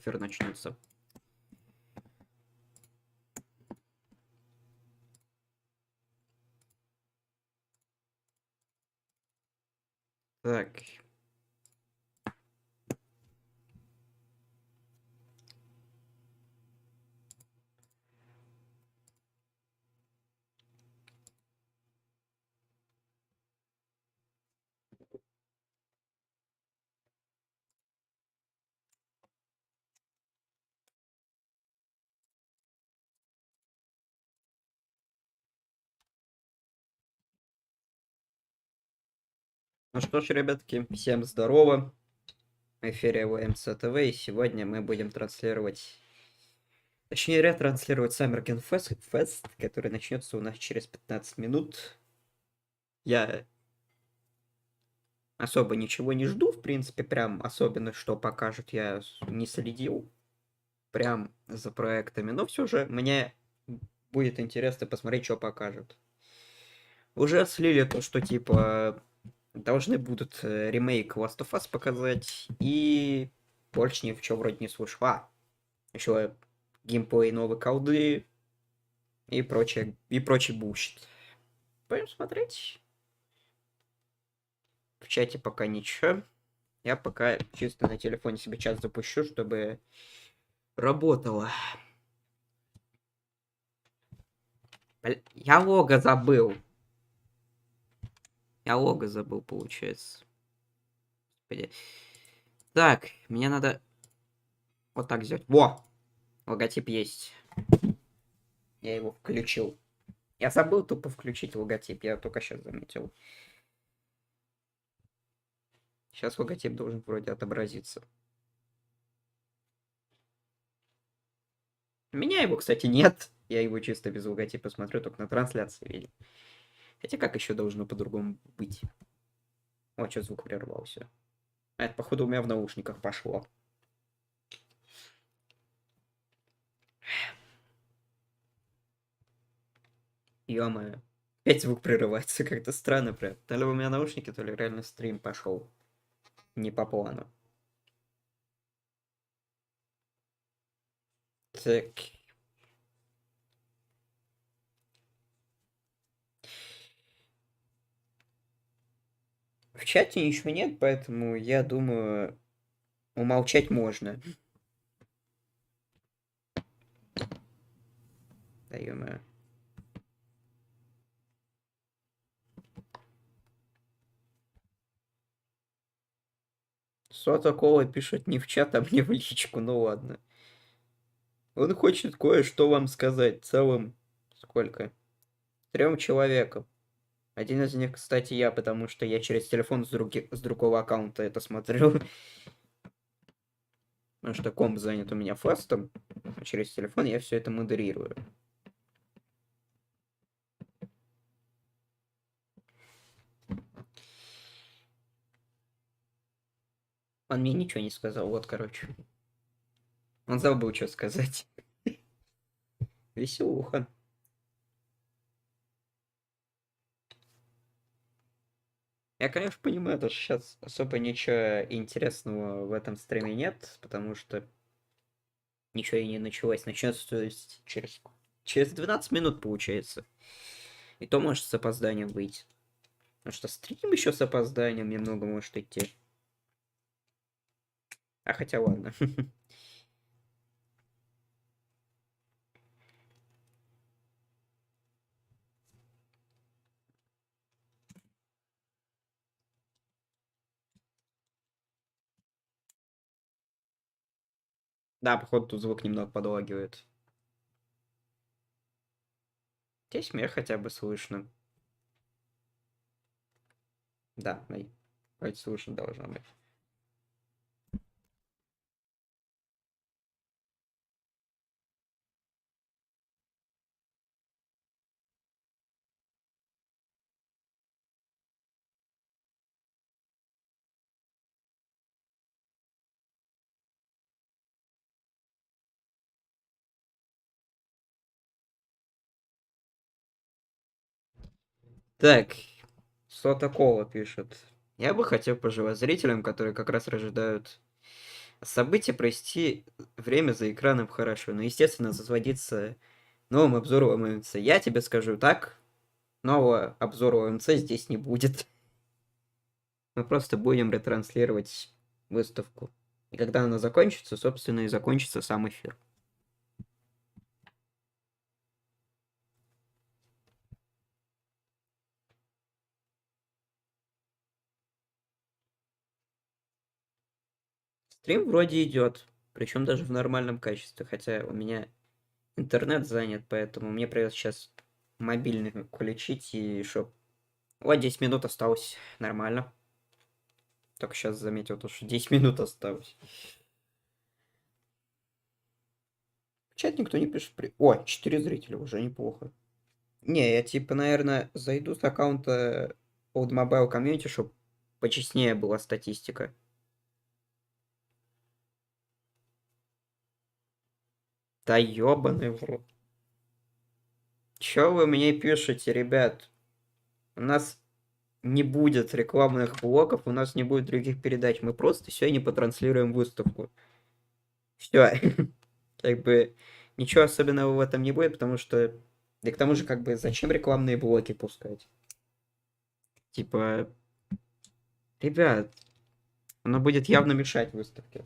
эфир начнется. Так. Ну что ж, ребятки, всем здорово. В эфире OMC ТВ, и сегодня мы будем транслировать... Точнее, ретранслировать Summer Game Fest, который начнется у нас через 15 минут. Я особо ничего не жду, в принципе, прям особенно что покажут, я не следил прям за проектами, но все же мне будет интересно посмотреть, что покажут. Уже слили то, что типа должны будут ремейк Last of Us показать, и больше ни в чем вроде не слышал. Еще геймплей новой колды и прочий булщит. Будем смотреть. В чате пока ничего. Я пока чисто на телефоне себе чат запущу, чтобы работало. Я лого забыл. Получается. Господи. Так, мне надо вот так сделать. Во! Логотип есть. Я его включил. Я забыл тупо включить логотип, я только сейчас заметил. Сейчас логотип должен вроде отобразиться. У меня его, кстати, нет. Я его чисто без логотипа смотрю, только на трансляции видел. Хотя как еще должно по-другому быть? О, что звук прервался. А это, походу, у меня в наушниках пошло. Ё-моё. Опять звук прерывается, как-то странно прям. То ли у меня наушники, то ли реально стрим пошел. Не по плану. Так. В чате ничего нет, поэтому я думаю, умолчать можно. Да ё-моё. Сотокола пишет не в чат, а мне в личку, ну ладно. Он хочет кое-что вам сказать. Целым сколько? 3 человекам. Один из них, кстати, я, потому что я через телефон с другого аккаунта это смотрю. Потому что комп занят у меня фастом, а через телефон я все это модерирую. Он мне ничего не сказал, вот, короче. Он забыл, что сказать. Веселуха. Я, конечно, понимаю, что сейчас особо ничего интересного в этом стриме нет, потому что ничего и не началось. Начнется, то есть, через 12 минут, получается. И то может с опозданием выйти. Потому что стрим еще с опозданием немного может идти. А хотя ладно. Да, походу тут звук немного подлагивает. Здесь смех хотя бы слышно. Да, вроде слышно должно быть. Так, что такого пишет? Я бы хотел пожелать зрителям, которые как раз ожидают Событие провести время за экраном хорошо, но, естественно, засводиться новым обзором ОМЦ. Я тебе скажу так, нового обзора ОМЦ здесь не будет. Мы просто будем ретранслировать выставку. И когда она закончится, собственно, и закончится сам эфир. Стрим вроде идет, причем даже в нормальном качестве, хотя у меня интернет занят, поэтому мне придется сейчас мобильный включить и чтоб... Вот 10 минут осталось, нормально. Только сейчас заметил, то, что 10 минут осталось. В чат никто не пишет. О, 4 зрителя, уже неплохо. Не, я типа, наверное, зайду с аккаунта Old Mobile Community, чтобы почестнее была статистика. Да ёбаный в рот. Чё вы мне пишете, ребят? У нас не будет рекламных блоков, у нас не будет других передач. Мы просто сегодня потранслируем выставку. Все. Как бы ничего особенного в этом не будет, потому что... Да к тому же, как бы, зачем рекламные блоки пускать? Типа, ребят, оно будет явно мешать выставке.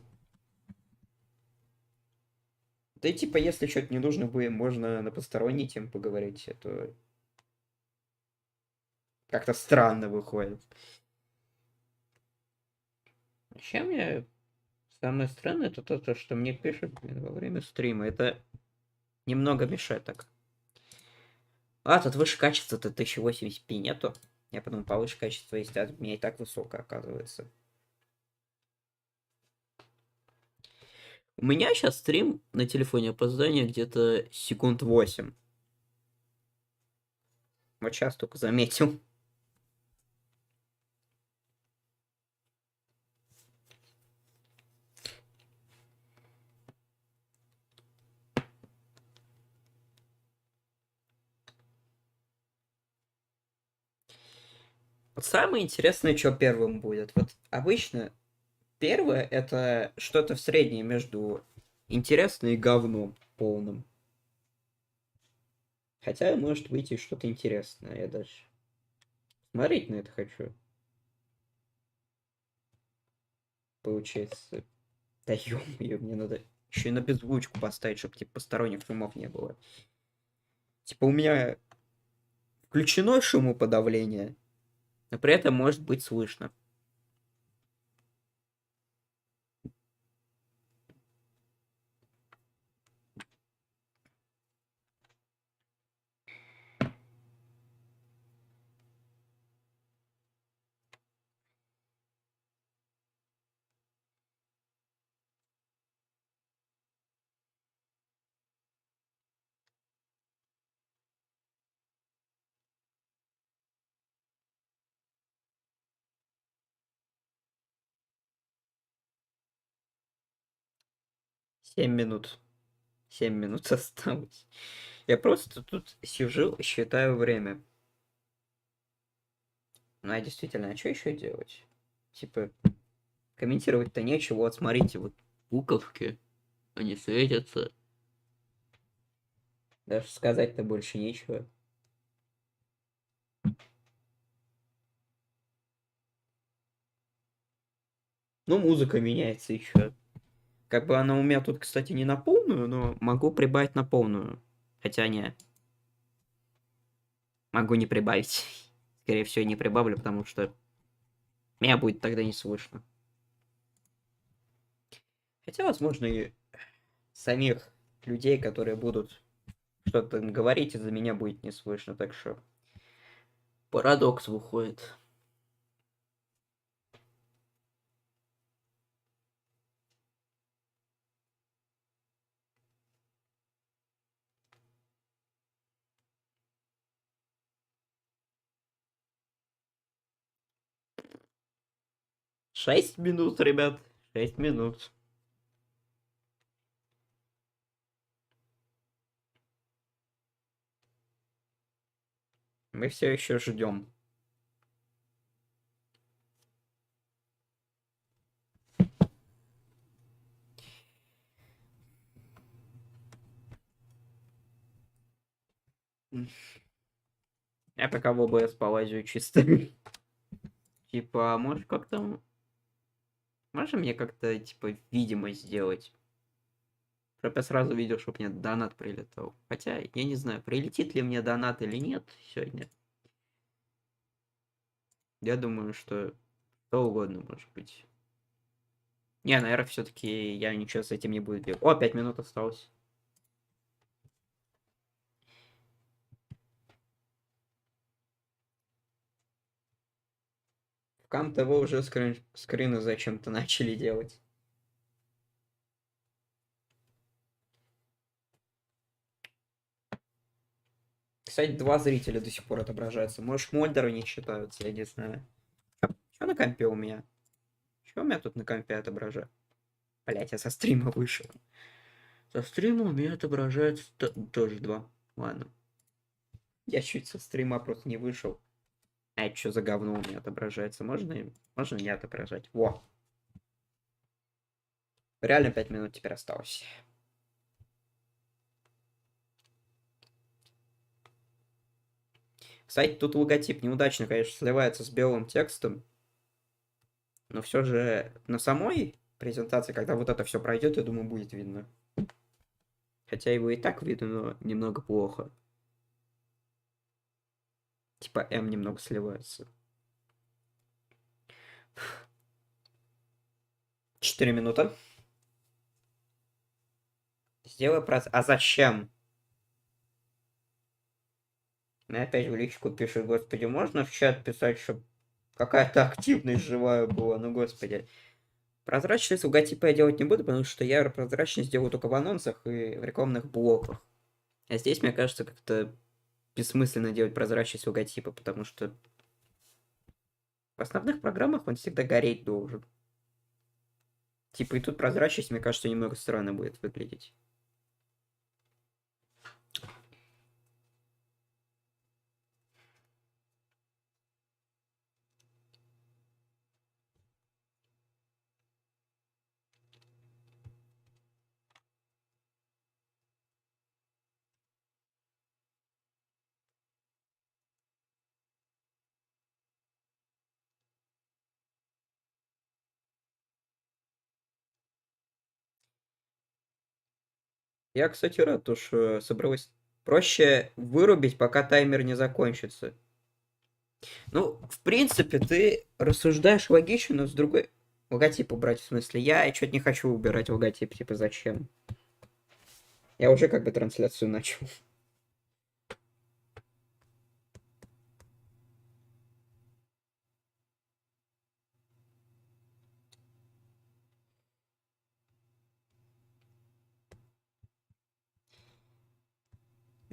Да и типа, если что-то не нужно будет, можно на посторонней тем поговорить. Это как-то странно выходит. Вообще мне самое странное это то, что мне пишут во время стрима. Это немного мешает так. А, тут выше качества-то 1080p нету. Я потом повыше качество есть, а у меня и так высокое оказывается. У меня сейчас стрим на телефоне опоздание где-то секунд 8. Вот сейчас только заметил. Вот самое интересное, что первым будет. Вот обычно первое это что-то в среднее между интересным и говном полным. Хотя может выйти что-то интересное. Я даже смотреть на это хочу. Получается. Да ё-моё, мне надо еще и на беззвучку поставить, чтобы типа посторонних шумов не было. Типа у меня включено шумоподавление, но при этом может быть слышно. Семь минут. 7 минут осталось. Я просто тут сижу, считаю время. Ну, а действительно, а что еще делать? Типа, комментировать-то нечего. Вот смотрите, вот буковки, они светятся. Даже сказать-то больше нечего. Ну, музыка меняется еще. Как бы она у меня тут, кстати, не на полную, но могу прибавить на полную. Хотя не. Могу не прибавить. Скорее всего, не прибавлю, потому что меня будет тогда не слышно. Хотя, возможно, и самих людей, которые будут что-то говорить, из-за меня будет не слышно, так что парадокс выходит. Шесть минут, ребят. 6 минут. Мы все еще ждем. Я пока в ОБС полазю чисто. Типа, а можешь как-то... Можешь мне как-то, типа, видимость сделать? Чтоб я сразу видел, чтоб мне донат прилетал. Хотя, я не знаю, прилетит ли мне донат или нет сегодня. Я думаю, что угодно может быть. Не, наверное, все-таки я ничего с этим не буду делать. О, 5 минут осталось. В Кам-ТВ уже скрины зачем-то начали делать. Кстати, 2 зрителя до сих пор отображаются. Может, модеры не считаются, я не знаю. Что на компе у меня? Что у меня тут на компе отображает? Блять, я со стрима вышел. Со стрима у меня отображается тоже 2. Ладно. Я чуть со стрима просто не вышел. А это что за говно у меня отображается? Можно не отображать? Во. Реально 5 минут теперь осталось. Кстати, тут логотип неудачно, конечно, сливается с белым текстом. Но все же на самой презентации, когда вот это все пройдет, я думаю, будет видно. Хотя его и так видно, но немного плохо. Типа М немного сливается. 4 минуты. Сделай процесс. А зачем? Мне опять в личку пишет, господи, можно в чат писать, чтобы какая-то активность живая была? Ну, господи. Прозрачность логотипа я делать не буду, потому что я прозрачность делаю только в анонсах и в рекламных блоках. А здесь, мне кажется, как-то бессмысленно делать прозрачность логотипа, потому что в основных программах он всегда гореть должен. Типа и тут прозрачность, мне кажется, немного странно будет выглядеть. Я, кстати, рад, то, что собралось. Проще вырубить, пока таймер не закончится. Ну, в принципе, ты рассуждаешь логично, но с другой... Логотип убрать, в смысле. Я что-то не хочу убирать логотип, типа, зачем? Я уже как бы трансляцию начал.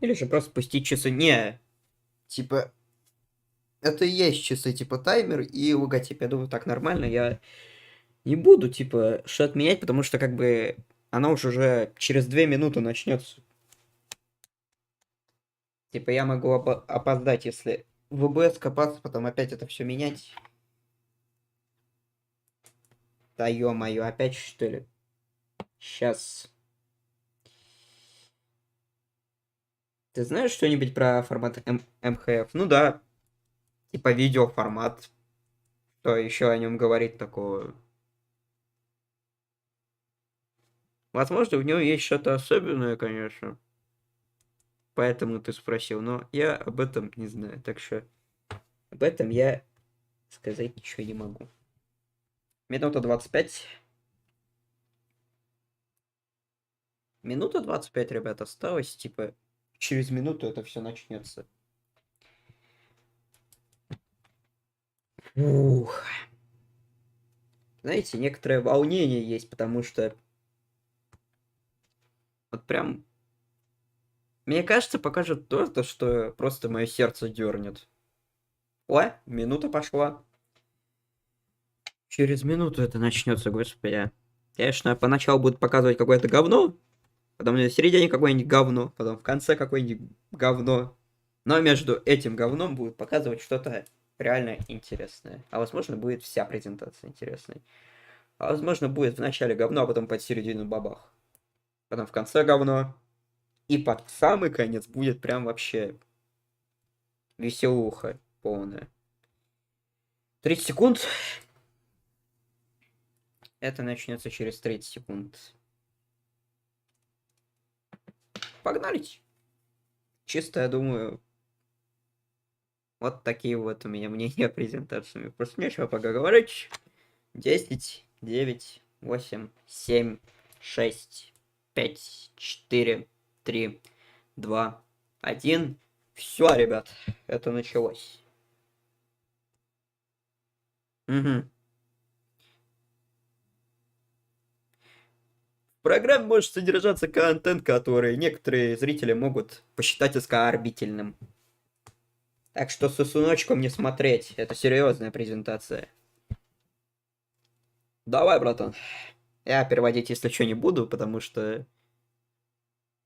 Или же просто пустить часы. Не, типа, это и есть часы, типа, таймер и логотип. Я думаю, так нормально. Я не буду, типа, что-то менять, потому что, как бы, оно уже через 2 минуты начнется. Типа, я могу опоздать, если в ВБС копаться, потом опять это все менять. Да ё-моё, опять что ли? Сейчас. Ты знаешь что-нибудь про формат МХФ? Ну да, типа видеоформат. Что еще о нем говорить такого? Возможно, в нем есть что-то особенное, конечно. Поэтому ты спросил, но я об этом не знаю. Так что об этом я сказать ничего не могу. Минута 25. Минута 25, ребят, осталось. Типа, через минуту это все начнется. Ух. Знаете, некоторое волнение есть, потому что вот прям, мне кажется, покажет то, что просто мое сердце дернет. О, минута пошла. Через минуту это начнется, господи. Конечно, поначалу будут показывать какое-то говно, потом в середине какое-нибудь говно, потом в конце какое-нибудь говно. Но между этим говном будут показывать что-то реально интересное. А возможно, будет вся презентация интересной. А возможно, будет в начале говно, а потом под середину бабах. Потом в конце говно. И под самый конец будет прям вообще Веселуха полная. 30 секунд. Это начнется через 30 секунд. Погнали. Чисто, я думаю, вот такие вот у меня мнения о презентации. Просто нечего поговорить. 10, 9, 8, 7, 6, 5, 4, 3, 2, 1. Все, ребят, это началось. Угу. В программе может содержаться контент, который некоторые зрители могут посчитать оскорбительным. Так что с сосуночком не смотреть. Это серьезная презентация. Давай, братан. Я переводить, если что, не буду, потому что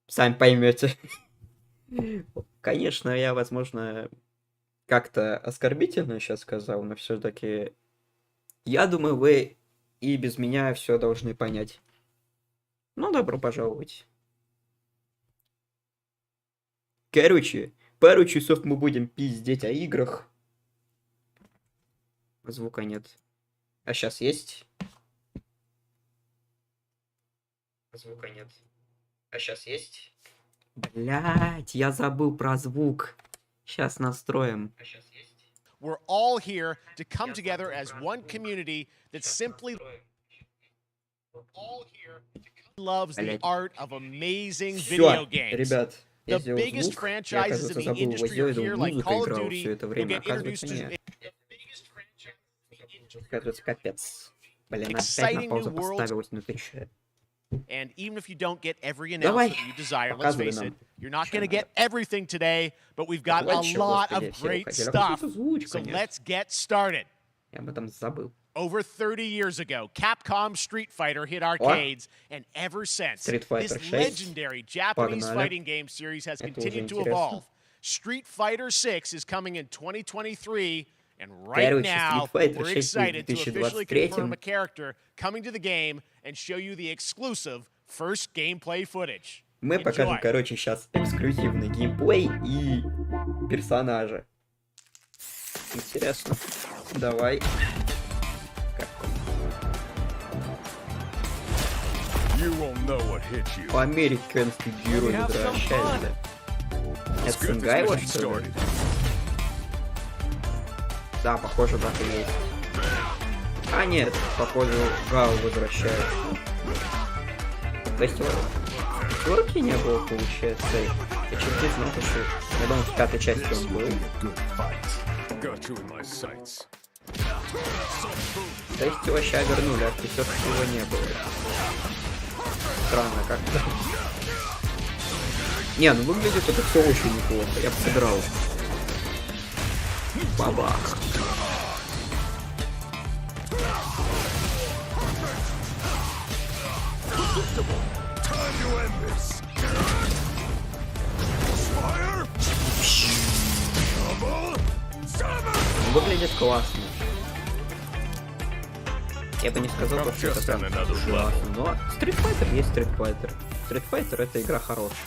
сами поймете. Конечно, я, возможно, как-то оскорбительно сейчас сказал, но все-таки я думаю, вы и без меня все должны понять. Ну, добро пожаловать. Короче, пару часов мы будем пиздеть о играх. Звука нет. А сейчас есть? Звука нет. А сейчас есть? Блять, я забыл про звук. Сейчас настроим. А сейчас есть? We're all here to come together as one community that simply loves the art of amazing video games. Ребят, the biggest franchises in the industry are here, like Call of Duty. You'll get introduced to капец. Блин, опять на паузу поставилась внутри. And even if you don't get every announcement you desire, let's face it, you're not going to get everything today, but we've got a lot of great stuff. So let's get started. Я об этом забыл. Over 30 years ago, Capcom's Street Fighter hit arcades, and ever since, this legendary Japanese fighting game series has continued to evolve. Street Fighter 6 is coming in 2023, and right now, we're excited to officially confirm a character coming to the game and show you the exclusive first gameplay footage. Мы покажем, короче, сейчас эксклюзивный геймплей и персонажа. Интересно. Давай. Американский герой возвращается. Это Сингайло, что ли? Да, похоже, так и есть. А нет, похоже, Гау возвращается. То есть турки не было, получается. Я чуть не знал, что я думал, в пятой части он был. То есть его ща вернули, а все его не было. Странно как-то. Не, ну выглядит это все очень неплохо. Я бы сыграл. Бабах. Выглядит классно. Я бы не сказал, что это прям классно, но Street Fighter есть Street Fighter. Street Fighter это игра хорошая.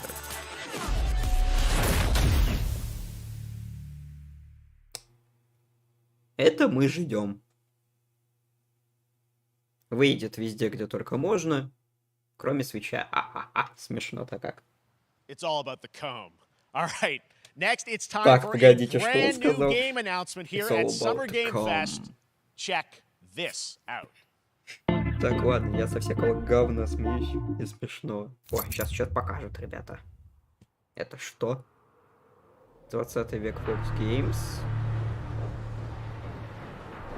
Это мы ждем. Выйдет везде, где только можно, кроме свитча. Смешно-то как. Next, it's time так, for погодите, a brand new game announcement here at Summer Game Fest. Check this out. Так, ладно, я со всякого говна смеюсь. И смешно. Ой, сейчас что-то покажут, ребята. Это что? 20 век Fox Games.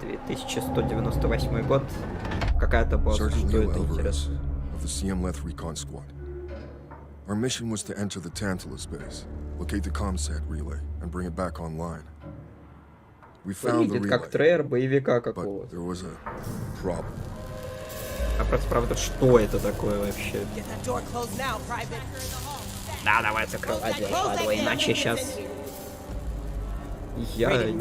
2198 год. Какая-то босс. Что это интересно? Our mission was to enter the Tantalus base, locate the comsat relay, and bring it back online. We found the relay, как трейлер боевика but какого-то. there was a problem. А просто правда, что это такое вообще? Да, давай закрывай дверь, падла, иначе сейчас... Я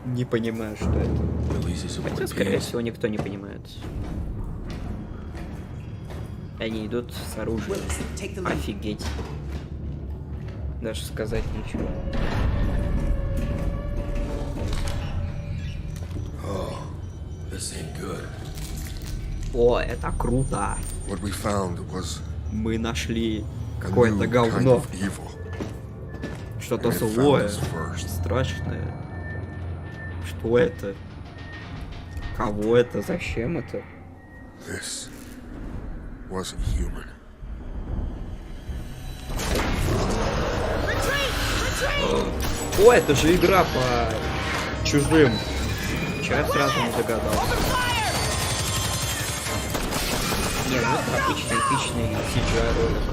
не понимаю, что это. Хотя, скорее всего, никто не понимает. Они идут с оружием. Офигеть. Даже сказать ничего. О, это круто. Мы нашли какое-то говно. Что-то злое, страшное. Что это? Кого это? Зачем это? О, это же игра по чужим. Чё сразу не догадался. Не, ну это обычный эпичный CGI ролик.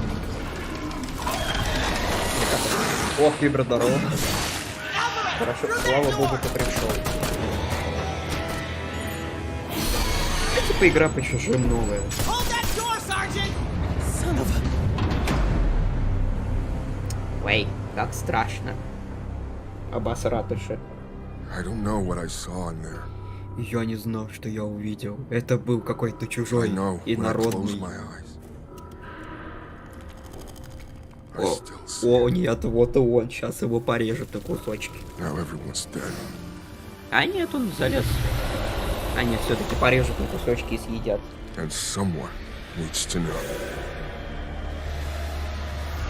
Ох, Фибра, здорово. Хорошо, слава богу, ты пришел. Это типа игра по чужим новая. Ой, как страшно. Обосратыша. Я не знал, что я увидел. Это был какой-то чужой и народный. О, нет, вот и он. Сейчас его порежет на кусочки. А нет, он залез. А нет, все-таки порежут на кусочки и съедят.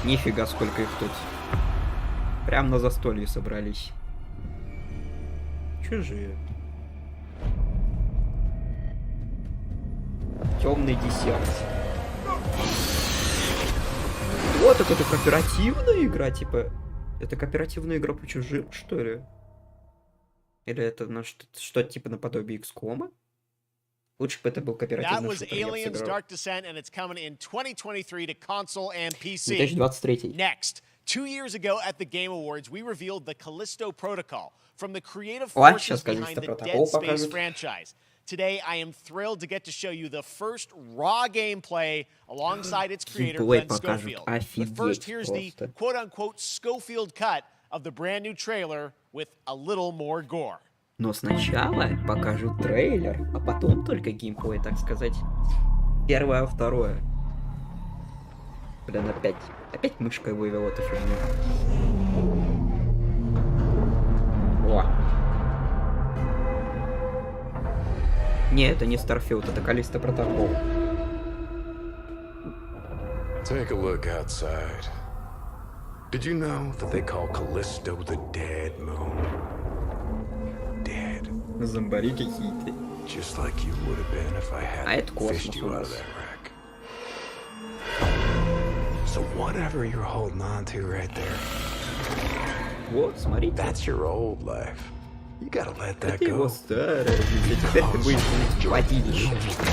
Нифига, сколько их тут. Прям на застолье собрались. Чужие. Темный десерт. Вот, так это кооперативная игра, типа. Это кооперативная игра по чужим, что ли? Или это на что-то типа наподобие XCOM? Лучше бы это был кооперативный шутер, я бы сыграл. 2023. Next, 2 years ago at the Game Awards, we revealed the Callisto Protocol from the creative forces behind the Dead Space franchise. Today, I am thrilled to get to show you the first raw gameplay alongside its creator, Glenn Schofield. But first, here's the quote-unquote Schofield cut of the brand new trailer with a little more gore. Но сначала покажут трейлер, а потом только геймплей, так сказать. Первое, а второе. Блин, опять мышкой вывел эту фигню. О. Не, это не Starfield, это Callisto Protocol. Take a look outside. Did you know that they call Callisto the Dead Moon? Dead. Зомбари какие-то. Just like you would have been if I hadn't fished you out of that wreck. So whatever you're holding on to right there. Вот, смотрите. That's your old life. You gotta let that go. Это его старое, теперь ты будешь водилище.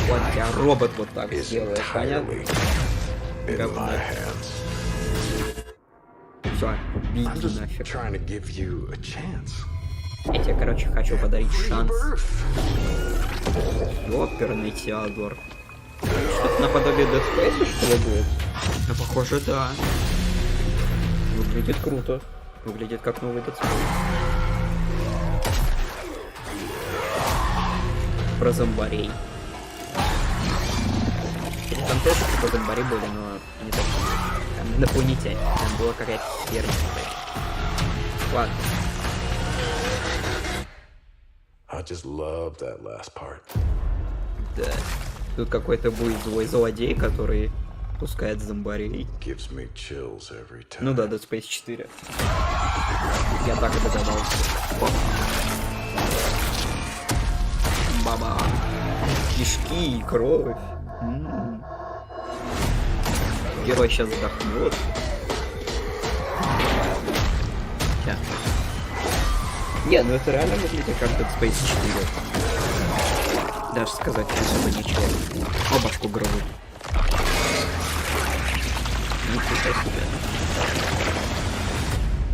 Вот тебя робот вот так сделает, понятно? Говно. Всё, беги нафиг. Я тебе, короче, хочу подарить шанс. Ёперный Теодор. Что-то наподобие Dead Space, что ли, будет? Ну, похоже, да. Выглядит круто. Выглядит как новый Dead Space. Про зомбарей. Хотя там тоже типа зомбари были, но не такие. Там инопланетяне. Там была какая-то херня. Ладно. I just love that last part. Да. Тут какой-то будет злой злодей, который пускает зомбарей. Ну да, Dead Space 4. Я так и догадался. Баба. Кишки и кровь. Герой сейчас вздохнет. Сейчас. Не, ну это реально выглядит как Dead Space 4. Даже сказать особо ничего. О, башку гробу. Нифига себе.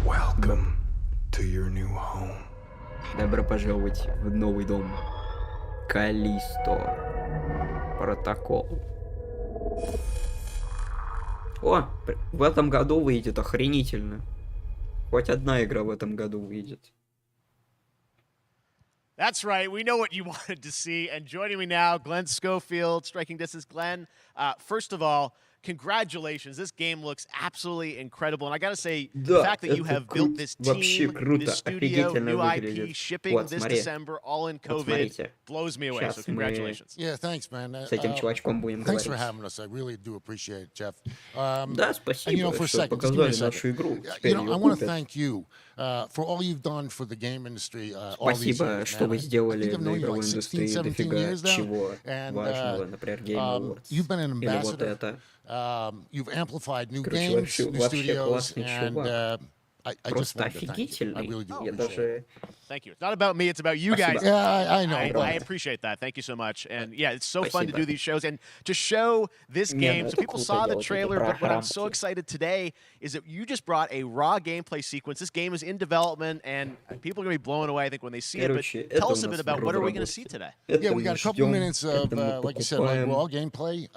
Welcome to your new home. Добро пожаловать в новый дом. Callisto Protocol. О, в этом году выйдет, охренительно. Хоть одна игра в этом году выйдет. That's right. We know what you wanted to see. And joining me now, Glenn Schofield, Striking Distance. Glenn, first of all, congratulations. This game looks absolutely incredible. And I got to say, the fact that you have built this team, this studio, new IP, shipping this December, all in COVID, blows me away. So congratulations. Yeah, thanks, man. С этим чувачком будем Thanks говорить. for having us. I really do appreciate it, Jeff. Да, спасибо, что показали нашу игру. Теперь I want to thank you for all you've done for the game industry. Спасибо, что вы сделали для игровой индустрии дофига чего важного, например, Game Awards. You've been an Или вот ambassador. это. You've amplified new Короче, games, new вообще studios, классный and чувак. I just Просто wanted to thank you. I офигительный. really do Я appreciate it. даже... Thank you. It's not about me. It's about you guys. Yeah, I know. I appreciate that. Thank you so much. And yeah, it's so fun to Спасибо. do these shows and to show this game. So это people круто saw the делать эти trailer, but what I'm so программки. excited today is that you just brought a raw gameplay sequence. This game is in development, and people are going to be blown away, I think, when they see Короче, it. But tell это us у a bit нас about в what are we going to разработке. see today? Это Yeah, we мы got a couple ждем, minutes of, это мы like you said, like покупаем. raw gameplay.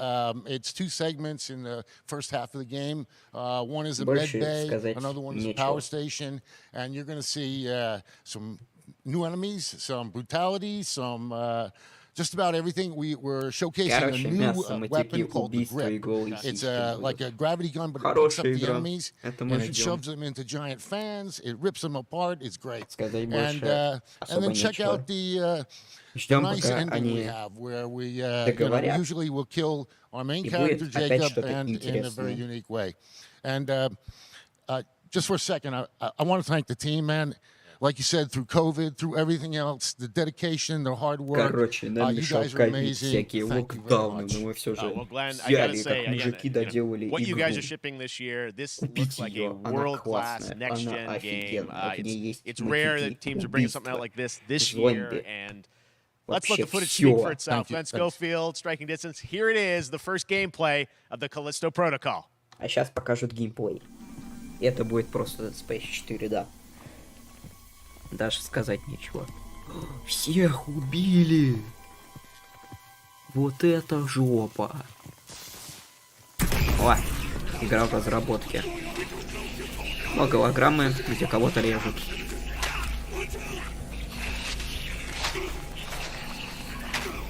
It's 2 segments in the first half of the game. One is a med Больше bay, сказать another one is a нечего. power station, and you're going to see some new enemies, some brutality, some just about everything. We're showcasing Короче, a new мясо, weapon мотики, called the убийства и grip. голые It's сиськи like будут. a gravity gun, but it picks up Хорошая the игра. enemies Это мы and it ждем. shoves them into giant fans. It rips them apart. It's great. Сказать And больше особо then check нечего. out the Ждем, nice пока ending we они have, where we договорят. usually will kill our main И character будет опять Jacob, что-то and in a интересное. very unique way. And just for a second, I want to thank the team, man. Like you said, through COVID, through everything else, the dedication, the hard work. Короче, нам you мешал guys are ковид, amazing. всякие Thank you very локдауны, much. но мы все же Well, Glenn, I gotta взяли, say, как мужики, доделали what you guys are игру. shipping this year, this Купить looks like a ее, она world-class классная, next-gen она game. офигенная. В ней есть It's rare мотики, that teams are bringing something out убийства, like this зомби. year, and let's let Вообще the footage всё. speak for itself. Thank you. Glenn Thanks. Schofield, Striking Distance. Here it is, the first gameplay of the Callisto Protocol. А сейчас покажут геймплей. И это будет просто Dead Space 4, да. Даже сказать нечего. Всех убили! Вот это жопа! О, игра в разработке. О, голограммы, где кого-то режут.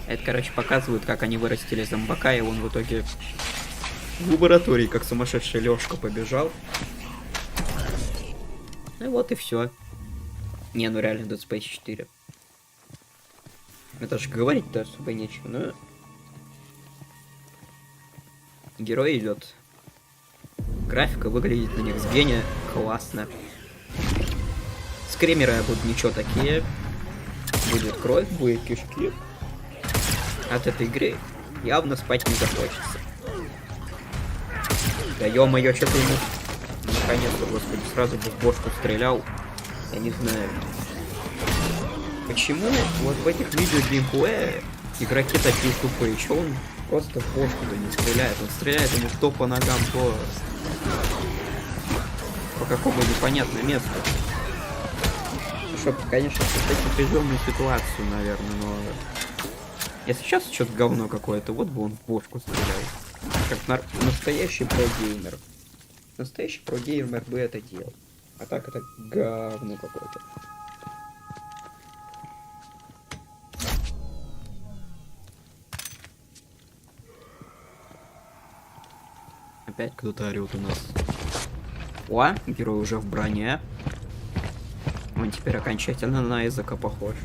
Это, короче, показывают, как они вырастили зомбака, и он в итоге в лаборатории, как сумасшедший Лёшка, побежал. Ну вот и все. Не, ну реально Dead Space 4. Это же говорить-то особо нечего, но... Герой идет. Графика выглядит на них сгене классно. Скримеры будут ничего такие. Будет кровь, будет кишки. От этой игры явно спать не захочется. Да ё-моё, что-то ему... Наконец-то, господи, сразу бы в бошку стрелял. Я не знаю. Почему вот в этих видео геймплея игроки такие тупые? Чё он просто в бошку да не стреляет? Он стреляет ему то по ногам, то по какому непонятному месту. Чтоб, конечно, создать напряженную ситуацию, наверное, но... Если сейчас что-то говно какое-то, вот бы он в бошку стрелял. Как настоящий прогеймер. Настоящий прогеймер бы это делал. А так это говно какое-то. Опять кто-то орёт у нас. О, герой уже в броне. Он теперь окончательно на языка похож.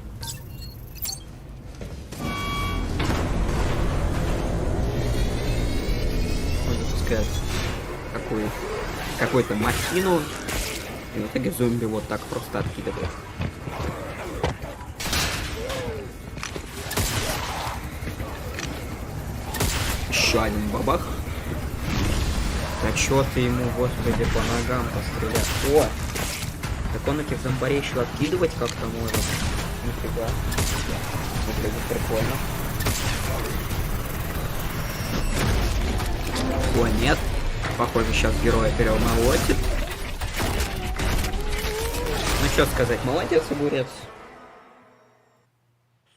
Он запускает какую-то махину. И в итоге зомби вот так просто откидывает. Еще один бабах. Да чё ты ему, господи, по ногам пострелял? О! Так он этих зомбарей еще откидывать как-то может. Нифига. Выглядит прикольно. О, нет. Похоже, сейчас героя перемолотит. Ну что сказать, молодец, огурец.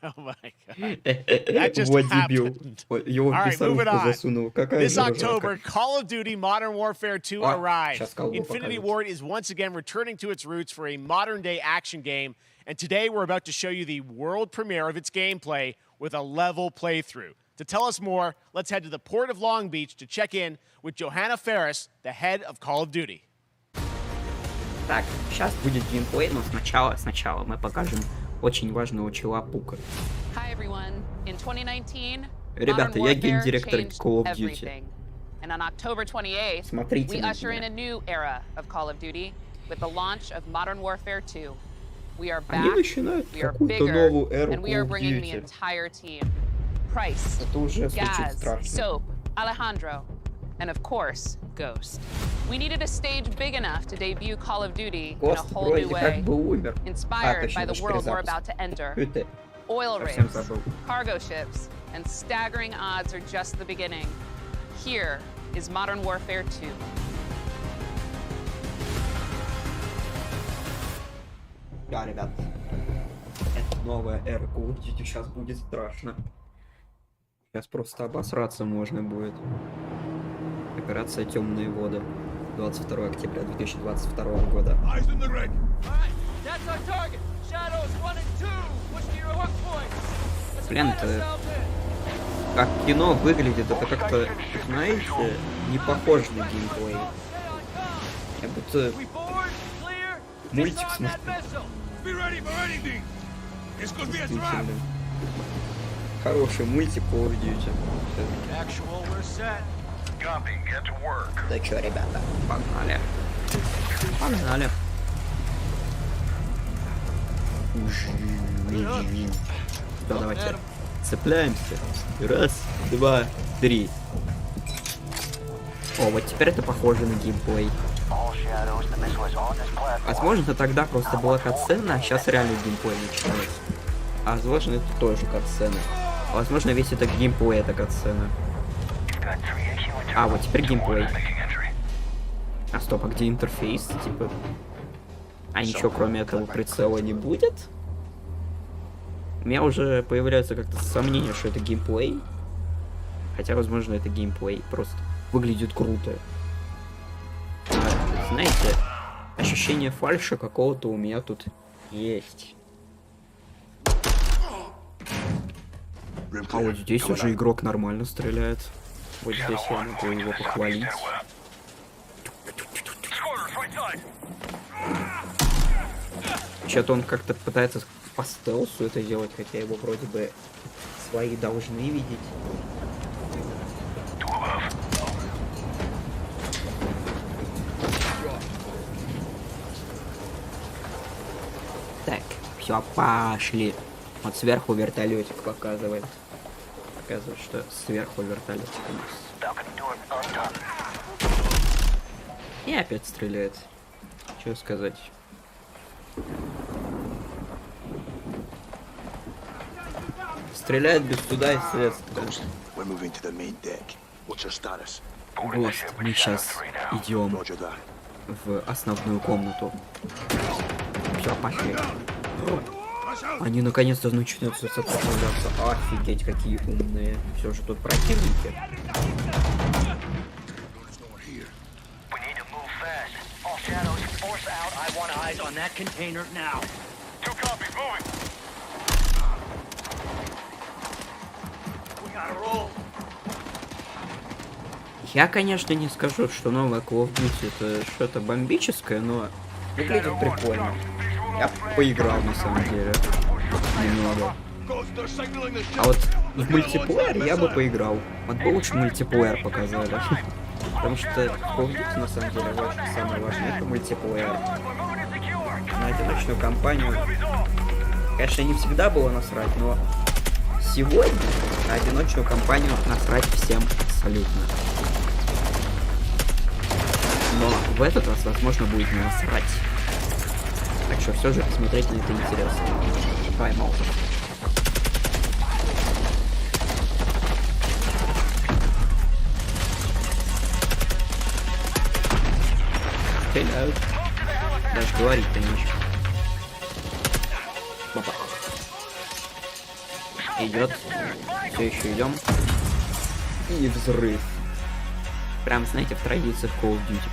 Oh my god. That just happened. All right, moving on. This October, Call of Duty Modern Warfare 2 arrives. Infinity Ward is once again returning to its roots for a modern-day action game, and today we're about to show you the world premiere of its gameplay with a level playthrough. To tell us more, let's head to the port of Long Beach to check in with Johanna Ferris, the head of Call of Duty. Так, сейчас будет геймплей, но сначала мы покажем очень важного чела Пука. Hi everyone. In 2019, Ребята, я гейм-директор Call of Duty. Everything. And on October 28th, Смотрите we на usher in меня. a new era of Call of Duty with the launch of Modern Warfare 2. We are Они back, начинают we are какую-то bigger, новую эру and we Call are of bringing the Duty. entire team. Price, Это уже звучит Gaz, страшно. Soap, Alejandro, and of course, Ghost. We needed a stage big enough to debut Call of Duty in a Гост whole new вроде как way, бы умер. inspired точнее, by the даже world we're перезапуск. about to enter. Это Oil совсем rigs, забыл. cargo ships, and staggering odds are just the beginning. Here is Modern Warfare 2. Да, ребят. Это новая эра Call of Duty, сейчас будет страшно. Сейчас просто обосраться можно будет. Операция «Темные воды». 22 октября 2022 года. Блин, это... Как кино выглядит, это как-то, знаете, не похоже на геймплей. Я будто мультик смотрю. Действительно. Хороший мультик Call of Duty. Да чё, ребята, погнали. Погнали. Да, давайте. Цепляемся. Раз, два, три. О, вот теперь это похоже на геймплей. Возможно, тогда просто была катсцена, а сейчас реально геймплей начинается. А возможно, это тоже катсцена. Возможно, весь этот геймплей это катсцена. А, вот теперь геймплей. А стоп, а где интерфейс? Типа... А ничего кроме этого прицела не будет? У меня уже появляются как-то сомнения, что это геймплей. Хотя, возможно, это геймплей. Просто выглядит круто. А, знаете, ощущение фальши какого-то у меня тут есть. А вот здесь уже игрок нормально стреляет. Вот здесь я могу его похвалить. Что-то он как-то пытается по стелсу это делать, хотя его вроде бы свои должны видеть. Так, все, пошли. Вот сверху вертолетик показывает. Показывает, что сверху вертолетик у нас. И опять стреляет. Что сказать? Стреляет без суда и средств. Гост, мы сейчас идем в основную комнату. Все, пошли. Они наконец-то начинают сопротивляться. Офигеть, какие умные. Все же тут противники. Я, конечно, не скажу, что новая Call of Duty это что-то бомбическое, но выглядит прикольно. Я поиграл на самом деле немного. А вот в мультиплеер я бы поиграл. Вот бы лучше мультиплеер показали. Потому что Call of Duty на самом деле самое важное это мультиплеер. На одиночную кампанию, конечно, не всегда было насрать, но сегодня на одиночную кампанию насрать всем абсолютно. Но в этот раз, возможно, будет не насрать. Так что все же посмотреть на это интересно. Давай, молча. Стреляют. Даже говорить-то нечего. Баба. Идет. Все еще идем. И взрыв. Прям, знаете, в традициях Call of Duty.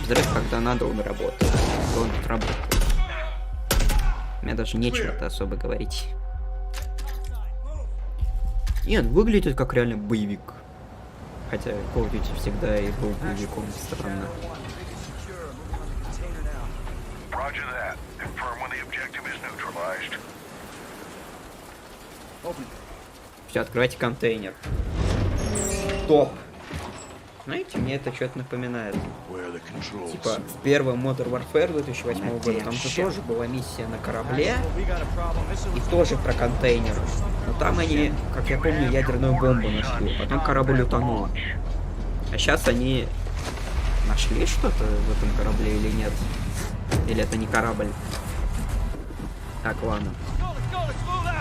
Взрыв, когда надо, он работает. Он работает. Мне даже нечего-то особо говорить. Нет, выглядит как реально боевик. Хотя Call of Duty всегда и был боевиком, странно. Все, открывайте контейнер. Топ. Знаете, мне это что-то напоминает. Типа, в первом Modern Warfare 2008 года там же тоже была миссия на корабле. И тоже про контейнер. Но там они, как я помню, ядерную бомбу нашли. Потом корабль утонул. А сейчас они нашли что-то в этом корабле или нет? Или это не корабль? Так, ладно.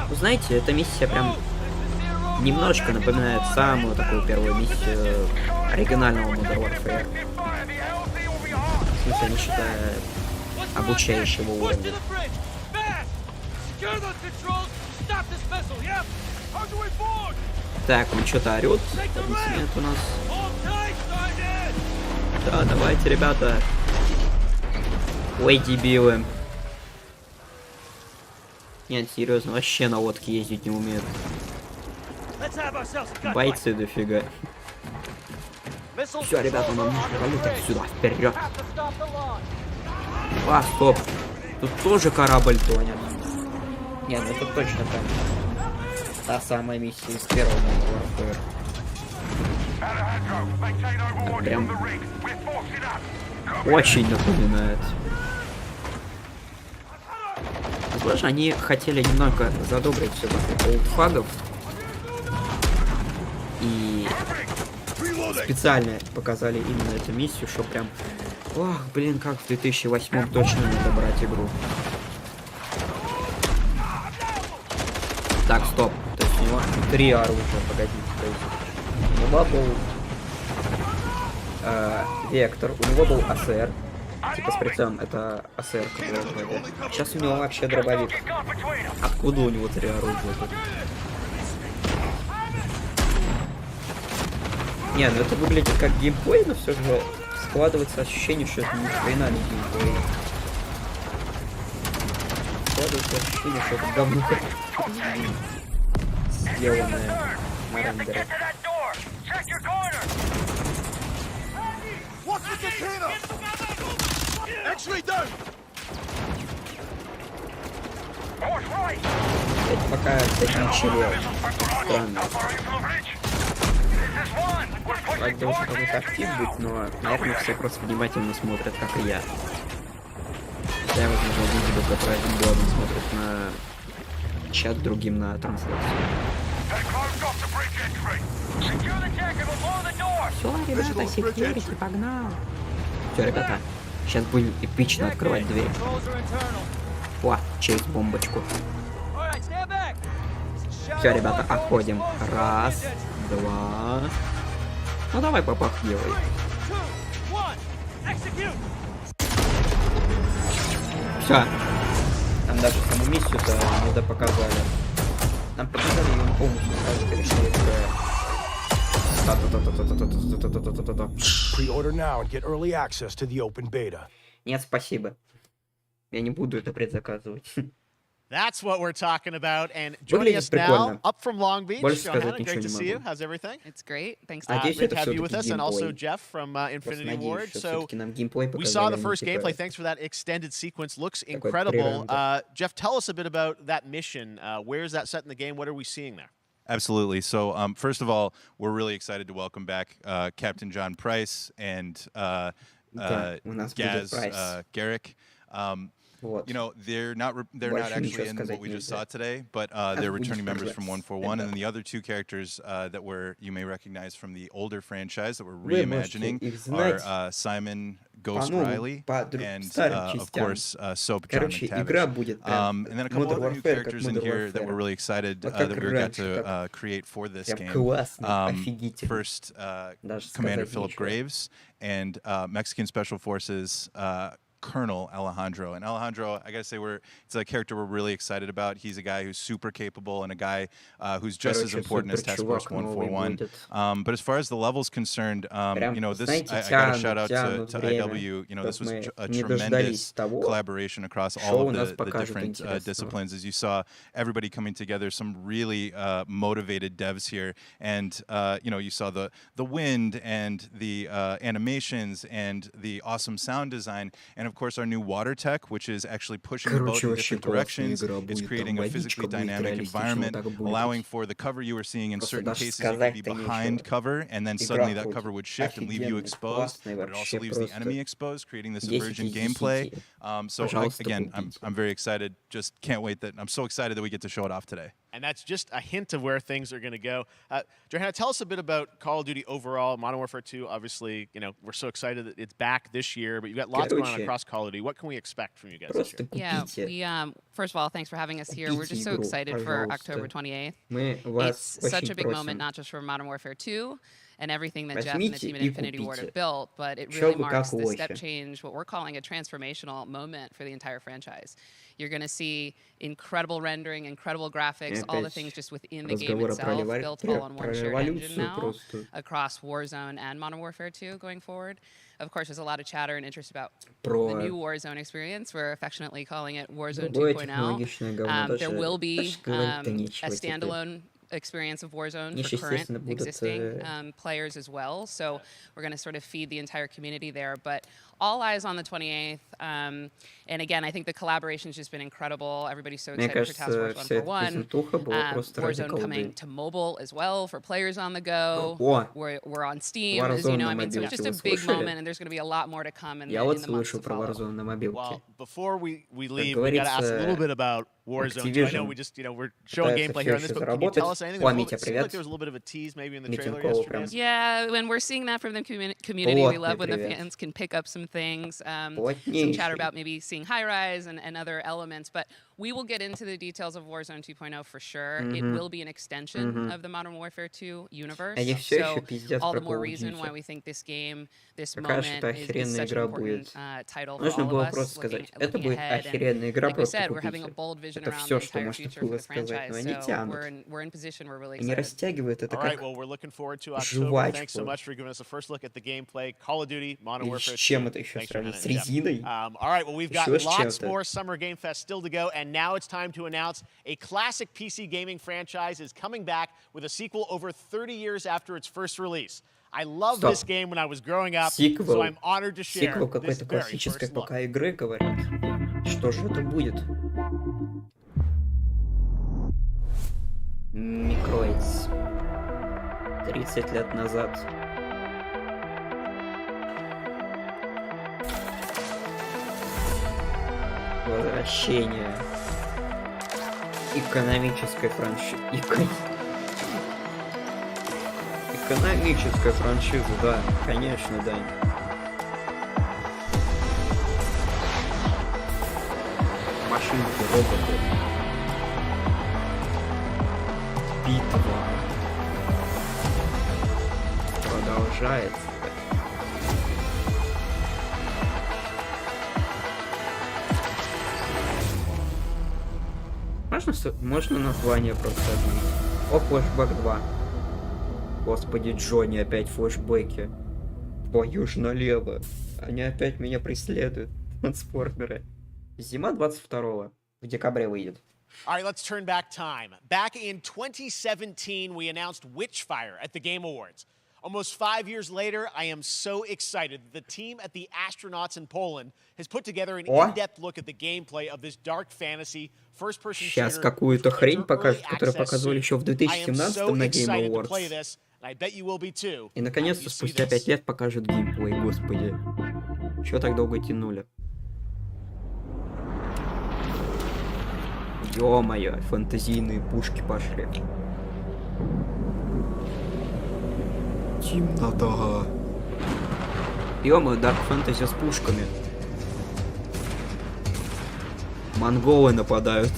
Ну, знаете, эта миссия прям немножко напоминает самую такую первую миссию оригинального Modern Warfare. В смысле, не считая обучающего уровня. Так, он что-то орёт. Нет у нас. Да, давайте, ребята. Ой, дебилы. Нет, серьезно, вообще на лодке ездить не умеют. Бойцы дофига. Все, ребята, нам нужно валить сюда, вперед. А, стоп. Тут тоже корабль тонет. Не, ну это точно там. Та самая миссия из первого Modern Warfare. Так, прям очень напоминает. Возможно, они хотели немного задобрить все вокруг олдфагов. И специально показали именно эту миссию, что прям... Ох, блин, как в 2008 точно надо брать игру. Так, стоп. То есть у него 3 оружия, погодите. То есть у него был Вектор, у него был АСР. Типа с прицелом, это АСР. Сейчас у него вообще дробовик. Откуда у него 3 оружия тут? Не, ну это выглядит как геймплей, но все же складывается ощущение, что это ни хрена не геймплей. Складывается ощущение, что это говно сделанное на рендере. Это пока такие чили. Странно. Так должен какой-то актив быть, но, наверное, все просто внимательно смотрят, как и я. Я, возможно, видео, который один главным смотрит на чат, другим на трансляцию. Все, ребята, секьюрити, погнал. Все, ребята, сейчас будем эпично открывать дверь. О, через бомбочку. Все, ребята, отходим. Раз, два. Ну давай, попах, делай. Все. Там даже саму миссию-то не показали. Нам показали ее полностью, сразу перешли к... Нет, спасибо. Я не буду это предзаказывать. That's what we're talking about. And joining us now, up from Long Beach, Johanna, great to see you. How's everything? It's great. Thanks. Great to have you with us, and also Jeff from Infinity Ward. So we saw the first gameplay. Thanks for that extended sequence. Looks incredible. Jeff, tell us a bit about that mission. Where is that set in the game? What are we seeing there? Absolutely. So first of all, we're really excited to welcome back Captain John Price and Gaz Garrick. You know, they're not actually in what we just saw today, but they're returning members from 141, and then the other 2 characters that you may recognize from the older franchise that we're reimagining are Simon Ghost Riley and of course Soap John McTavish. And then a couple other new characters in here that we're really excited that we got to create for this game. First, Commander Philip Graves and Mexican Special Forces Colonel Alejandro. And Alejandro, I gotta say, it's a character we're really excited about. He's a guy who's super capable and a guy who's just as important as Task Force 141. But as far as the level's concerned, you know, this I got to shout out to IW. You know, this was a tremendous collaboration across all of the different disciplines. As you saw, everybody coming together, some really motivated devs here, and you know, you saw the wind and the animations and the awesome sound design, and of course our new water tech, which is actually pushing the boat in different directions. It's creating a physically dynamic environment, allowing for the cover you were seeing in certain cases you could be behind cover, and then suddenly that cover would shift and leave you exposed, but it also leaves the enemy exposed, creating this emergent gameplay. So again, I'm very excited. Just can't wait that I'm so excited that we get to show it off today. And that's just a hint of where things are going to go. Johanna, tell us a bit about Call of Duty overall. Modern Warfare 2, obviously, you know, we're so excited that it's back this year, but you've got lots going on across Call of Duty. What can we expect from you guys this year? Yeah, first of all, thanks for having us here. We're just so excited for October 28th. It's such a big moment, not just for Modern Warfare 2 and everything that Jeff and the team at Infinity Ward have built, but it really marks the step change, what we're calling a transformational moment for the entire franchise. You're going to see incredible rendering, incredible graphics, all the things just within the game itself, built all on one shared engine now across Warzone and Modern Warfare 2 going forward. Of course, there's a lot of chatter and interest about the new Warzone experience. We're affectionately calling it Warzone 2.0. There will be a standalone experience of Warzone for current existing players as well. So we're going to sort of feed the entire community there. But all eyes on the 28th. And again, I think the collaboration's just been incredible. Everybody's so excited for Task Force 141. Warzone coming to mobile as well for players on the go. We're on Steam, as you know. I mean, so it's just a big moment, and there's going to be a lot more to come in the months to follow. Well, before we leave, we got to ask a little bit about Warzone 2. I know we just, you know, we're showing gameplay here on this, but can you tell us anything? It seems like there was a little bit of a tease maybe in the trailer yesterday. Yeah, when we're seeing that from the community, we love when the fans can pick up some things. Some chatter about maybe seeing high-rise and other elements, but we will get into the details of Warzone 2.0 for sure. It will be an extension of the Modern Warfare 2 universe, so all the more reason why we think this game, this moment is such an important title for all of us looking ahead. And like we said, we're having a bold vision around the entire future for the franchise, so we're in position, we're really excited. All right, well, we're looking forward to October. Thanks so much for giving us a first look at the gameplay. Call of Duty, Modern Warfare 2. All right, well, we've got lots more Summer Game Fest still to go, and now it's time to announce a classic PC gaming franchise is coming back with a sequel over 30 years after its first release. I love this game when I was growing up, so I'm honored to share this very first look. игры, говорят. Что же это будет? Микроидс. 30 лет назад. Возвращение экономической экономическая франшиза, да, конечно, да. Машинки, роботы. Битва продолжается. Можно название просто отменить? О, флешбэк 2. Господи, Джонни, опять флешбеки. Твою ж налево. Они опять меня преследуют. Трансформеры. Зима 22-го. В декабре выйдет. All right, let's turn back time. Back in 2017, we announced Witchfire at the Game Awards. Almost 5 years later, I am so excited that the team at the Astronauts in Poland has put together an in-depth look at the gameplay of this dark fantasy first-person shooter. Сейчас какую-то хрень покажут, которую показывали еще в 2017 на Game Awards. И наконец-то спустя 5 лет покажут геймплей, господи. Чего так долго тянули? Ё-моё, фэнтезийные пушки пошли. Темнота. Ё-моё, Dark Fantasy с пушками. Монголы нападают.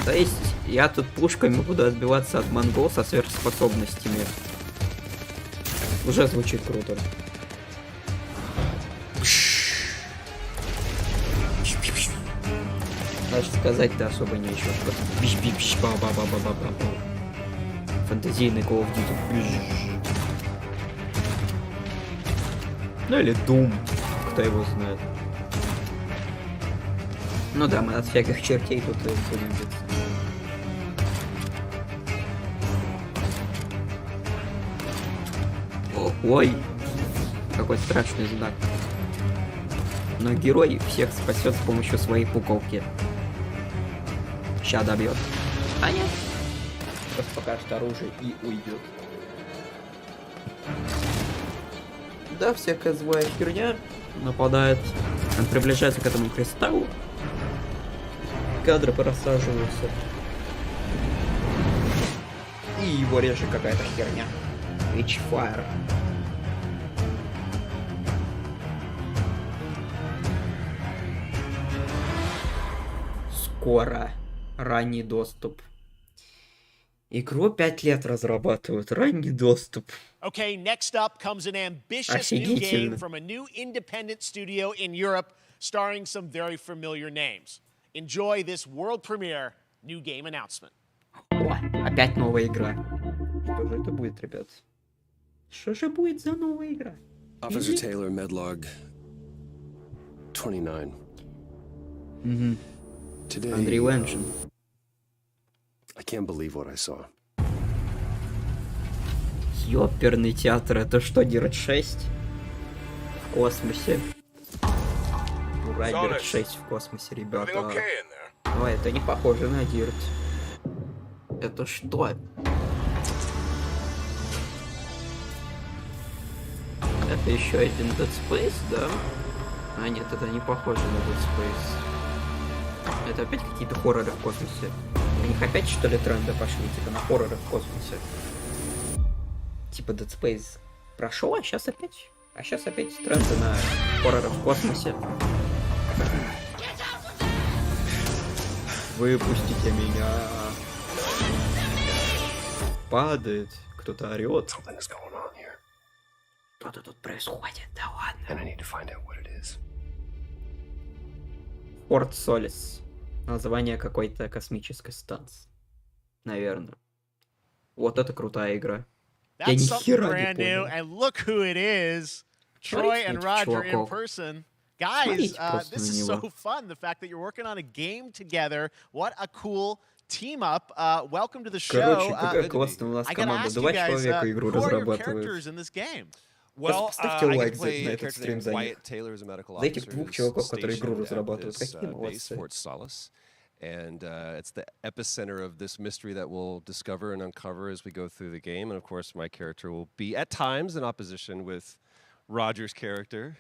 То есть, я тут пушками буду отбиваться от монгол со сверхспособностями. Уже звучит круто. Даже сказать-то особо нечего. Просто биш-биш, ба-ба-ба-ба-ба-ба. Фантазийный Call of Duty. Ну или Doom, кто его знает. Ну да, мы от всяких чертей тут будем биться. Ой, какой страшный знак. Но герой всех спасет с помощью своей пуковки. Ща добьет. А нет. Просто покажет оружие и уйдет. Да, всякая злая херня нападает. Он приближается к этому кристаллу. Кадры просаживаются. И его режет какая-то херня. Witchfire. Скоро. Ранний доступ. Игру 5 лет разрабатывают. Ранний доступ. Okay, next up comes an ambitious new game from a new independent studio in Europe, starring some very familiar names. Enjoy this world premiere new game announcement. О, опять новая игра. Что же это будет, ребят? Что же будет за новая игра? Officer Taylor, Medlog 29. Today, Unreal Engine. I can't believe what I saw. Ёперный театр, это что, Dirt 6? В космосе. Ура, Dirt 6 в космосе, ребята. Ой, это не похоже на Dirt. Это что? Это еще один Dead Space, да? А нет, это не похоже на Dead Space. Это опять какие-то хорроры в космосе. У них опять, что ли, тренды пошли, типа, на хорроры в космосе. Типа Dead Space прошел, а сейчас опять тренды на хорроры в космосе. Выпустите меня. Падает, кто-то орет. Что-то тут происходит, да ладно. Порт Солис. Название какой-то космической станции. Наверное. Вот это крутая игра. That's something brand new, and look who it is. Troy and Roger in person. Guys, this is so fun. The fact that you're working on a game together. What a cool team up. Welcome to the show. Какая классная у нас команда. Два человека игру разрабатывают. Well, ставьте лайк на этот стрим за них. За этих двух чуваков, которые игру разрабатывают. Какие молодцы. And it's the epicenter of this mystery that we'll discover and uncover as we go through the game. And of course, my character will be at times in opposition with Roger's character.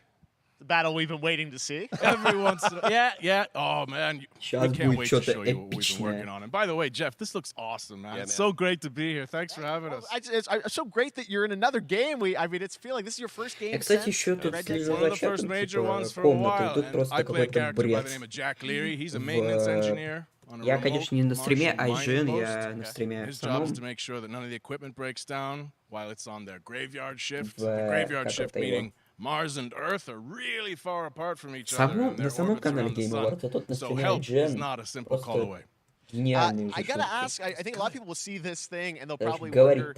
The battle we've been waiting to see. Every once in a yeah. Oh, man. We can't wait to show you what we've been working on. And by the way, Jeff, this looks awesome, man. Yeah, it's so great to be here. Thanks for having us. It's so great that you're in another game. I mean, it's feeling this is your first game. Кстати, еще тут слежу one of the first major ones for a while. And I play a character by the name of Jack Leary. He's a maintenance engineer. Я, конечно, не на стриме Айжен, я на стриме His job is to make sure that none of the equipment breaks down while it's on their graveyard shift. The graveyard shift meaning Mars and Earth are really far apart from each other, and their orbits around the sun. So help is not a simple call away. I gotta ask, I think a lot of people will see this thing and they'll probably wonder,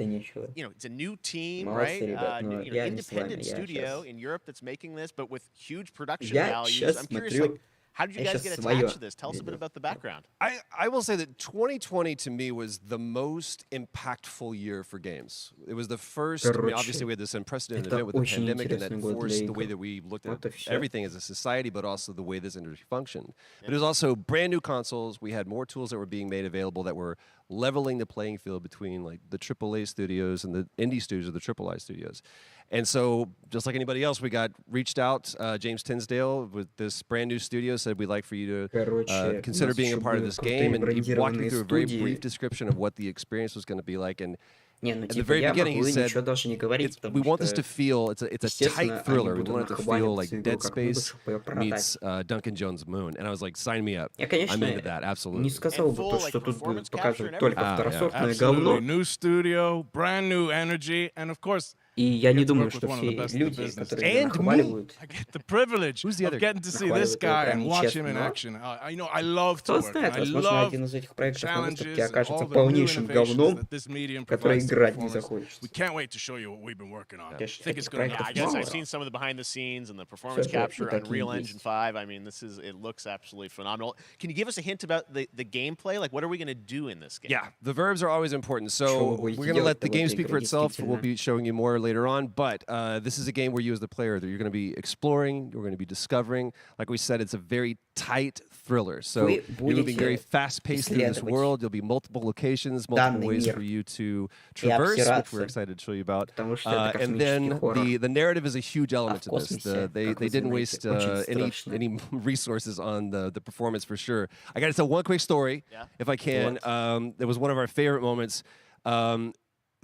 you know, it's a new team, right? Independent studio in Europe that's making this, but with huge production values. I'm curious, like, how did you guys get attached to this? Tell us a bit about the background. I will say that 2020 to me was the most impactful year for games. It was the first, I mean, obviously we had this unprecedented event with the pandemic and that forced the way that we looked at everything as a society, but also the way this industry functioned. But it was also brand new consoles. We had more tools that were being made available that were leveling the playing field between like the AAA studios and the indie studios or the AAA studios. And so, just like anybody else, we got reached out. James Tinsdale with this brand new studio said we'd like for you to consider being a part of this game. And he walked me through a very brief description of what the experience was going to be like. And at the very beginning, he said, we want this to feel, it's a tight thriller. We want it to feel like Dead Space meets Duncan Jones' Moon. And I was like, sign me up. I'm into that, absolutely. Не сказал бы то, что тут будут показывать только второсортное говно. New studio, brand new energy, and of course, И я не думаю, что все люди, которые меня нахваливают, кто знает, возможно, один из этих проектов на выставке окажется полнейшим говном, который играть не захочется. Этих проектов мало. I've seen some of the behind the scenes and the performance capture on Unreal Engine 5. I mean, it looks absolutely phenomenal. Can you give us a hint about the gameplay? Like, what are we going to do in this game? Yeah, the verbs are always important. So we're going to let the game speak for itself. We'll be showing you more later on. But this is a game where you as the player, you're going to be exploring, you're going to be discovering. Like we said, it's a very tight thriller. So you're moving very fast-paced through this world. There'll be multiple locations, multiple ways for you to traverse, which we're excited to show you about. And then the narrative is a huge element to this. They didn't waste any resources on the performance for sure. I got to tell one quick story, if I can. It was one of our favorite moments.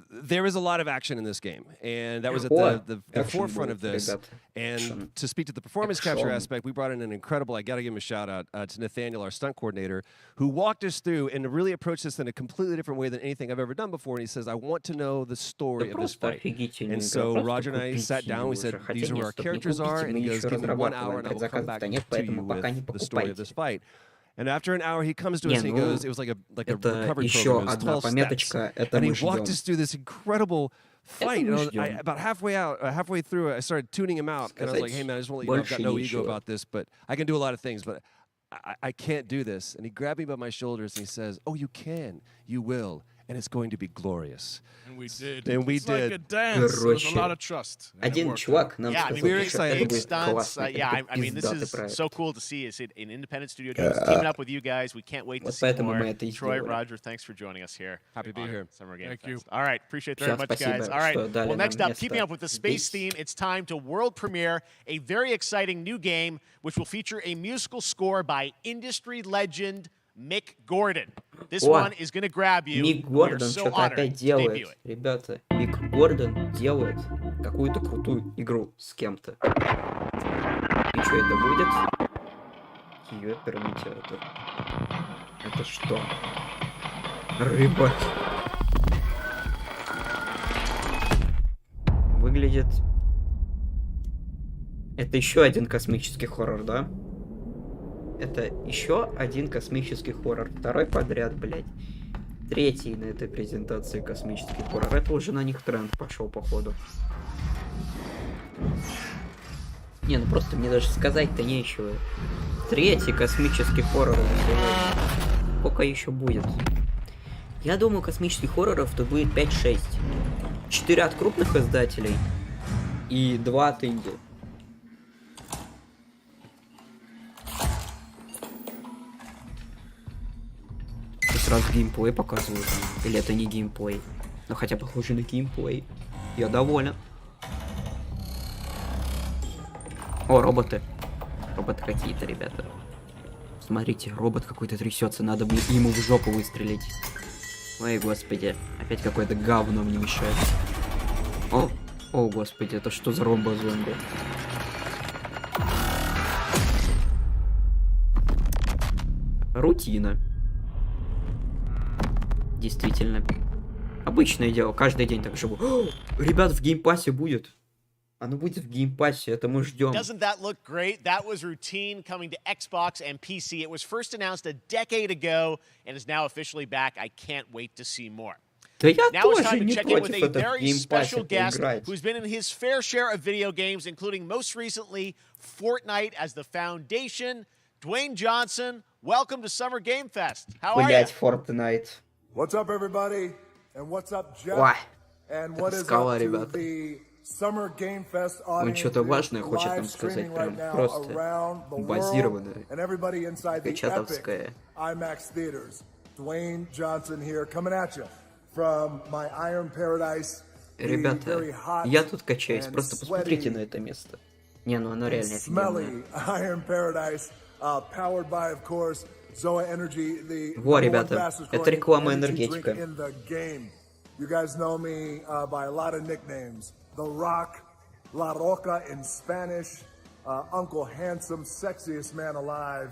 There is a lot of action in this game, and that was at the forefront of this. And to speak to the performance capture aspect, we brought in an incredible, I got to give him a shout out to Nathaniel, our stunt coordinator, who walked us through and really approached this in a completely different way than anything I've ever done before. And he says, I want to know the story of this fight. And so Roger and I sat down, we said, these are where our characters are, and he goes, give me 1 hour and I will come back to you with the story of this fight. And after an hour, he comes to us and he goes, it was like a recovery program. It was 12 steps. And he walked us through this incredible fight. And about halfway through, I started tuning him out. And I was like, hey, man, I just want to let you know I've got no ego about this, but I can do a lot of things, but I can't do this. And he grabbed me by my shoulders and he says, oh, you can. You will. And it's going to be glorious. And we did. And we it's did. Like a dance. There's a lot of trust. Один чувак нам сказал, we're excited. Big stunts. I mean, this is so cool to see. It's an independent studio teaming up with you guys. We can't wait to see more. Troy, Roger, thanks for joining us here. Happy to be here. Summer Game Thank Fest. you. All right, appreciate it very much, guys. All right. Well, next up, keeping up with the space theme, it's time to world premiere a very exciting new game, which will feature a musical score by industry legend Mick Gordon. This one is going to grab you. Мик Гордон что-то опять делает. Ребята, Мик Гордон делает какую-то крутую игру с кем-то. И что это будет? Ёперный театр. Это что? Рыба. Выглядит... Это еще один космический хоррор, да? Это еще один космический хоррор. Второй подряд, блядь. Третий на этой презентации космический хоррор. Это уже на них тренд пошел, походу. Не, ну просто мне даже сказать-то нечего. Третий космический хоррор. Сколько еще будет? Я думаю, космических хорроров-то будет 5-6. 4 от крупных издателей и 2 от инди. Сразу геймплей показывают. Или это не геймплей? Но хотя похоже на геймплей. Я доволен. О, роботы. Роботы какие-то, ребята. Смотрите, робот какой-то трясется. Надо бы ему в жопу выстрелить. Ой, господи. Опять какое-то говно мне мешает. О, господи, это что за робо-зомби? Рутина. Действительно. Обычное дело, каждый день так живу. Ребят, в геймпассе будет. Оно будет в геймпассе, это мы ждем. Doesn't that look great? That was routine coming to Xbox and PC. It was first announced a decade ago and is now officially back. I can't wait to see more. Да я now тоже it's time to не check in with против a это в very геймпассе special guest поиграть. who's been in his fair share of video games, including most recently Fortnite as the foundation. Dwayne Johnson, welcome to Summer Game Fest. How are you? Блять, Fortnite. What's up, everybody? And what's up, Jeff? Ой, and what is скала, up to ребята. the Summer Game Fest audience? Он что-то важное хочет нам сказать, прям просто базированное, качатовское. IMAX theaters. Dwayne Johnson here, coming at you from my Iron Paradise. Ребята, я тут качаюсь, просто посмотрите на это место. Не, ну оно реально офигенное. Iron Paradise, powered by, of course, Zoa Energy, the Во, ребята, это реклама энергетика. You guys know me by a lot of nicknames. The Rock, La Roca in Spanish, Uncle Handsome, sexiest man alive.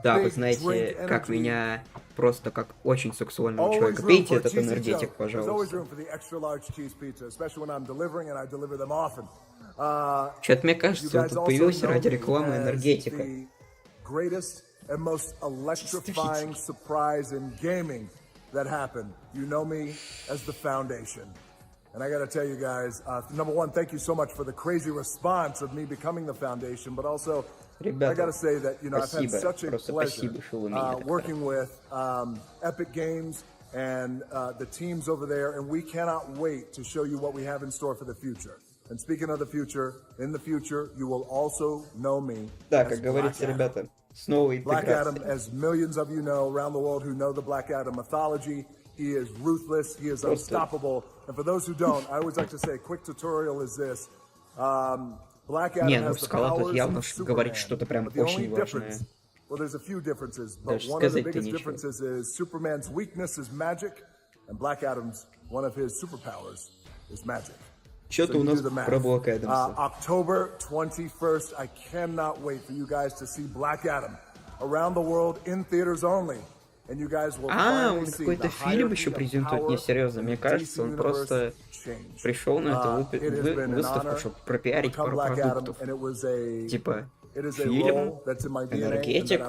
Да, вы знаете, как меня просто как очень сексуального человека. Пейте этот энергетик, пожалуйста. Что-то мне кажется, он тут появился ради рекламы энергетика. And most electrifying surprise in gaming that happened. You know me as the Foundation. And I gotta tell you guys, number one, thank you so much for the crazy response of me becoming the Foundation, but also, Ребята, I gotta say that, you know, спасибо, I've had such a pleasure working with Epic Games and the teams over there, and we cannot wait to show you what we have in store for the future. And speaking of the future, in the future, you will also know me. Да, как говорится, ребята. Black Adam, as millions of you know around the world who know the Black Adam mythology, he is ruthless, he is unstoppable. And for those who don't, I always like to say a quick tutorial is this. Black Adam has the powers of Superman, but the only difference, well, there's a few differences, but one of the biggest differences is Superman's weakness is magic, and Black Adam's, one of his superpowers, is magic. Что-то у нас про Black Adam'са. October 21st, I cannot wait for you guys to see Black Adam around the world in theaters only. And you guys will он какой-то фильм еще презентует? Не, серьезно, мне кажется, он просто пришел на эту выставку, чтобы пропиарить пару продуктов. Типа, фильм, энергетик.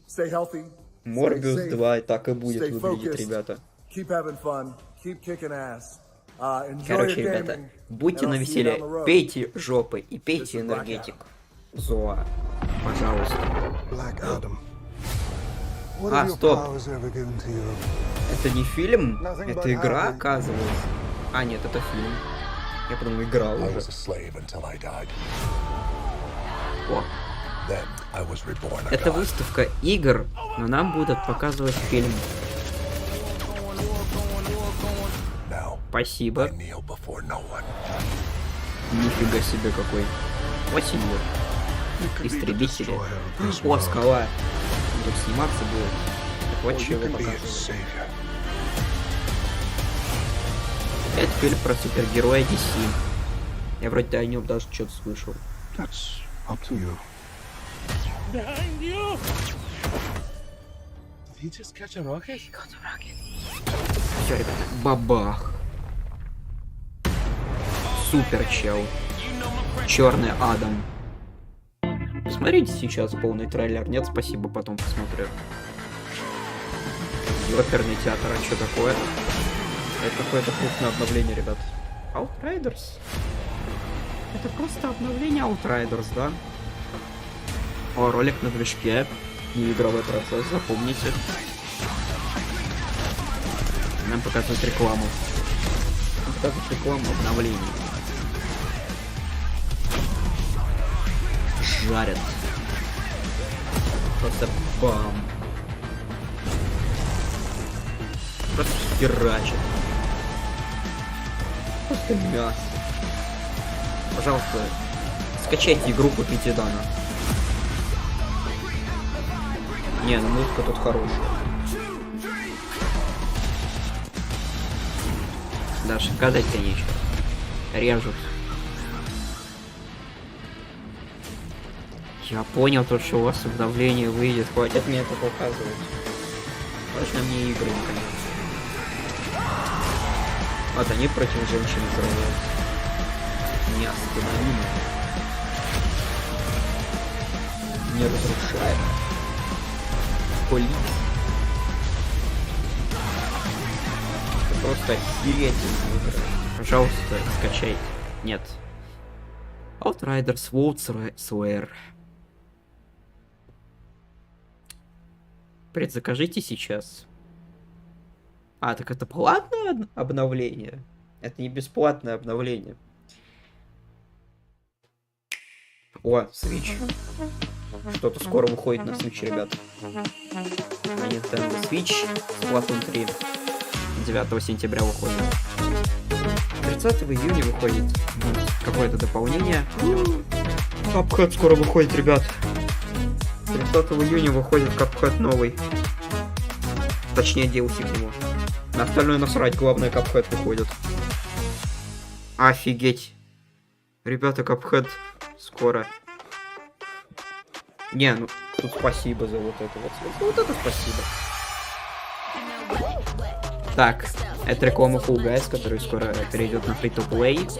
Stay healthy. Морбиус 2 так и будет выглядеть, ребята. Keep having fun. Keep kicking ass. Короче, ребята, будьте навеселе, пейте жопы и пейте энергетик. Зоа, пожалуйста. Стоп. Это не фильм? Это игра, оказывается. Нет, это фильм. Я подумал, игра уже. О. Это выставка игр, но нам будут показывать фильм. Спасибо. Нифига себе какой. Осенью. Истребители. О, скала. Тут сниматься будет. Так вот чего показывают. Это фильм про супергероя DC. Я вроде о нем даже что-то слышал. Behind you! Did he just catch a rocket? He got a rocket. Все, ребята, бабах. Супер чел. Черный Адам. Посмотрите сейчас полный трейлер. Нет, спасибо, потом посмотрю. Оперный театр, а что такое? Это какое-то крупное обновление, ребят. Outriders? Это просто обновление Outriders, да? О, ролик на движке. Не игровой процесс, запомните. Нам показывают рекламу. Нам показывают рекламу обновлений. Жарят. Просто бам. Просто херачат. Просто мясо. Пожалуйста, скачайте игру, купите Дана. Не, ну музыка тут хорошая. Даже сказать-то нечего. Режут. Я понял то, что у вас обновление выйдет. Хватит мне это показывать. Точно мне игры, конечно. Вот они против женщин сражаются. Неостановимо. Неразрушаемо. Полит. Это просто охерительная игра. Пожалуйста, скачайте. Нет. Outriders World. Предзакажите сейчас. Так это платное обновление? Это не бесплатное обновление. О, Switch. Что-то скоро выходит на Switch, ребят. На Nintendo Switch Splatoon 3. 9 сентября выходит. 30 июня выходит какое-то дополнение. Cuphead скоро выходит, ребят. 30 июня выходит Cuphead новый. Точнее, DLC к нему. На остальное насрать, главное, Cuphead выходит. Офигеть. Ребята, Cuphead скоро. Не, ну тут спасибо за вот это вот. Вот это спасибо. Так, это реклама Fall Guys, который скоро перейдет на free-to-play.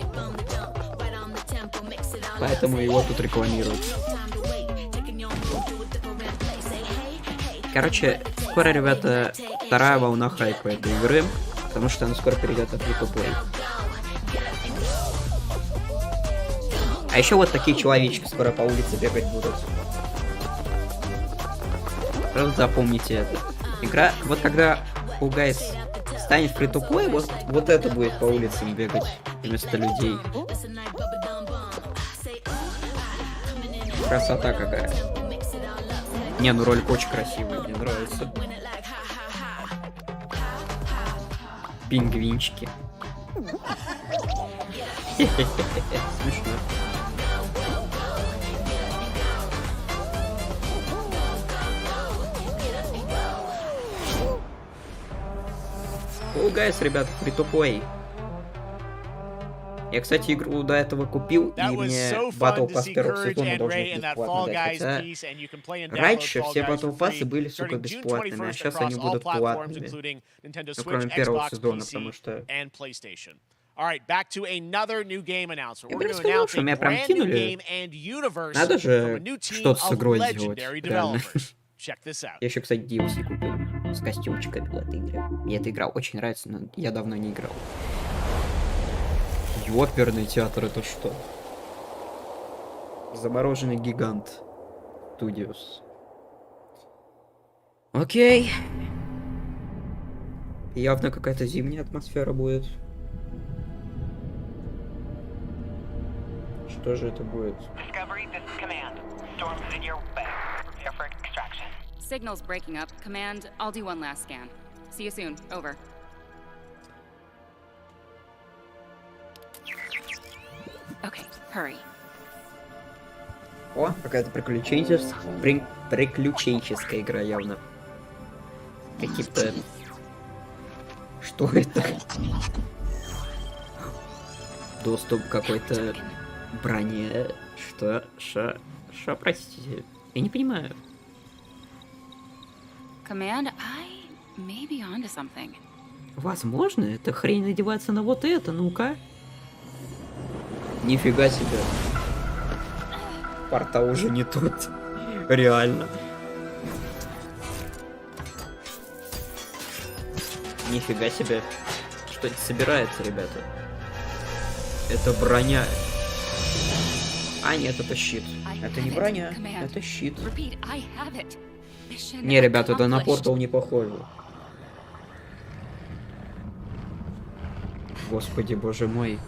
Поэтому его тут рекламируют. Короче, скоро, ребята, вторая волна хайпа этой игры, потому что она скоро перейдет на free-to-play. А еще вот такие человечки скоро по улице бегать будут. Просто запомните это. Игра, вот когда Fall Guys станет free-to-play, вот это будет по улицам бегать вместо людей. Красота какая. Не, ну ролик очень красивый, мне нравится. Пингвинчики. Смешно. Fall Guys, ребят, free-to-play. Я, кстати, игру до этого купил, и мне Battle Pass первого сезона должен быть бесплатно дать. Хотя раньше все Battle Pass были, сука, бесплатными, а сейчас они будут платными. Ну, кроме первого сезона, потому что... Я бы не сказал, что меня прям кинули. Надо же что-то с игрой сделать, реально. Я еще, кстати, DLC купил с костюмчиками в этой игре. Мне эта игра очень нравится, но я давно не играл. Оперный театр, это что? Замороженный гигант. Studios. Окей. Явно какая-то зимняя атмосфера будет. Что же это будет? Signal's breaking up. Command, I'll do one last scan. See you soon. Over. Okay, hurry. О, какая-то приключенческая игра явно. Какие-то... Что это? Доступ к какой-то броне. Что? Шо, простите? Я не понимаю. Command, I may be onto something. Возможно, эта хрень надевается на вот это, ну-ка. Нифига себе. Портал уже не тот. Реально. Нифига себе. Что это собирается, ребята? Это броня. А, нет, это щит. Это не броня, это щит. Не, ребята, это на портал не похоже. Господи, боже мой.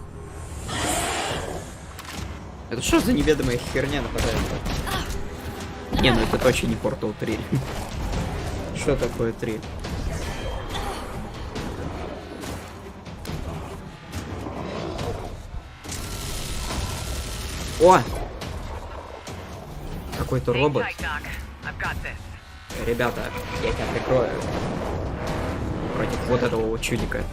Это что за неведомая херня нападает? Не, ну это точно не Portal 3. Что такое 3? О! Какой-то робот. Ребята, я тебя прикрою. Против вот этого вот чудика.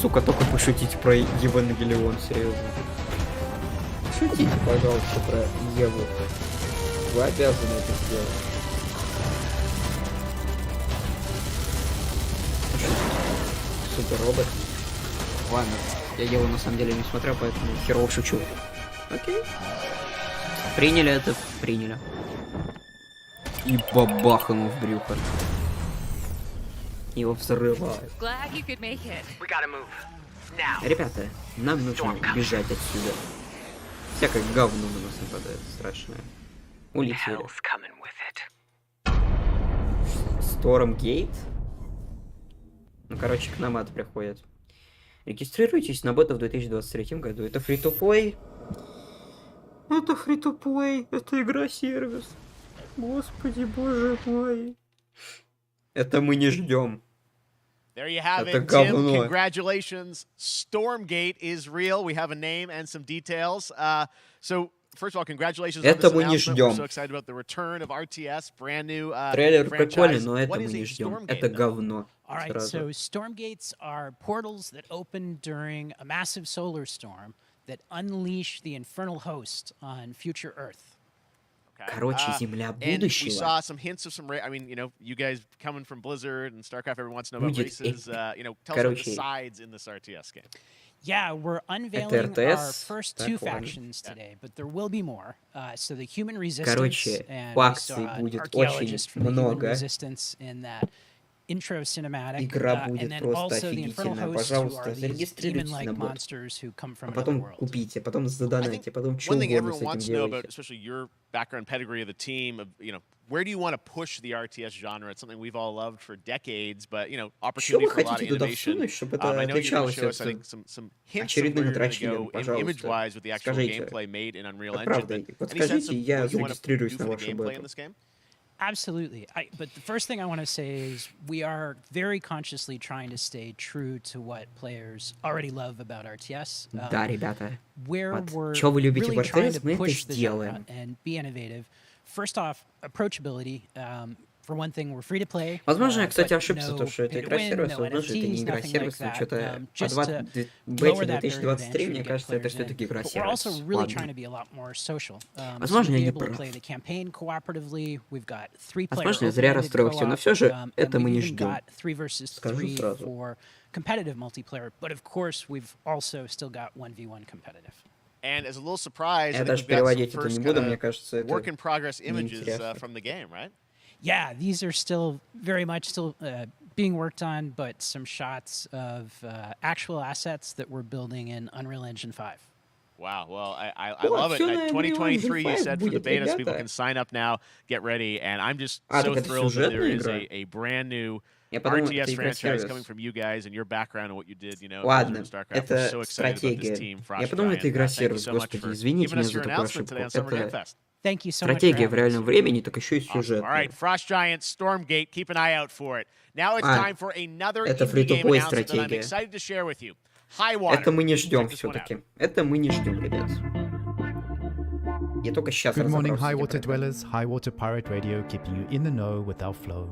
Сука, только пошутите про Евангелион, серьезно. Шутите, пожалуйста, про Еву. Вы обязаны это сделать. Супер робот. Ладно, я Еву на самом деле не смотрел, поэтому херово шучу. Окей. Приняли это, приняли. И бабах ему в брюхо. Его взрывают. Ребята, нам нужно бежать отсюда. Всякое говно на нас нападает страшное. Улетели. Stormgate? Ну, короче, к нам это приходит. Регистрируйтесь на бота в 2023 году. Это free-to-play. Это free-to-play. Это игра-сервис. Господи, боже мой. Это мы не ждем. There you have it, Tim. Congratulations. Stormgate is real. We have a name and some details. So First of all, congratulations Это on мы this не announcement. ждем. We're so excited about the return of RTS, brand new Трейлер прикольный, franchise. но это What мы is не a ждем. Stormgate, Это though? говно. All right, Сразу. so Stormgates are portals that open during a massive solar storm that unleash the infernal host on future Earth. Короче, земля And we будущего. saw some hints of some. I mean, you know, you guys coming from Blizzard and StarCraft, everyone wants to know about Будет races. You know, tell us about the sides in this RTS game. Yeah, we're unveiling our first two factions today, but there will be more. So the human resistance, and we saw an archaeologist from the human resistance in that intro cinematic, Игра and будет then просто also the infernal офигительная. hosts, who Пожалуйста, are these зарегистрируйтесь на demon-like бот. monsters who come from А another потом world. купите, потом задонайте, потом что One thing угодно с everyone этим wants to know about, делайте. especially your background pedigree of the team, of, you know, where do you want to push the RTS genre? It's something we've all loved for decades, but, you know, opportunity for a lot of innovation. I know you're going to show us, I think, some hints of where you're going to go image-wise with the actual gameplay made in Unreal Engine. Any sense of what you want to do for the gameplay in this game? Absolutely. But the first thing I want to say is we are very consciously trying to stay true to what players already love about RTS. Да, ребята. Where Вот. we're Чё вы любите в really trying RTS, to мы это push the genre сделаем. and be innovative. First off, approachability. For one thing, we're free to play. Возможно, я, кстати, but ошибся, no то, что это pay to игра win, сервиса. no Возможно, это не NFTs, игра nothing like сервиса. that. Что-то Just по to бете lower that barrier to 2023, entry мне to get кажется, это players все-таки in. игра But we're also сервис. really trying Ладно. to be a lot more social. So Возможно, we'll я be не able to прав. play the campaign cooperatively. We've got 3-player Возможно, я зря open-ended расстроился, но co-op, все же and это мы we've не even ждем. got 3 versus Скажу 3 сразу. for competitive multiplayer. But of course, we've also still got 1v1 competitive. And as a little surprise, Я I think даже we've got some переводить это не first буду, kind мне of кажется, это work in progress images неинтересно. from the game, right? Yeah, these are still very much still being worked on, but some shots of actual assets that we're building in Unreal Engine 5. Wow, well, I love it. 2023, you said for the beta, so people can sign up now, get ready, and I'm just so thrilled that there is a brand new RTS franchise coming from you guys and your background and what you did, you know, Ладно, in StarCraft. We're so это excited about this стратегия. team, Я подумал, это Frostgiant. игра Thank you сервис, so much господи, for извините giving меня us за your такую announcement today on ошибку. Summer Game Это Fest. Thank you so much. стратегия в реальном времени, так еще и Awesome. All сюжетная. right, Frostgiant, Stormgate, keep an eye out for it. Now it's time for another это indie game free-to-play announcement that I'm стратегия. excited to share with you. Highwater. Это мы не ждем Check this one out. все-таки. Это мы не ждем, ребят. Я только сейчас Good morning, разобрался. Highwater dwellers. Highwater Pirate Radio keeping you in the know with our flow.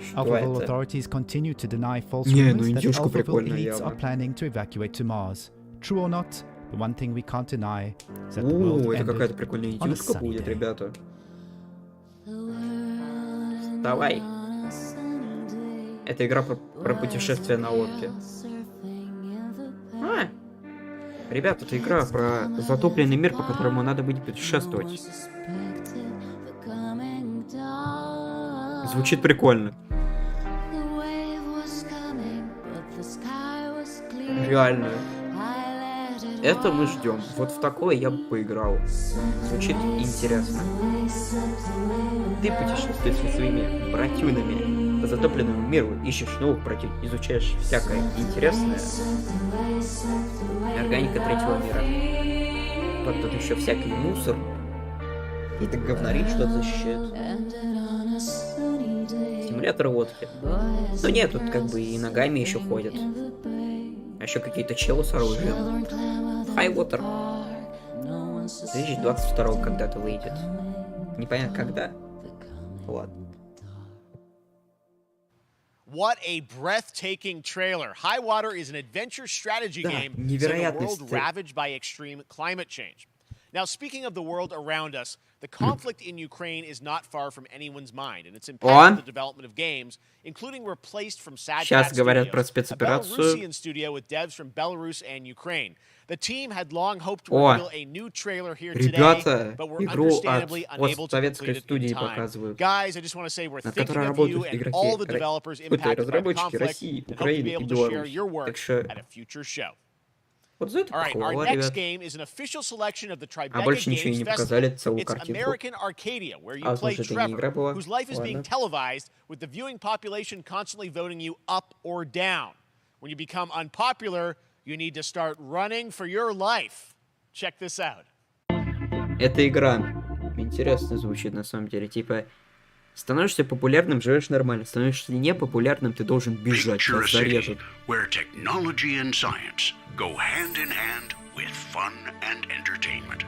Что Alphaville это? authorities continue to deny false Не, ну rumors that индюшка Alphaville прикольная elites явно. are planning to evacuate to Mars. True or not, the one thing we can't deny is that the world Это ended какая-то прикольная on a индюшка sunny будет, day. ребята. Давай. Это игра про путешествие на лодке. Ребята, это игра про затопленный мир, по которому надо будет путешествовать. Звучит прикольно. Реально. Это мы ждем. Вот в такое я бы поиграл. Звучит интересно. Ты путешествуешь со своими братюнами по затопленному миру, ищешь новых противников, изучаешь всякое интересное. Органика третьего мира. Вот тут еще всякий мусор. Какие-то говнари что-то защищают. Симулятор лодки. Ну нет, тут как бы и ногами еще ходят. А еще какие-то челы с оружием. Highwater. 2022 когда-то выйдет. Непонятно когда. Ладно. What a breathtaking trailer. Highwater is an adventure strategy game set in a world ravaged by extreme climate change. Now, speaking of the world around us, the conflict in Ukraine is not far from anyone's mind, and it's impacted the development of games, including replaced from Sad Cat Studios, a Belarusian studio with devs from Belarus and Ukraine. The team had long hoped to reveal a new trailer here today, but were understandably unable to complete it in time. Guys, I just want to say we're thinking of you and all the developers impacted by the conflict and hope to be able to share your work at a future show. All right, our next game is an official selection of the Tribeca Games Festival. It's American Arcadia, where you play Trevor, whose life is being televised with the viewing population constantly voting you up or down. When you become unpopular, you need to start running for your life. Check this out. Эта игра интересно звучит на самом деле. Типа, становишься популярным, живешь нормально. Становишься непопулярным, ты должен бежать, тебя зарежут. Where technology and science go hand in hand with fun and entertainment.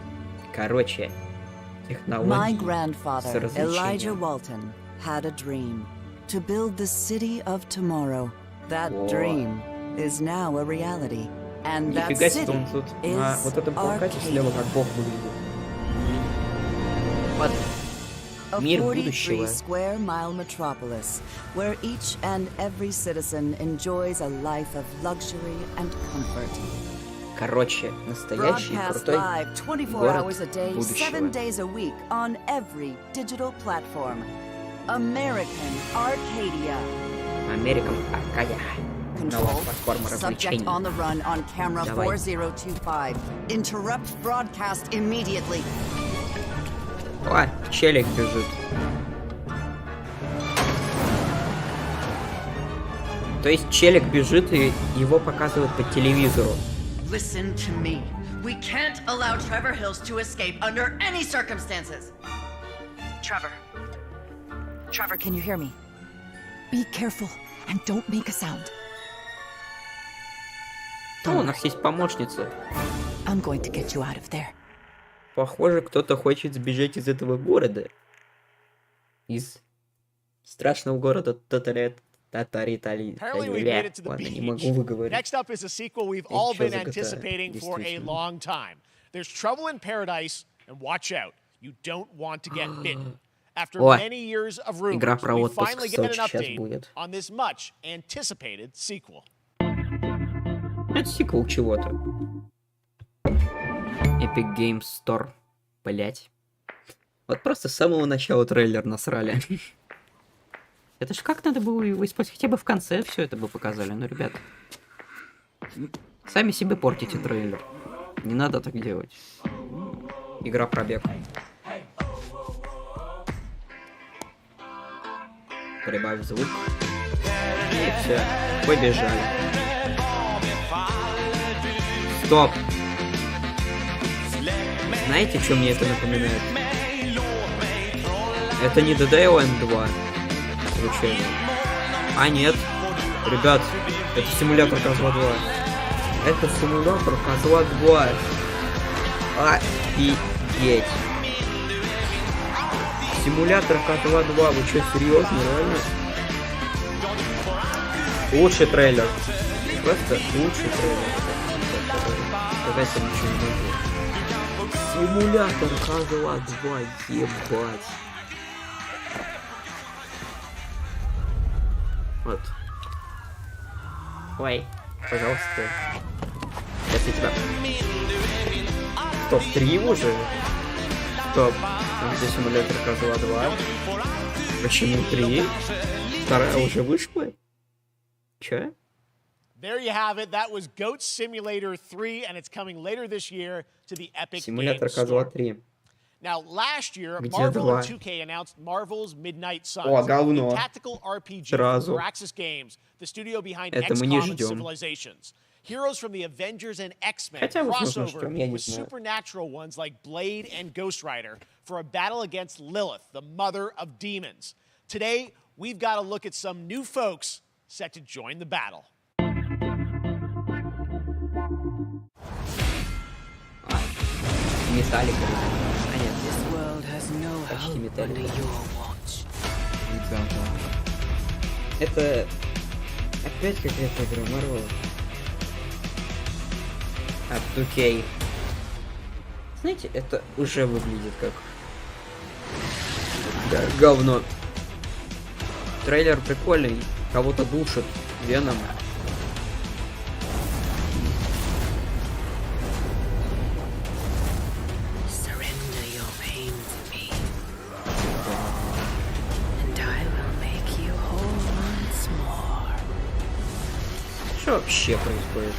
Короче, My технологии grandfather, с Elijah развлечением. Walton, had a dream to build the city of tomorrow. That dream is now a reality. And that Нифига себе, city он тут на вот is этом плакате слева как бог выглядит. Ладно. A Мир 43 будущего. square mile metropolis where each and every citizen enjoys a life of luxury and comfort. Короче, настоящий Broadcast крутой live 24 город hours a day, 7 будущего. days a week on every digital platform. American Arcadia. Американ Аркадия. Новая платформа Subject развлечений. on the run on camera Давай. 4025. Interrupt broadcast immediately. О, челик бежит. То есть челик бежит и его показывают по телевизору. Listen to me. We can't allow Trevor Hills to escape under any circumstances. Trevor. Trevor, can you hear me? Be careful and don't make a sound. О, у нас есть помощница. I'm going to get you out of there. Похоже, кто-то хочет сбежать из этого города. Из страшного города Apparently we made it to the Ладно, не beach. могу выговорить. Next up is a sequel we've all been anticipating for a long time. There's trouble in paradise, and watch out, you don't want to get bitten. After many years of rumors, игра про we отпуск finally в get an Сочи сейчас update будет. on this much anticipated sequel. Это сиквел чего-то. Epic Games Store. Блять. Вот просто с самого начала трейлер насрали. Это ж как надо было его использовать? Хотя бы в конце все это бы показали. Ну, ребят. Сами себе портите трейлер. Не надо так делать. Игра пробег. Прибавь звук. И все. Побежали. Стоп. Знаете, что мне это напоминает? Это не Dead Island 2. Случайно. А нет. Ребят, это симулятор Козла 2. Это симулятор Козла 2. Офигеть. Симулятор Козла 2. Вы что, серьезно, реально? Лучший трейлер. Просто лучший трейлер. Сказать я ничего не могу. Симулятор Козла 2, ебать. Вот. Ой, пожалуйста. Сейчас я тебя... Стоп, 3 уже? Стоп. Где симулятор Козла 2? Почему 3? Вторая уже вышла? Чё? There you have it. That was Goat Simulator 3, and it's coming later this year to the Epic Симулятор Games Козла Store. 3. Now, last year, Где Marvel 2? and 2K announced Marvel's Midnight Suns, О, говно. a tactical RPG Сразу. from Firaxis Games, the studio behind Это мы не XCOM and ждем. Civilizations. Heroes from the Avengers and X-Men Хотя, возможно, crossover ждем, я не with знаю. supernatural ones like Blade and Ghost Rider for a battle against Lilith, the mother of demons. Today, we've got to look at some new folks set to join the battle. Металлика. А нет. This world has no Почти hope Металлика. under your watch. Ребята. Это... Опять какая-то игра Marvel. От 2K. Знаете, это уже выглядит как... Да, говно. Трейлер прикольный. Кого-то душит Веном. Surrender your pain to me, and I will make you whole once more. Что вообще происходит?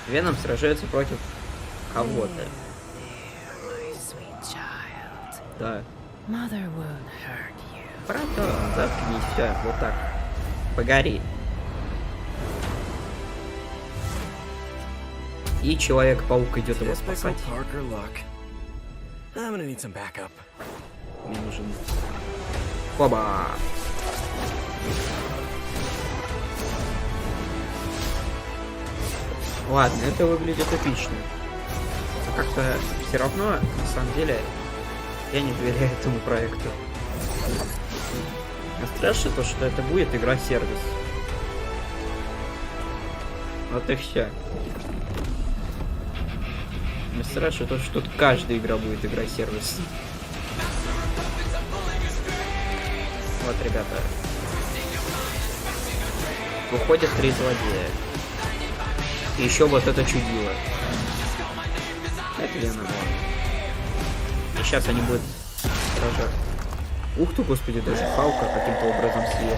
Веном сражается против кого-то. My sweet child. Да. Mother won't hurt you. Братан, заткнись, все, вот так. Погори. И Человек-паук идет его спасать. Мне нужен... Хоба! Ладно, это выглядит эпично. Но как-то все равно, на самом деле, я не доверяю этому проекту. А страшно то, что это будет игра-сервис. Вот и все. Мне страшно то, что тут каждая игра будет игра-сервис. Вот, ребята. Выходят 3 злодея. И еще вот это чудило. Это Лена. И сейчас они будут сражаться. Ух ты, господи, даже Халка каким-то образом съела.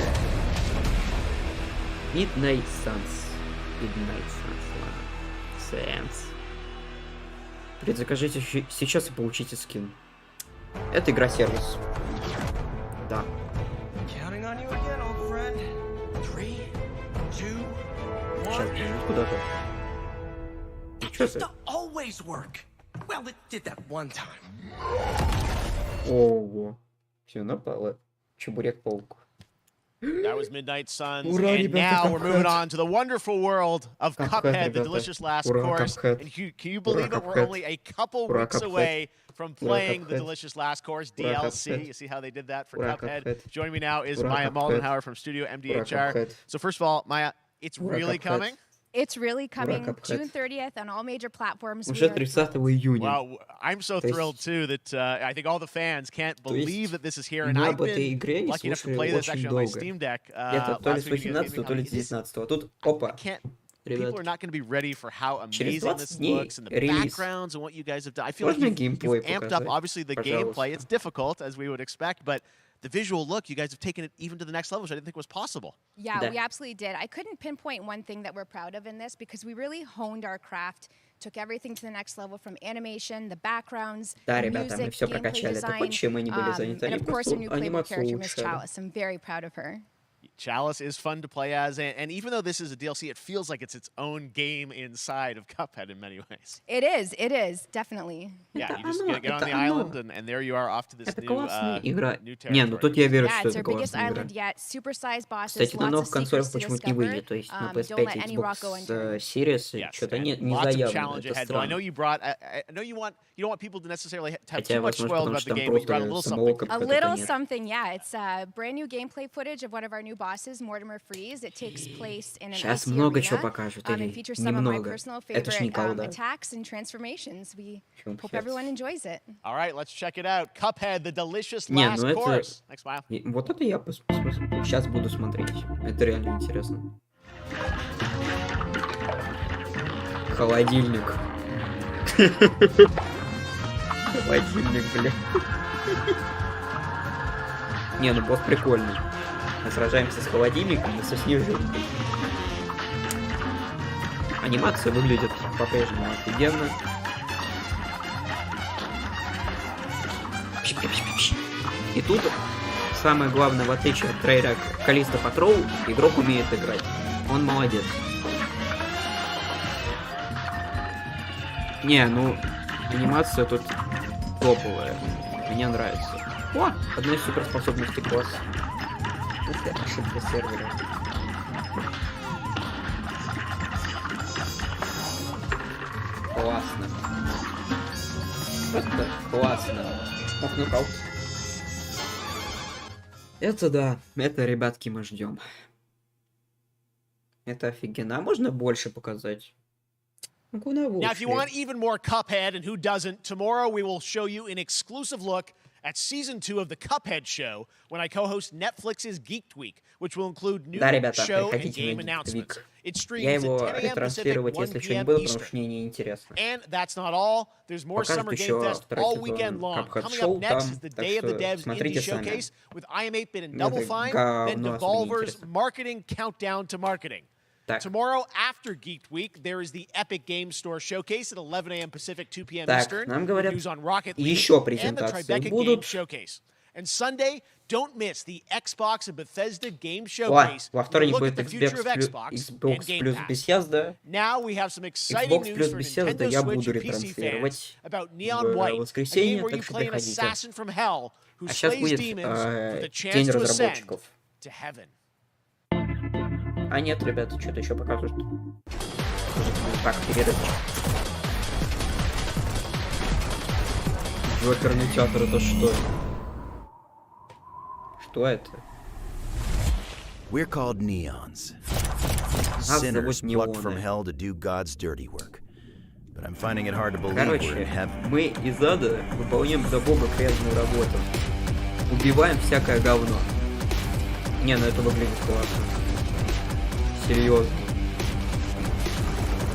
Midnight Suns. Ладно. Сенс. Предзакажите сейчас и получите скин. Это игра-сервис. Да. Сейчас, куда-то. Что ты? Ого. Все, напало. Чебурек-паук. That was Midnight Suns, and now we're moving on to the wonderful world of Cuphead, the delicious last course. And can you believe it? We're only a couple weeks away from playing the delicious last course, DLC. You see how they did that for Cuphead? Joining me now is Maya Moldenhauer from Studio MDHR. So first of all, Maya, it's really coming. It's really coming June 30th on all major platforms. Уже 30 июня. Wow, I'm so thrilled too that I think all the fans can't believe that this is here, and I've been lucky enough to play this actually on my Steam Deck. Это то ли с 18, то ли с 19. Тут, опа. People are not going to be ready for how amazing this looks and the backgrounds and what you guys have done. I feel like you've amped up, obviously, the gameplay. It's difficult, as we would expect, but the visual look, you guys have taken it even to the next level, which I didn't think was possible. Yeah, we absolutely did. I couldn't pinpoint one thing that we're proud of in this because we really honed our craft, took everything to the next level from animation, the backgrounds, music, gameplay design, and of course our new playable character, Miss Chalice. I'm very proud of her. Chalice is fun to play as, and even though this is a DLC, it feels like it's its own game inside of Cuphead in many ways. It is, definitely. Yeah, you just get on the island, and there you are off to this new territory. Не, ну тут я верю, что это классная игра. Yeah, it's our biggest island yet, super-sized bosses, Кстати, на новых lots of консолях secrets to почему-то не discover. выйдет, то есть на Don't let PS5 any rock go Xbox undone. Series что-то не заявлено, это Well, I know странно. you brought, I know you don't want people to necessarily have Хотя, too much возможно, spoiled потому about что the там game, but you brought a little просто something. самого A какого-то little нет. something, yeah. It's brand new gameplay footage of one of our new bosses, Mortimer Freeze. It takes place in an Сейчас icy много чего arena, покажут, and или features some of my немного. personal Это ж не favorite колда. attacks and transformations. We hope Чё, everyone enjoys it. All right, let's check it out. Cuphead, the delicious Не, last ну это... course. Next smile. Вот это я сейчас буду смотреть. Это реально интересно. Холодильник. Холодильник, бля. Не, ну босс прикольный. Мы сражаемся с холодильником и со снежинкой. Анимация выглядит по-прежнему офигенно. И тут самое главное, в отличие от трейлера Callisto Patrol, игрок умеет играть. Он молодец. Не, ну, анимация тут топовая. Мне нравится. О, одна из суперспособностей класса. Ух ты, ошибка сервера. Классно. Просто классно. Ох, нокаут. Это да, это, ребятки, мы ждем. Это офигенно. А можно больше показать? Ну, куда Now, if you лучше? want even more Cuphead, and who doesn't, tomorrow we will show you an exclusive look at Season 2 of the Cuphead Show when I co-host Netflix's Geeked Week, which will include new Да, ребята, show and приходите game на announcements. Geeked It Я streams его at 10 a.m. Pacific, ретранслировать, 1 если что, не p.m. буду, потому Eastern. что мне не интересно. And that's not all. There's more Покажут Summer Game еще Fest второй all сезон weekend long. Cuphead Coming Show up next там, is the так Day of the что Devs Indie смотрите сами. Showcase with I'm8bit and Мне Double это Fine, then говно особо не Devolver's интересно. Marketing Countdown to Marketing. Так. Tomorrow, after Geeked Week, there is the Epic Game Store Showcase at 11 a.m. Pacific, 2 p.m. Так, Eastern. нам говорят, News on Rocket League еще and the презентации Tribeca Game будут. Showcase. And Sunday, don't miss the Xbox and Bethesda Game О, Showcase. во вторник Look будет at the future of Xbox Xbox and Game плюс Pass. Bethesda. Now we have some exciting Xbox news плюс for Bethesda Nintendo я Switch буду and PC fans ретранслировать about Neon White, a воскресенье, game where you так что play an приходите. assassin from hell who А сейчас slays будет demons for the chance день to ascend разработчиков. to heaven. А нет, ребята, что-то еще покажут. Так, перерывчик. Джокерный театр, это что? Что это? We're called neons. Sinners plucked from hell to do God's dirty work. But I'm finding it hard to believe we're in heaven. Мы из ада выполняем за Бога грязную работу. Убиваем всякое говно. Не, ну это выглядит классно. Серьезно.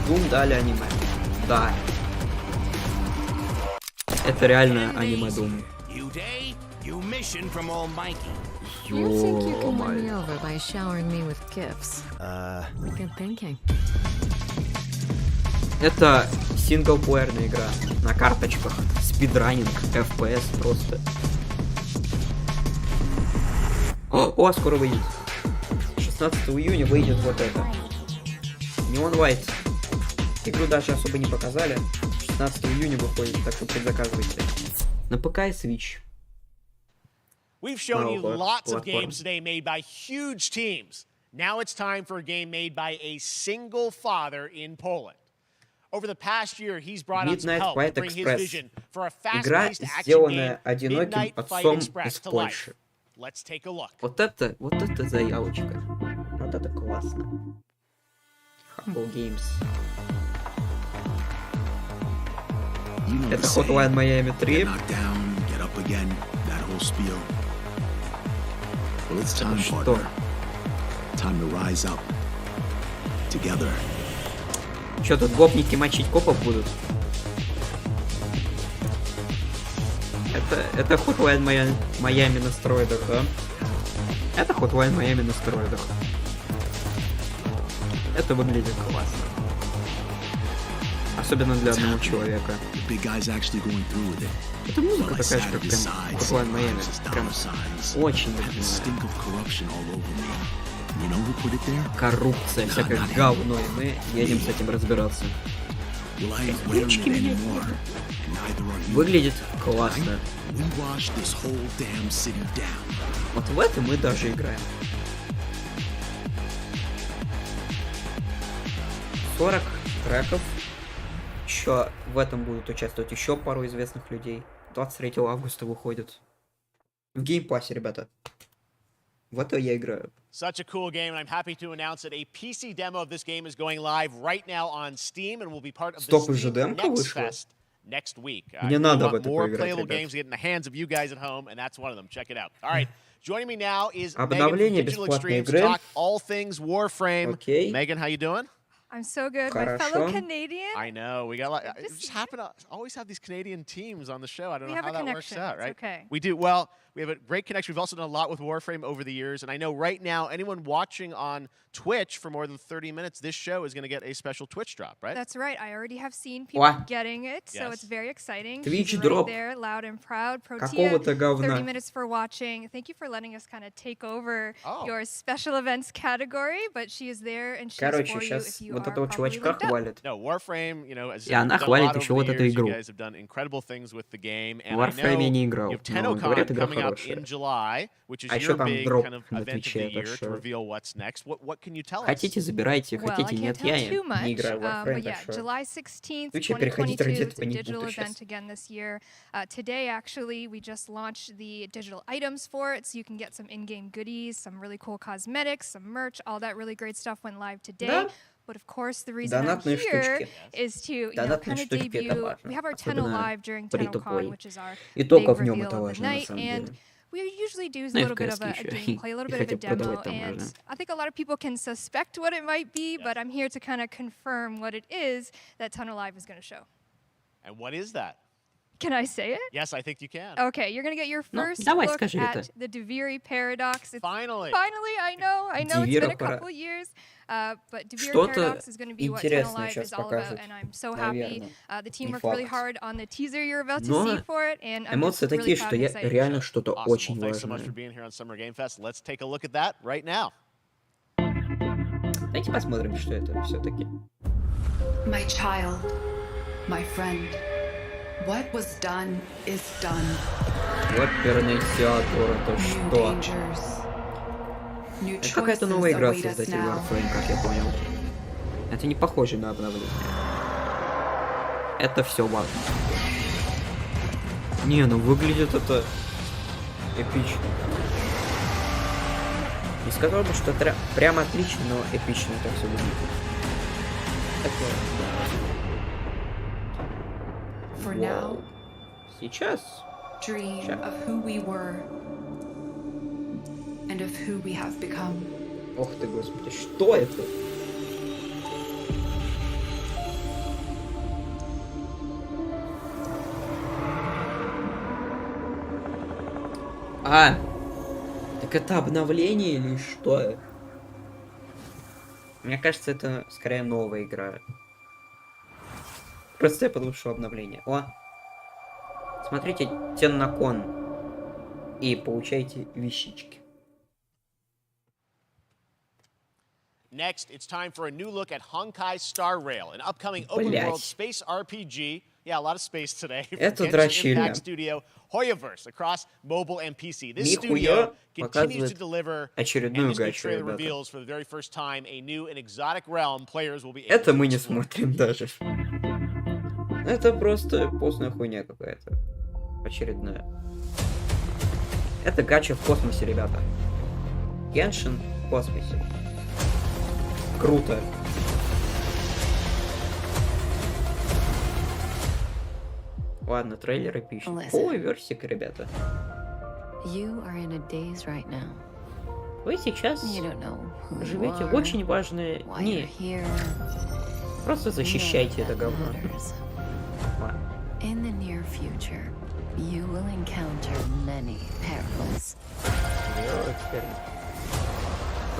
Doom дали аниме. Да. Это реально аниме Doom. You think you can win me over by showering me with gifts? Good thinking. Это синглплеерная игра на карточках. Спидранинг, FPS просто. О, скоро выйдет. 16 июня выйдет вот это. Neon White. Игру даже особо не показали. 16 июня выходит, так что предзаказывайте. На ПК и Switch. We've shown you lots of games today made by huge teams. Now it's time for a game made by a single father in Poland. Over the past year, he's brought on some help to bring his vision for a fast-paced action game, Midnight Fight Express, to life. Let's take a look. Вот это заявочка. Вот это классно. Humble Games. Это Hotline Miami 3. Well, it's time, partner. Time to rise up. Together. Чё тут гопники мочить копов будут? Это Hotline Miami на стероидах, да? Это Hotline Miami на стероидах. Это выглядит классно. Особенно для одного человека. Это музыка такая же, как прям Hotline Miami. Прям очень коррупция, всякое говно, и мы едем с этим разбираться. Выглядит классно. Вот в это мы даже играем. 40 треков. Еще в этом будут участвовать еще пару известных людей. 23 августа выходит. В геймпассе, ребята. В это я играю. Such a cool game, and I'm happy to announce that a PC demo of this game is going live right now on Steam and will be part of the Steam Next Fest next week. Мне надо в это more поиграть, playable ребят. games to get in the hands of you guys at home, and that's one of them. Check it out. All right, joining me now is Megan from Обновление Digital бесплатной Extremes to игры. talk all things Warframe. Окей. Megan, how you doing? I'm so good. Хорошо. My fellow Canadian. I know. We got like we just happen to always have these Canadian teams on the show. I don't know how that works out, right? Okay. We do. Well, we have a great connection. We've also done a lot with Warframe over the years, and I know right now anyone watching on Twitch for more than 30 minutes, this show is going to get a special Twitch drop, right? That's right. I already have seen people What? getting it, so Yes. it's very exciting. Twitch She's drop. right there, loud and proud. Protea, Какого-то говна. 30 minutes for watching. Thank you for letting us kind of take over your special events category, but she is there and she's Короче, for you сейчас if you вот are этого properly чувачка linked up. хвалят. No, Warframe, you know, as И она done a хвалит lot еще over вот the эту years, игру. you guys have done incredible things with the game, and Warframe I я know не играл, you have но TennoCon говорят, игра coming up хорошая. in July, which is А еще your там big дроп kind of на event of Твиче, the так year to что... reveal what's next. What can you tell us? Хотите, забирайте, Well, хотите, I нет, can't я tell too much, не играю в Warframe, but так yeah, что... July 16th, Твиче переходить 2022, ради it's этого a не digital буду event сейчас. again this year. Today, actually, we just launched the digital items for it, so you can get some in-game goodies, some really cool cosmetics, some merch, all that really great stuff went live today. Да. But of course, the reason I'm Донатные here штучки. is to, you know, Донатные kind of штучки это debut. важно. We have our Tenno Особенно Live during при TennoCon, тупой. which is our И big только в нем reveal это of the важно, на night, самом and деле. we usually do a Ну и в little bit of a КСке еще. gameplay, a little И bit of a хотел demo, продавать там and можно. I think a lot of people can suspect what it might be, but I'm here to kind of confirm what it is that Tenno Live is going to show. And what is that? Can I say it? Yes, I think you can. Okay, you're going to get your Ну, first давай, look скажи at это. the Deviri paradox. It's Finally. Finally, I know it's been a Deviri couple years, but Deviri Что-то paradox is going to be what Tenno интересное Live сейчас is all about, покажут, and I'm so happy. наверное. The team Не worked really факт. hard on the teaser you're about to Но see for it, and I'm эмоции just really такие, proud что and я excited. реально что-то Awesome. очень Well, thanks so much важное. for being here on Summer Game Fest. Let's take a look at that right now. Давайте посмотрим, что это все-таки. My child, my friend, what was done is done. Оперный театр, это New что? dangers, new Это какая-то choices новая игра await us создателей now. Warframe, как я понял. Это не похоже на обновление. Это все важно. Не, ну выглядит это эпично. Не сказал бы, что это прям отлично, но эпично это все выглядит. Вау. Сейчас. Ох ты, господи, что это? А, так это обновление или что? Мне кажется, это скорее новая игра. Просто я подумал, что обновление. О! Смотрите Теннакон и получайте вещички. Next, it's time for a new look at Honkai Star Rail, an upcoming open-world space RPG. Yeah, a lot of space today. Это дрочильня. Studio Hoyoverse across mobile and PC. This studio continues to deliver, and this new trailer reveals for the very first time a new and exotic realm players will be able to explore. Это мы не смотрим даже. Это просто постная хуйня какая-то. Очередная. Это гача в космосе, ребята. Геншин в космосе. Круто. Ладно, трейлеры пишут. Ой, версик, ребята. Вы сейчас живете в очень важные дни. Просто защищайте это говно.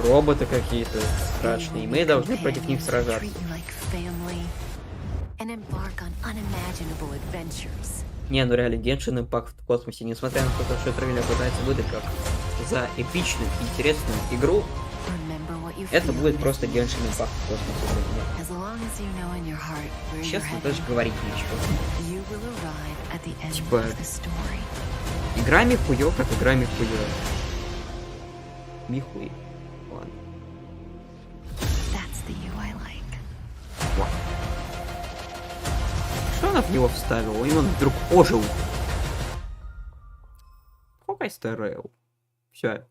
Роботы какие-то страшные. Мы должны против них сражаться. Не, ну реально, Genshin Impact в космосе, несмотря на то, что трейлер пытается выдать как за эпичную, интересную игру, это будет просто Genshin Impact в космосе для меня. Честно, даже говорить нечего. Типа, игра михуё, как игра михуё. Михуи. Ладно. Что она в него вставила? И он вдруг ожил. Honkai Star Rail. Все.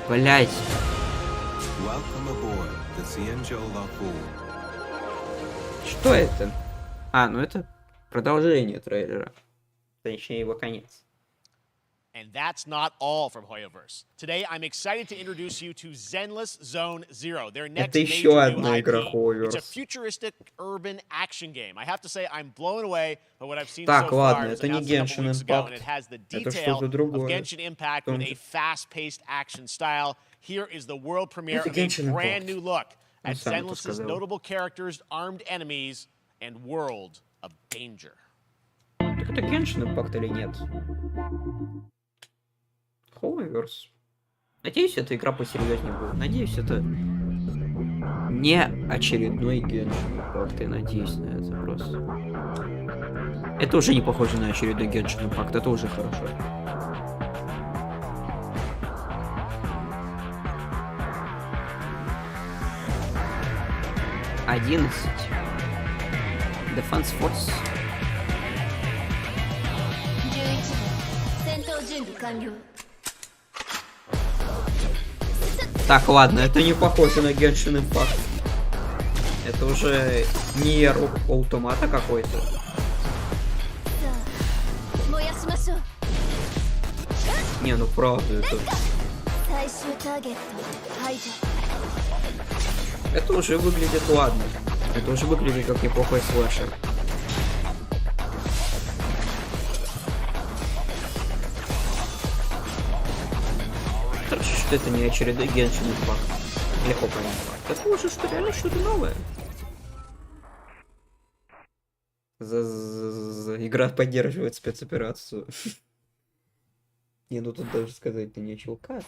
Блять. Что это? А, ну это продолжение трейлера. Точнее, его конец. And that's not all from Hoyoverse. Today, I'm excited to introduce you to Zenless Zone Zero, their next major new IP. It's a futuristic urban action game. I have to say, I'm blown away by what I've seen so far. It was announced a couple weeks ago, and it has the detail of Genshin Impact with a fast-paced action style. Here is the world premiere of a brand new look at Zenless's notable characters, armed enemies, and world of danger. Так это Genshin Impact или нет? Hoyoverse. Надеюсь, эта игра посерьезнее будет. Надеюсь, это не очередной Genshin Impact. Я надеюсь на это просто. Это уже не похоже на очередной Genshin Impact. Это уже хорошо. Defense Force. Так, ладно, это не похоже на Genshin Impact. Это уже не автомата какой-то. Не, ну правда, это уже выглядит ладно. Это уже выглядит как неплохой слэшер. Хорошо, что это не очередной Genshin Impact. Легко понять. Это уже что реально что-то новое. Игра поддерживает спецоперацию. Не, ну тут даже сказать-то нечего. Как?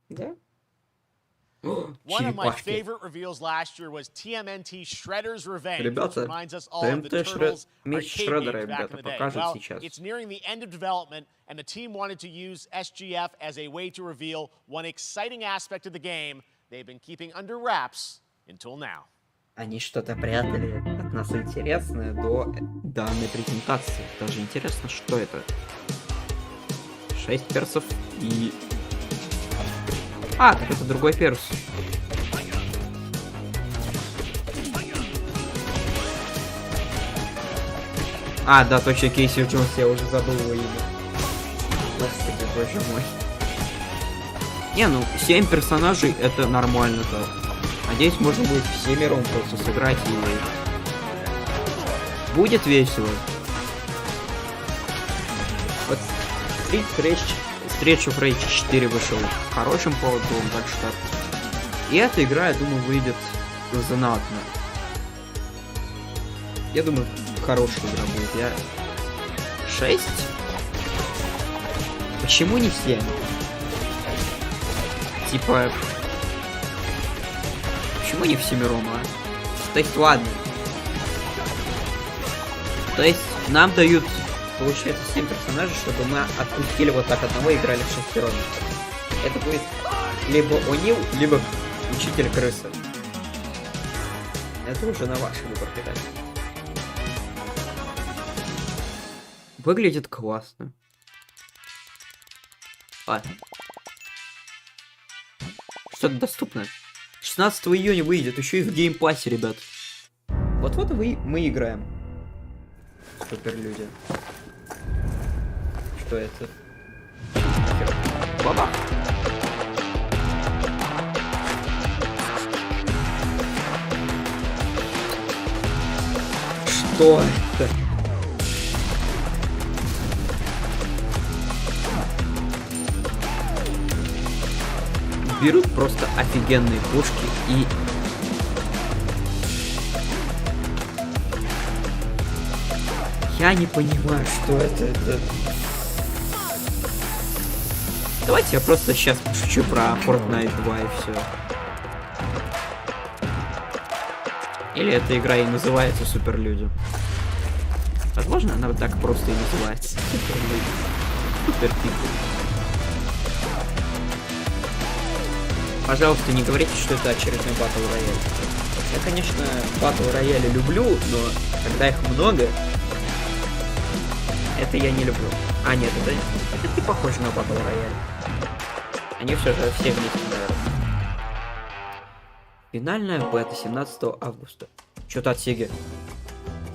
Да? One of my favorite reveals last year was TMNT Shredder's Revenge, which reminds us all of the Turtles arcade games back in the day. Well, it's nearing the end of development, and the team wanted to use SGF as a way to reveal one exciting aspect of the game they've been keeping under wraps until now. Они что-то прятали от нас интересное до данной презентации. Даже интересно, что это. 6 персов и... А, так это другой перс. А, да, точно, Кейси Джонс, я уже забыл его имя. Господи, боже мой. Не, ну, 7 персонажей это нормально-то. Надеюсь, можно будет всемиром просто сыграть и... Будет весело. Вот Street of Rage 4 вышел хорошим поводом, так что... И эта игра, я думаю, выйдет знатно. Я думаю, хорошая игра будет. Я... 6? Почему не 7? Типа... Почему не всемиром, а? То есть, ладно. То есть, нам дают, получается, 7 персонажей, чтобы мы отпустили вот так одного и играли в шестером. Это будет либо О'Нил, либо Учитель Крысы. Это уже на ваш выбор, ребят. Выглядит классно. Ладно. Что-то доступно. 16 июня выйдет, еще и в геймпассе, ребят. Вот мы играем. Суперлюди. Что это? Баба. Что это? Берут просто офигенные пушки и... Я не понимаю, что это. Давайте я просто сейчас пошучу про Fortnite 2 и все. Или эта игра и называется Суперлюди. Возможно, она вот так просто и называется. Супер People. Пожалуйста, не говорите, что это очередной батл рояль. Я, конечно, батл рояли люблю, но когда их много, это я не люблю. А, нет, это не похоже на батл рояль. Они все же все вместе нравятся. Финальная бета 17 августа. Что-то от Сеги.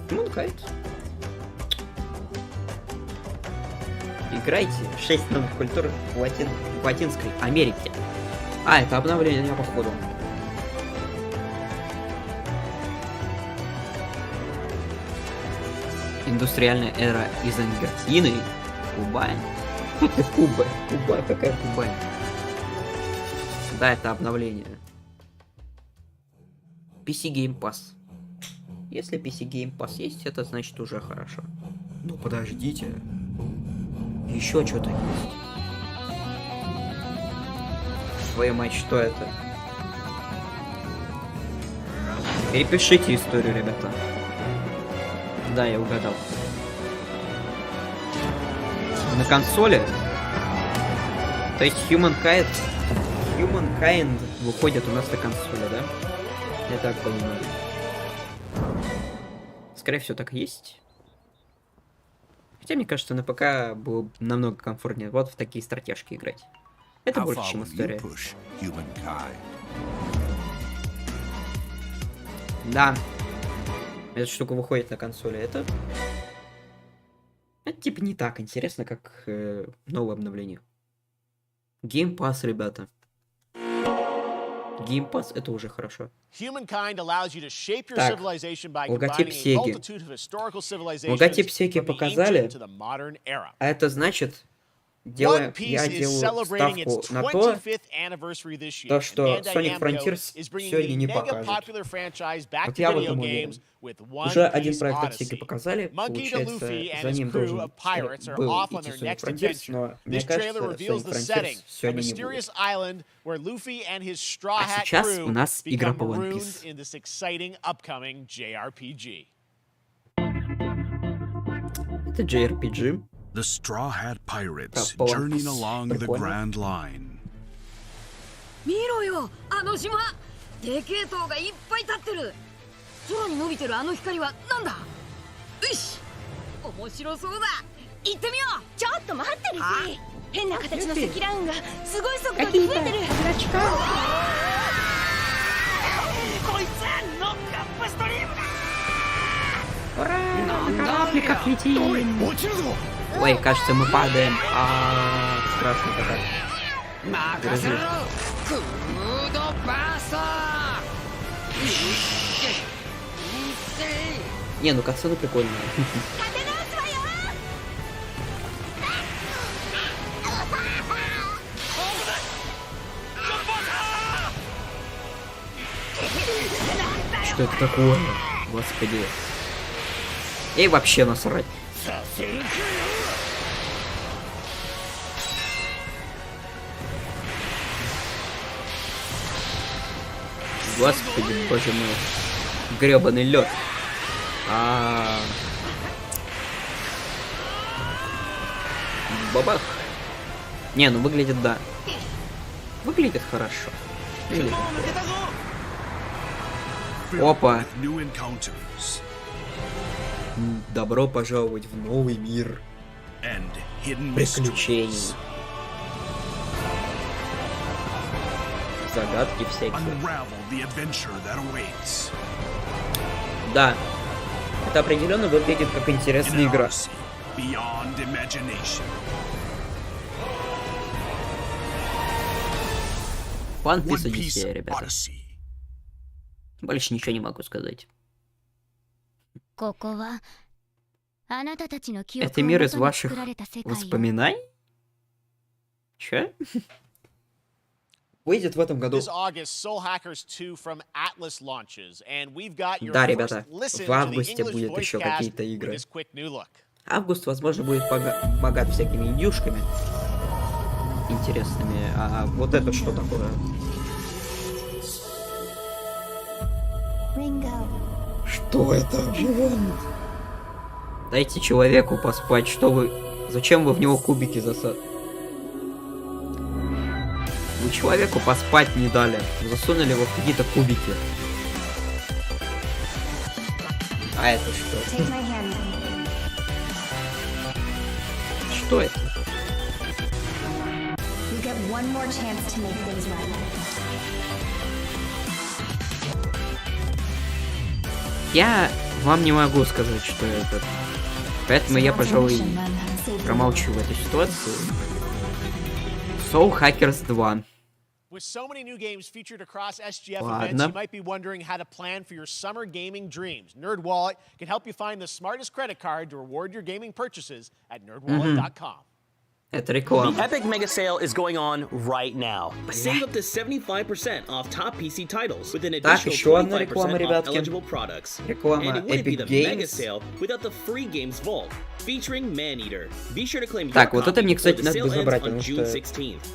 Moonlight. Играйте 6 новых культур в Латинской Америке. А, это обновление походу. Индустриальная эра из Аргентины. Кубань. Куба. Какая Кубань? Да, это обновление. PC Game Pass. Если PC Game Pass есть, это значит уже хорошо. Ну подождите. Еще что-то есть. Твою мать, что это? Перепишите историю, ребята. Да, я угадал. На консоли. То есть Humankind выходит у нас на консоли, да? Я так понимаю. Скорее всего, так и есть. Хотя, мне кажется, на ПК было намного комфортнее вот в такие стратежки играть. Это больше, чем история. Да. Эта штука выходит на консоли. Это типа не так интересно, как новое обновление. Game Pass, ребята. Game Pass это уже хорошо. Так, логотип Сеги. Логотип Сеги показали. А это значит, я делаю ставку на то, что Sonic Frontiers сегодня не покажут. Вот я в этом уверен. Уже один проект от Sega показали, получается, за ним был идти Sonic Frontiers, но мне кажется, Sonic Frontiers сегодня не будет. А сейчас у нас игра по One Piece. Это JRPG. The Straw Hat Pirates journeying along the Grand Line. 見ろよ、あの島。でけえ塔がいっぱい立ってる。空に伸びてるあの光はなんだ。よし、面白そうだ。行ってみよう。ちょっと待ってるし。変な形の積乱雲がすごい速度で増えてる。こいつはノックアップストリームだ。Ура! Корабли как летим! Ой, кажется, мы падаем. Страшно как. Не, ну катсцены прикольные. Что это такое? Господи. И вообще насрать. Господи, боже мой. Гребаный лед. Бабах. Не, ну выглядит, да. Выглядит хорошо. Опа. Добро пожаловать в новый мир приключений. Загадки всякие. Да. Это определенно выглядит как интересная игра. One Piece Odyssey, ребята. Больше ничего не могу сказать. Это мир из ваших воспоминаний? Чё? Выйдет в этом году. Да, ребята, в августе будет еще какие-то игры. Август, возможно, будет богат всякими индюшками интересными. А вот это что такое? Что это? Дайте человеку поспать. Что вы... Зачем вы в него кубики засунули? Вы человеку поспать не дали. Засунули его в какие-то кубики. А это что? Что это? Я вам не могу сказать, что это. Поэтому я, пожалуй, промолчу в этой ситуации. Soul Hackers 2. With so many new games featured across SGF Ладно. events, you might be wondering how to plan for your summer gaming dreams. NerdWallet can help you find the smartest credit card to reward your gaming purchases at nerdwallet.com. Это реклама. The Epic Mega Sale is going on right now. Save up to 75% off top PC titles with an additional 25% off eligible products. Реклама And it wouldn't be Epic the Mega Games. Sale without the free games vault featuring Maneater. Be sure to claim your Так, вот это copy мне, before кстати, the надо sale бы ends забрать, on потому June что... 16th.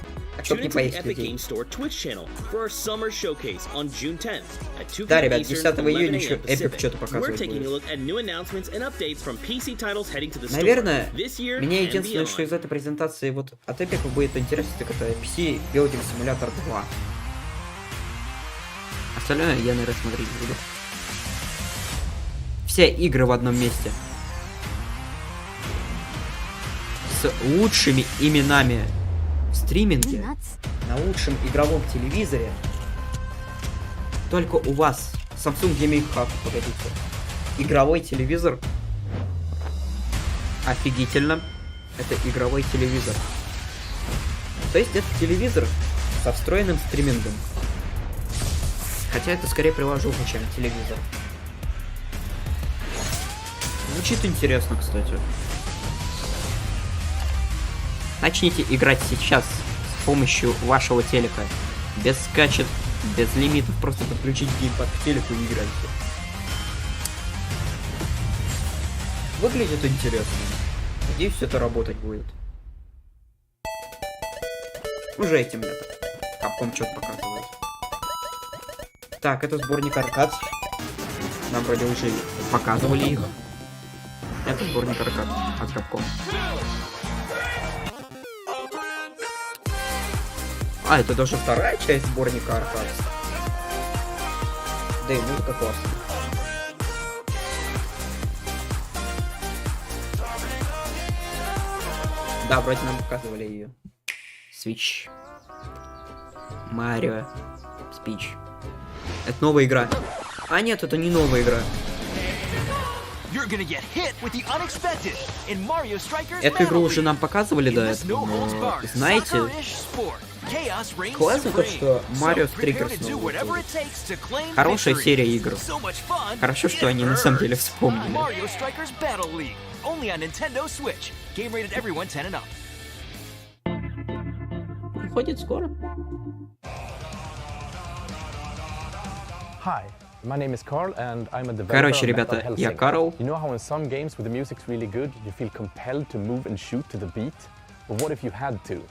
Чтоб Tune не into the поесть Epic людей. Games Store Twitch channel for our summer showcase on June 10th at 2 Да, p.m. ребят, Eastern, 10 июня 11 еще a.m. Epic Pacific. что-то We're показывать taking a будет. look at new announcements and updates from PC titles heading to the store Наверное, this year мне and единственное, что beyond. из этой презентации вот от Epic будет интересно, так это PC Building Simulator 2. Остальное я, наверное, смотреть не буду. Все игры в одном месте. С лучшими именами в стриминге. На лучшем игровом телевизоре. Только у вас Samsung Gaming Hub, погодите. Игровой телевизор. Офигительно. Это игровой телевизор. То есть это телевизор со встроенным стримингом. Хотя это скорее приложуха, чем телевизор. Звучит интересно, кстати. Начните играть сейчас с помощью вашего телека. Без скачет, без лимитов. Просто подключить геймпад к телеку и играйте. Выглядит интересно. Надеюсь, все это работать будет. Уже этим летом. Capcom что-то показывает. Так, это сборник аркад. Нам вроде уже показывали их. Это сборник аркад от Capcom. А, это даже вторая часть сборника аркад. Да и музыка классная. Да, вроде нам показывали ее. Switch. Марио. Спич. Это новая игра. А нет, это не новая игра. Эту игру уже нам показывали до этого, но знаете, классно то, что Марио Strikers снова будет. Хорошая серия игр. Хорошо, что они на самом деле вспомнили. Выходит скоро. Hi, my name is Carl and I'm a developer. Короче, ребята, я Карл. You know how in some games where the music's really good, you feel compelled to move and shoot to the beat? But what if you had to?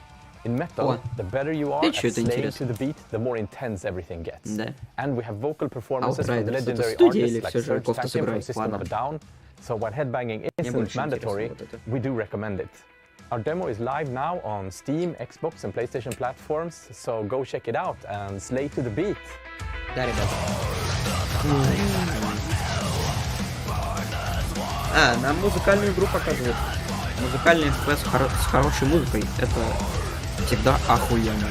In metal, the better you are at slaying to the beat, the more intense everything gets. Да. And we have vocal performances from the legendary artists like Serge Tankian from System of a Down. So while headbanging isn't mandatory, we do recommend it. Our demo is live now on Steam, Xbox and PlayStation platforms, so go check it out and slay to the beat. Да, ребят. А, нам музыкальную игру показывают. Музыкальный FPS с хорошей музыкой. Это всегда охуенно.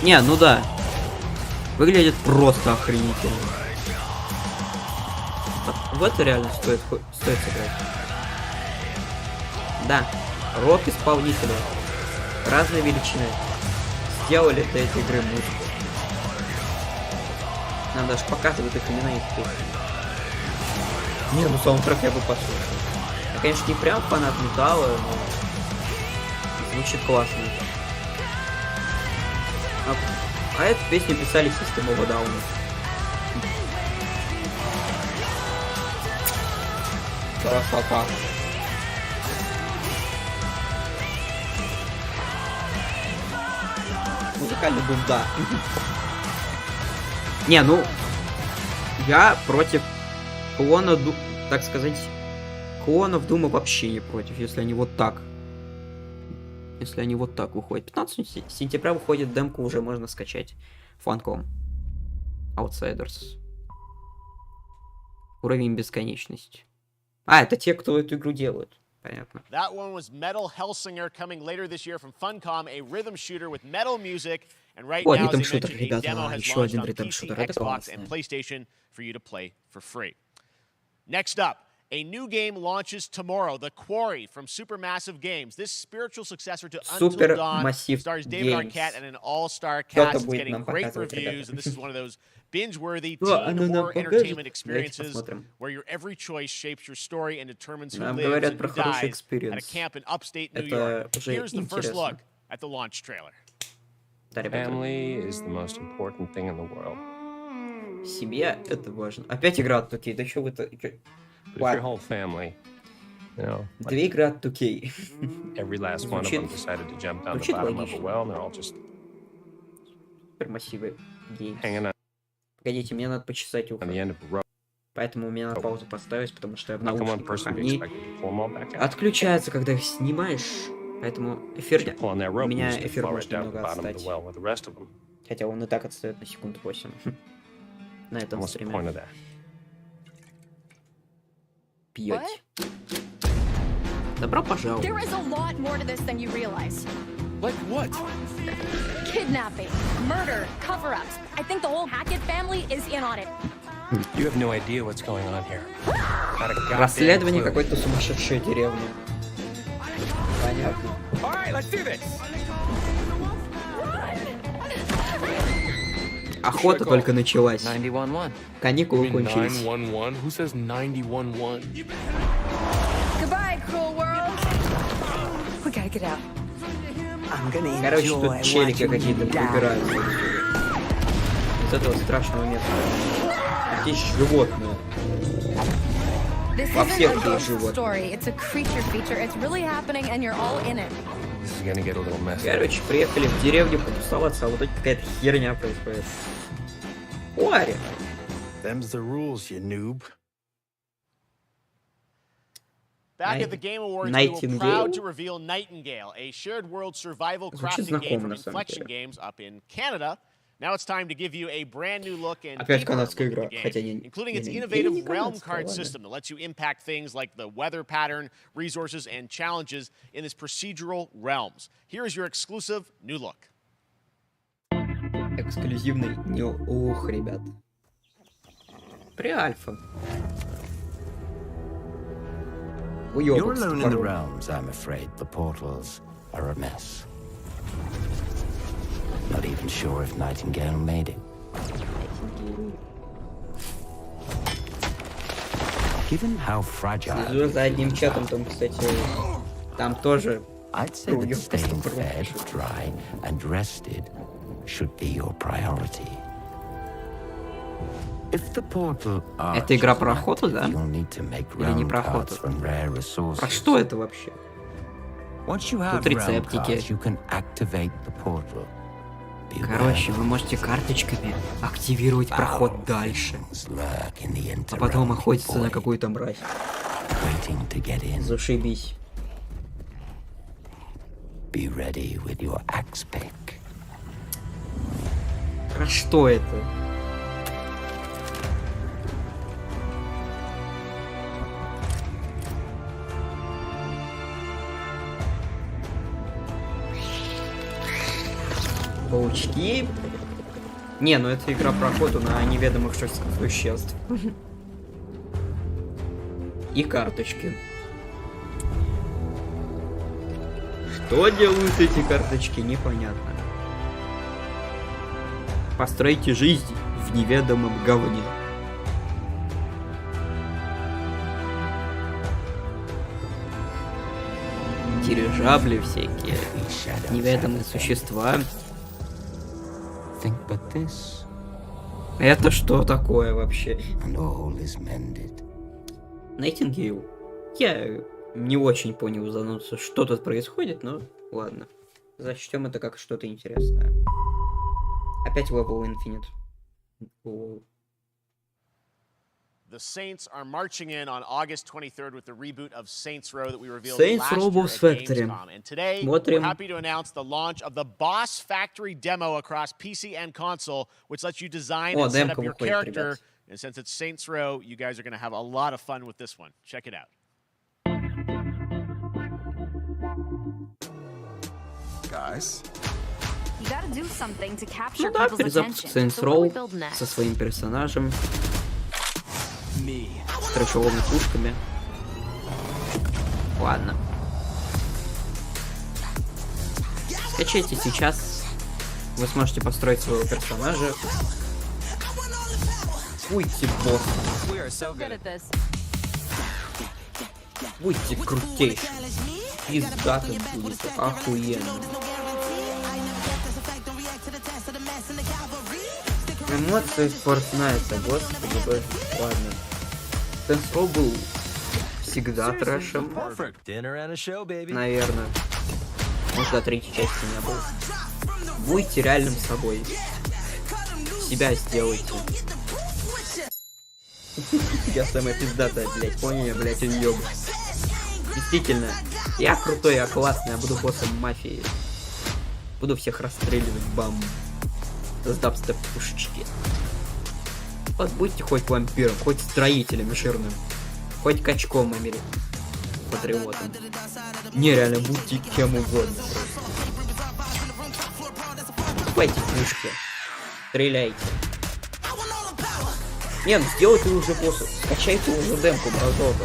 Не, ну да. Выглядит просто охренительно. В это реально стоит сыграть. Да. Рок исполнители. Разные величины. Сделали для этой игры музыку. Нам даже показывают их имена и песни. Не, ну саундтрек я бы послушал. Я, конечно, не прям фанат металла, но звучит классно. А эту песню писали System of a Down. Красота. Музыкальный бум, да. Не, ну, я против клона, так сказать, клонов Дума вообще не против, если они вот так. Если они вот так выходят. 15 сентября выходит, демку уже можно скачать. Funcom. Outsiders. Уровень бесконечности. А, это те, кто эту игру делают. Понятно. That one was Metal Hellsinger coming later this year from Funcom, a rhythm shooter with metal music. And right now, as I mentioned, a demo has launched on PC, Xbox, and PlayStation for you to play for free. Next up, a new game launches tomorrow, The Quarry from Supermassive Games. This spiritual successor to Until Dawn stars David Arquette and an all-star cast. It's getting great reviews, and this is one of those binge-worthy teen horror entertainment experiences where your every choice shapes your story and determines who lives and who dies at a camp in upstate New York. Here's the first look at the launch trailer. Family is the most important thing in the world. Семья — это важно. Опять игра от 2K. Да что вы-то... Your whole family, you know. Две игры от 2K. Every last one of them decided to jump down the bottom of a well, and they're all just Супермассивы геймс. hanging out. Погодите, мне надо почесать ухо. Поэтому мне надо паузу поставить, потому что я в наушниках. Они отключаются, когда их снимаешь. Поэтому эфир... У меня эфир может немного отстать. Хотя он и так отстает на секунд 8. На этом стриме. Пьете. Добро пожаловать. There is a lot more to this than you realize. Like what? Kidnapping, murder, cover-ups. I think the whole Hackett family is in on it. You have no idea what's going on here. Расследование какой-то сумасшедшей деревни. Понятно. Охота только началась. Каникулы кончились. Короче, тут челики какие-то выбираются из этого страшного места. Здесь животные. Во всех тут животные. Короче, приехали в деревню потусоваться, а вот тут какая-то херня происходит. Уари! Them's the rules, you noob. Back at the Game Awards, we were proud to reveal Nightingale, a shared world survival crafting game from Inflection Games up in Canada. Now it's time to give you a brand new look and deeper look at the game, including its innovative realm card system that lets you impact things like the weather pattern, resources, and challenges in its procedural realms. Here is your exclusive new look. Эксклюзивный new look, ребят. Pre-альфа. You're alone in the realms, I'm afraid. The portals are a mess. Not even sure if Nightingale made it. Given how fragile. Слежу за одним чатом, там, кстати, там тоже. I'd say that staying fed, dry, and rested should be your priority. Это игра про охоту, да? Или не про охоту? Про что это вообще? Тут рецептики. Короче, вы можете карточками активировать проход дальше. А потом охотиться на какую-то мразь. Зашибись. Про что это? Паучки? Не, ну это игра про охоту на неведомых существ. И карточки. Что делают эти карточки, непонятно. Постройте жизнь в неведомом говне. Дирижабли всякие. Неведомые существа. Это что такое вообще? Найтингейл. Я не очень понял, занудся, что тут происходит, но ладно. Зачтем это как что-то интересное. Опять Level Infinite. The Saints are marching in on August 23rd with the reboot of Saints Row that we revealed last year at Gamescom. And today, we're happy to announce the launch of the Boss Factory demo across PC and console, which lets you design and set up your character. And since it's Saints Row, you guys are going to have a lot of fun with this one. Check it out. Guys. You gotta do something to capture people's attention. Перезапуск Saints Row со своим персонажем. С трэшовыми пушками. Ладно. Скачайте сейчас. Вы сможете построить своего персонажа. Будьте боссом. Будьте крутейшим. Пиздатым будете. Охуенно. Эмоции Fortnite, господи боже. Ладно. Saints Row был всегда трэшем. Наверное. Может, до третьей части не было. Будьте реальным собой. Себя сделайте. Я самая пиздатая, блядь. Понял, блядь, уёб. Действительно. Я крутой, я классный, я буду боссом мафии. Буду всех расстреливать, бам. С дабстеп-пушечки. Вот будьте хоть вампиром, хоть строителем жирным, хоть качком патриотом. Не, реально, будьте кем угодно. Покупайте книжки. Стреляйте. Не, ну сделайте уже босса. Скачайте уже демку, бразота.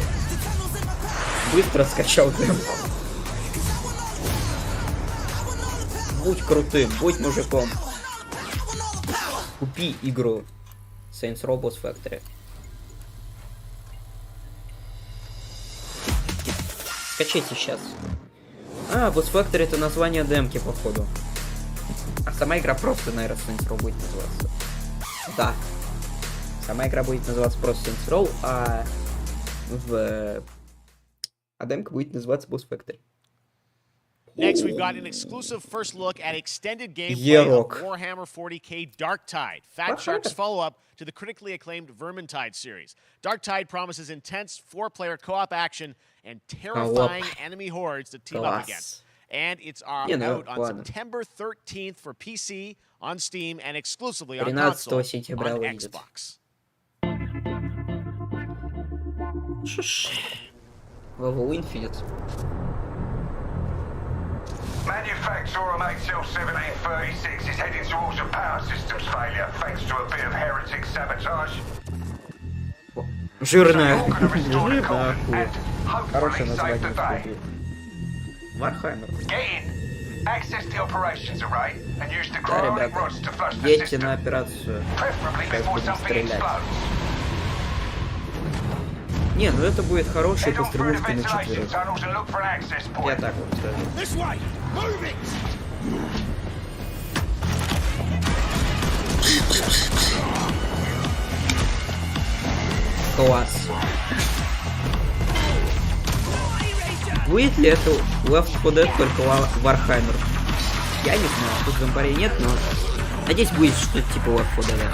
Быстро скачал демку. Будь крутым, будь мужиком. Купи игру Saints Row Boss Factory. Скачайте сейчас. Boss Factory это название демки, походу. А сама игра просто, наверное, Saints Row будет называться. Да. Сама игра будет называться просто Saints Row, а демка будет называться Boss Factory. Next, we've got an exclusive first look at extended gameplay of Warhammer 40k Darktide, Fat Shark's follow-up to the critically acclaimed Vermintide series. Darktide promises intense 4-player co-op action and terrifying enemy hordes to team up against. And it's out on September 13th for PC, on Steam, and exclusively on console on Xbox. Level Infinite. Manufacturer MHL1736 is heading towards a power systems failure thanks to a bit of heretic sabotage. Жирная акула. Хорошее название. Warhammer. Да, ребята, едьте на операцию. Сейчас будем стрелять. Не, ну это будет хорошая пострелушка на 4. Я так вот скажу. Класс. Будет ли это Left 4 Dead только Warhammer? Я не знаю, тут в зомбаре нет, но надеюсь будет что-то типа Left 4 Dead.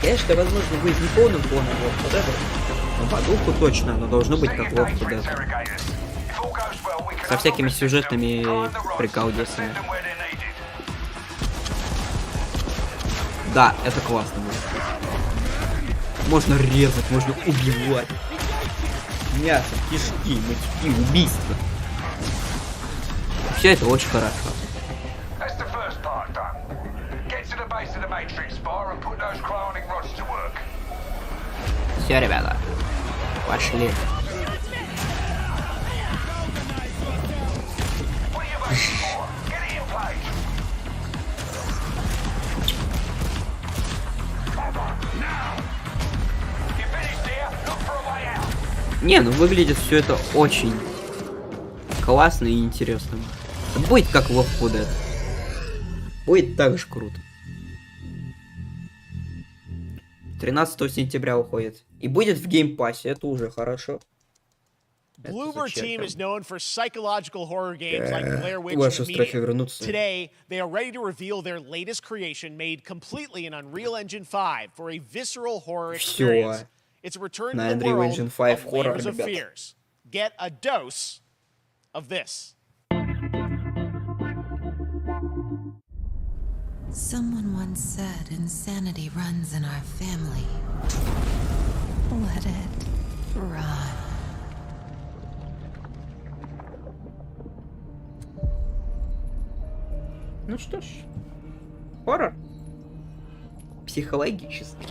Конечно, возможно, будет не полным Left 4 Dead, но по духу точно оно должно быть как Left 4 Dead. Со всякими сюжетными приколдесами. Да, это классно будет. Можно резать, можно убивать. Мясо, кишки, мочки, убийства. Все это очень хорошо. Все, ребята, пошли. Не, ну выглядит все это очень классно и интересно. Будет как Left 4 Dead. Будет так же круто. 13 сентября уходит. И будет в геймпассе, это уже хорошо. Bloober Team is known for psychological horror games like Blair Witch and Medium. Today, they are ready to reveal their latest creation made completely in Unreal Engine 5 for a visceral horror experience. It's a return to the world of Layers of Fears. Get a dose of this. Someone once said insanity runs in our family. Let it run. Ну что ж, хоррор. Психологический.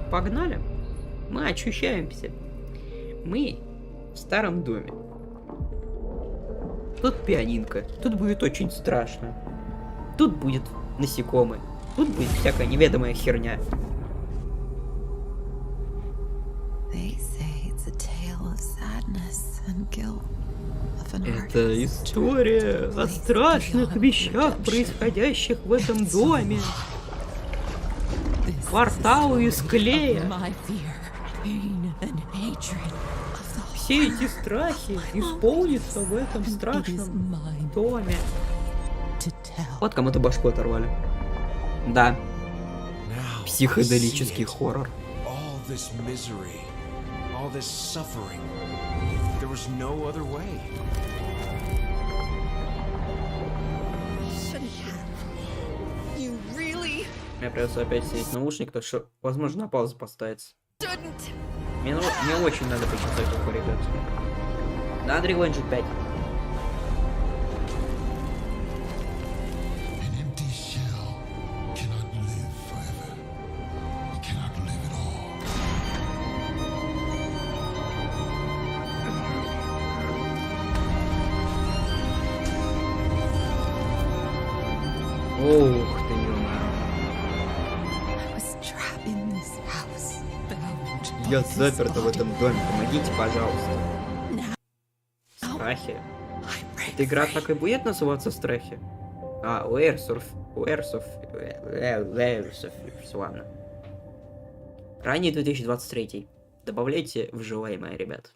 Погнали. Мы ощущаемся. Мы в старом доме. Тут пианинка. Тут будет очень страшно. Тут будет насекомые. Тут будет всякая неведомая херня. Это история о страшных вещах, происходящих в этом доме. Кварталы из клея. Все эти страхи исполнятся в этом страшном доме. Вот кому-то башку оторвали. Да. Психоделический хоррор. Мне придется опять сидеть наушник, так что, возможно, на паузу поставится. Мне очень надо почитать такой, ребят. Да, Unreal Engine 5. Ух ты, ё-моё. Я заперта в этом доме. Помогите, пожалуйста. Страхи. Эта игра так и будет называться Страхи? А, Layers of... Ладно. Ранний 2023. Добавляйте в желаемое, ребят.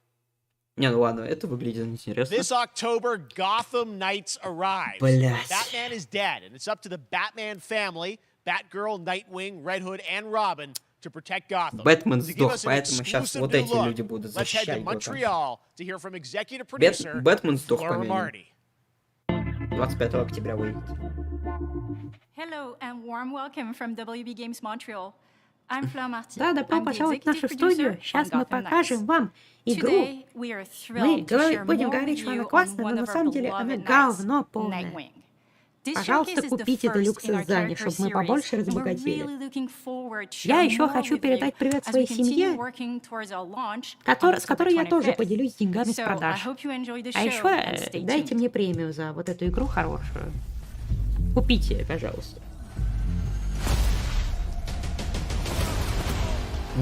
Не, ну ладно, это выглядит интересно. This October, Gotham Knights arrives. Блять. Batman is dead, and it's up to the Batman family, Batgirl, Nightwing, Red Hood, and Robin to protect Gotham. Бэтмен сдох, поэтому сейчас вот эти люди будут защищать Готэм. Бэтмен сдох, помянем. 25 октября выйдет. Hello and warm welcome from WB Games Montreal. I'm Fleur Martin. Да, добро пожаловать в нашу студию. Сейчас мы покажем вам игру. Мы будем говорить, что она классная, но на самом деле она говно полное. Пожалуйста, купите делюкс издание, чтобы мы побольше разбогатели. Я еще хочу передать привет своей семье, с которой я тоже поделюсь деньгами с продаж. А еще дайте мне премию за вот эту игру хорошую. Купите, пожалуйста. У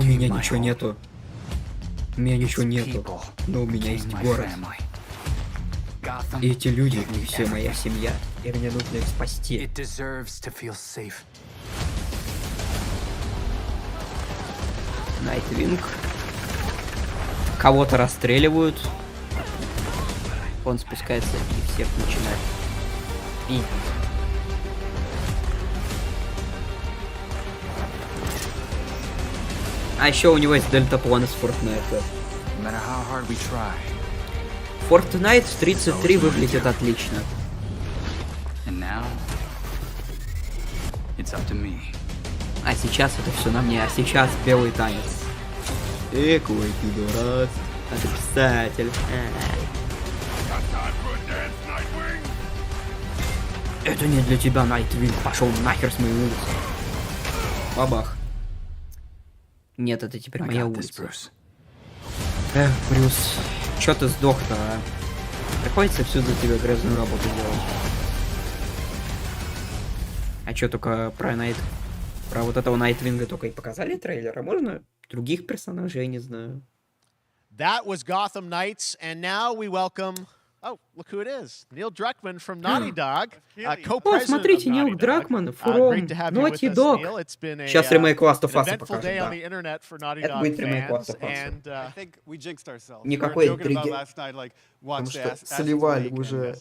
меня ничего нету. У меня ничего нету, но у меня есть город. И эти люди, не все моя семья, и мне нужно их спасти. Найтвинг. Кого-то расстреливают. Он спускается и всех начинает бить. А еще у него есть дельтаплан из Fortnite. Fortnite в 33 выглядит отлично. А сейчас это все на мне, а сейчас белый танец. Какой ты дурак. А ты писатель. Это не для тебя, Найтвинг. Пошел нахер с моей улицы. Бабах. Нет, это теперь моя улица. Эх, Брюс, чё ты сдох-то, а? Приходится всю за тебя грязную работу делать. А чё только про вот этого Найтвинга только и показали трейлер, а можно других персонажей, я не знаю. That was Gotham Knights, and now we welcome... Oh, look who it is. Neil Druckmann from Naughty Dog, О, смотрите, Нил Дракман, from Naughty Dog. Сейчас ремейк Last of Us покажет, да. Это будет ремейк Last of Us. Никакой интриги. Потому что сливали уже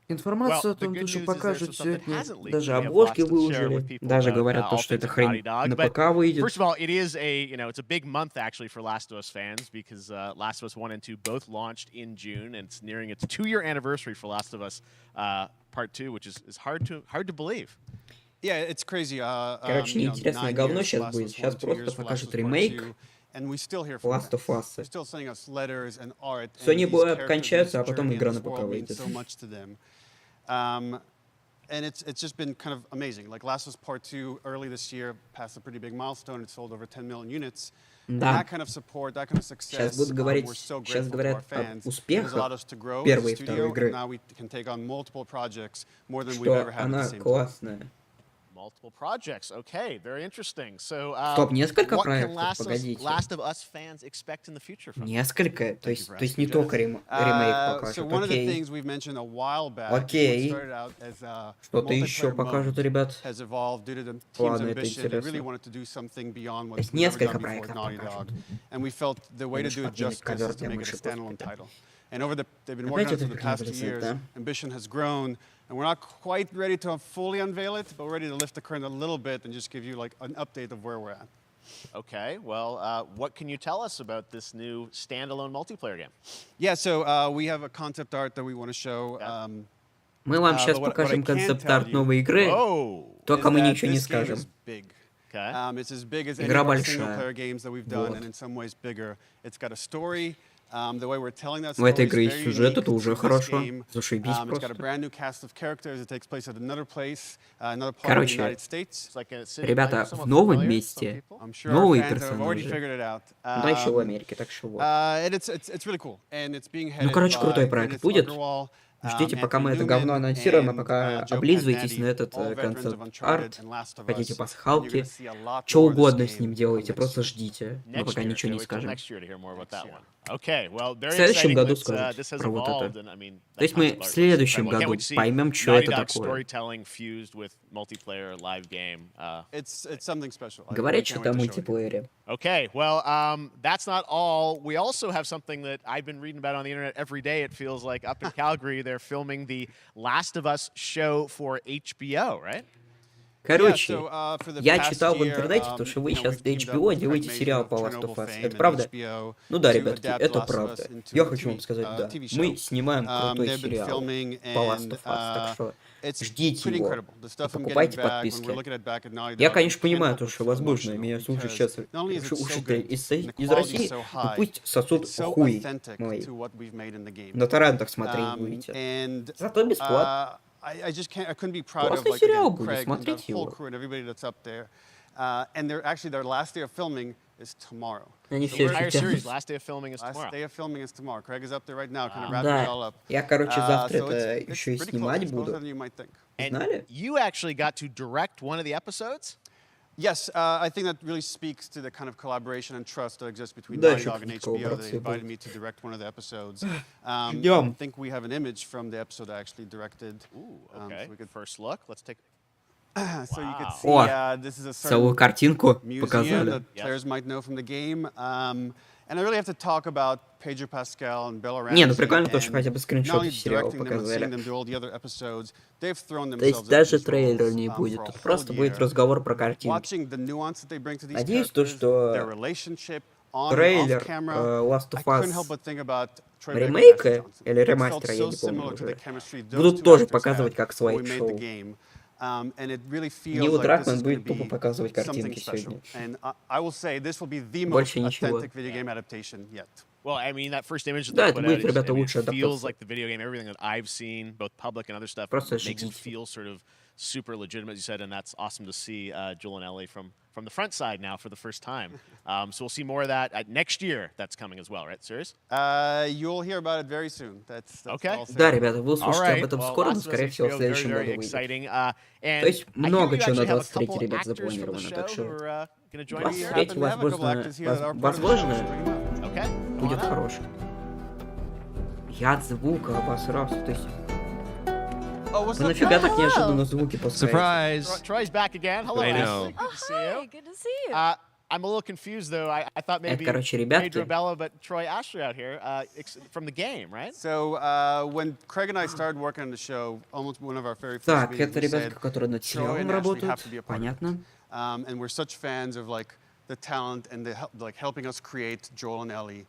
информацию о том, что покажут сегодня. Даже обложки выложили. Даже говорят то, что эта хрень на ПК выйдет. First of all, it is it's a big month actually for Last of Us fans because Last of Us 1 and 2 both launched in June, and it's nearing its 2-year anniversary for Last of Us Part 2, which is hard to believe. Короче, неинтересное говно сейчас будет. Сейчас просто покажут ремейк Last of Us. Sony будет кончаться, а потом игра на ПК выйдет. And it's just been kind of amazing. Like Last of Us Part 2 early this year passed a pretty big milestone. It sold over 10 million units. Да. That kind of support, that kind of success. Сейчас будут говорить, сейчас говорят об успехах первой и второй игры. Что она классная. Multiple projects. Okay, very interesting. So, Стоп, несколько what can проектов, погодите. Last of Us fans expect in the future from Несколько, то есть не только ремейк покажут. Окей. Окей. Что-то еще покажут, ребят. Ладно, это интересно. То есть несколько проектов покажут. And they've been working on it for the past 2 years. Ambition has grown, and we're not quite ready to fully unveil it, but we're ready to lift the curtain a little bit and just give you like an update of where we're at. Okay, well, what can you tell us about this new standalone multiplayer game? Yeah, so we have a concept art that we want to show. Мы вам сейчас покажем концепт-арт новой игры, только мы ничего не скажем. Игра большая. У этой игры есть сюжет, это уже хорошо. Зашибись просто. Короче, ребята, в новом месте новые персонажи. Да, еще в Америке, так что вот. Ну, короче, крутой проект будет. Ждите, пока мы это говно анонсируем, а пока облизываетесь на этот концепт-арт, хотите пасхалки, что угодно с ним делайте, просто ждите. Мы пока ничего не скажем. В следующем году скажут про вот это. То есть мы в следующем году поймем, что это такое. Говорят, что-то о мультиплеере. Okay, well, that's not all. We also have something that I've been reading about on the internet every day, it feels like. Up in Calgary, they're filming the Last of Us show for HBO, right? Короче, я читал в интернете, то, что вы сейчас для HBO делаете сериал по Last of Us. Это правда? Ну да, ребятки, это правда. Я хочу вам сказать, да. Мы снимаем крутой сериал по Last of Us, так что ждите его. Покупайте подписки. Я, конечно, понимаю то, что, возможно, меня слушают сейчас уши из России, и пусть сосут хуй мои. На торрентах смотреть будете. Зато бесплатно. I couldn't be proud of like the whole crew and everybody that's up there. And their last day of filming is tomorrow. The entire series, last day of filming is tomorrow. Last day of filming is tomorrow. Craig is up there right now, kind of wrapping it all up. Я, короче, завтра это еще и снимать буду. And you actually got to direct one of the episodes? Yes, I think that really speaks to the kind of collaboration and trust that exists between Naughty Dog and HBO. They invited me to direct one of the episodes. I think we have an image from the episode I actually directed. Ooh, okay. So we could first look. Let's take. So you can see this is a certain museum that players might know from the game. And I really have to talk about Pedro Pascal and Bella Ramsey. Не, ну прикольно то, что хотя бы скриншоты сериала показали. То есть даже трейлера не будет, тут просто будет разговор про картинки. Надеюсь, то, что трейлер Last of Us ремейка или ремастера, я не помню уже, будут тоже показывать как слайд-шоу. Нил Дракман будет тупо показывать картинки сегодня. Больше ничего. Well, I mean, that first image that they put out is, feels like the video game. Everything that I've seen, both public and other stuff, makes it feel sort of super legitimate, as you said, and that's awesome to see Joel and Ellie from the front side now for the first time. So we'll see more of that next year. That's coming as well, right? Serious? You'll hear about it very soon. That's okay. Да, ребята, вы услышите об этом скоро, но, скорее всего, в следующем году выйдет. То есть много чего на 23, ребят, запланировано, так что 23, возможно, будет хороший. Я от звука обосрался, то есть... Вы нафига так неожиданно звуки пускаете? Surprise! Troy's back again. Hello, I know. Ashley. Good to see you. Good to see you. I'm a little confused though. I thought maybe Pedro Bella, but Troy Ashley out here from the game, right? So when Craig and I started working on the show, almost one of our very first Так, meetings, это ребята, которые над сериалом работают, понятно. And we're such fans of like the talent and the like helping us create Joel and Ellie.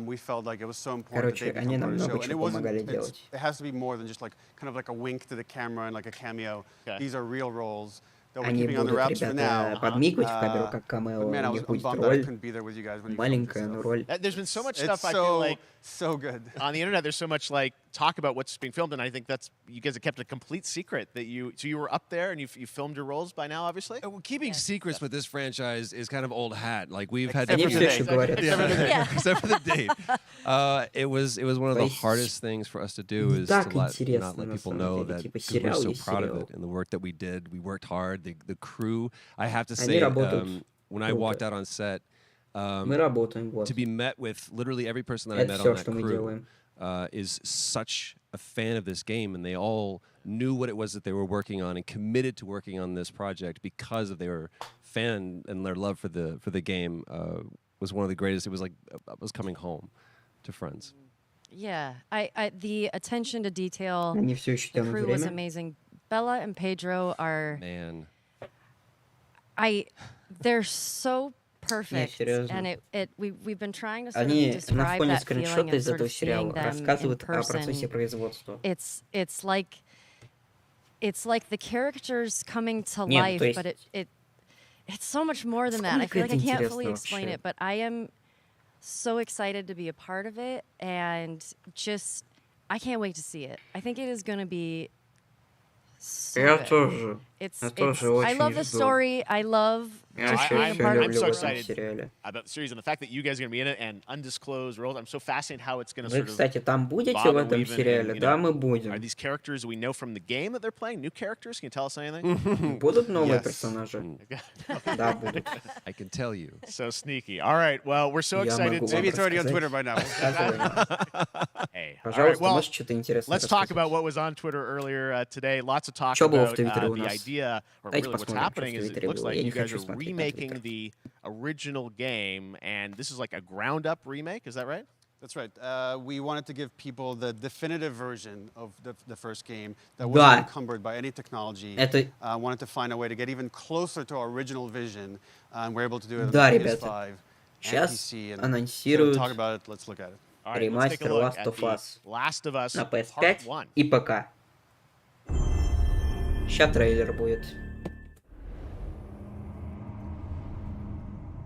We felt like it was so important that they become part of the show. And it has to be more than just like kind of like a wink to the camera and like a cameo. These are real roles. Они будут, ребята, подмигивать в камеру, как камео, у них будет роль, маленькая, но роль. There's been so much stuff, I feel like, on the internet, there's so much like talk about what's being filmed, and I think that's, you guys have kept a complete secret that you were up there and you filmed your roles by now, obviously? Well, keeping secrets with this franchise is kind of old hat. Like we've had Они все еще говорят. Except for the date. It was one of the hardest things for us to do is to not let people know that we're so proud of it and the work that we did. We worked hard. The crew, I have to say, when I walked out on set, to be met with literally every person that I met on that crew is such a fan of this game, and they all knew what it was that they were working on and committed to working on this project because of their fan and their love for the game was one of the greatest. It was like I was coming home to friends. Yeah, I the attention to detail, the crew was amazing. Bella and Pedro are they're so perfect, and we've been trying to sort of describe that feeling and sort of seeing them in person. It's like the characters coming to life, but it's so much more than that. I feel like I can't fully explain it, but I am so excited to be a part of it, and just I can't wait to see it. I think it is going to be. So Я тоже. I love the story. I love I'm so excited about the series and the fact that you guys are going to be in it and undisclosed roles. I'm so fascinated how it's going to Вы, кстати, там будете в этом сериале? Да, мы будем. Are these characters we know from the game that they're playing? New characters? Can you tell us anything? Будут новые персонажи? Да, будут. I can tell you. So sneaky. All right. Well, we're so excited. Maybe it's already on Twitter by now. Hey. Пожалуйста, может, что-то интересное. Let's talk about what was on Twitter earlier today. Lots of talk about the idea, or really what's happening is it looks like you guys are remaking the original game, and this is like a ground-up remake. Is that right? That's right. We wanted to give people the definitive version of the first game that wasn't encumbered by any technology. Wanted to find a way to get even closer to our original vision, and we're able to do it on PS5 and PC. And so talk about it. Let's look at it. Ремастер Last of Us на PS5 и ПК. Сейчас трейлер будет.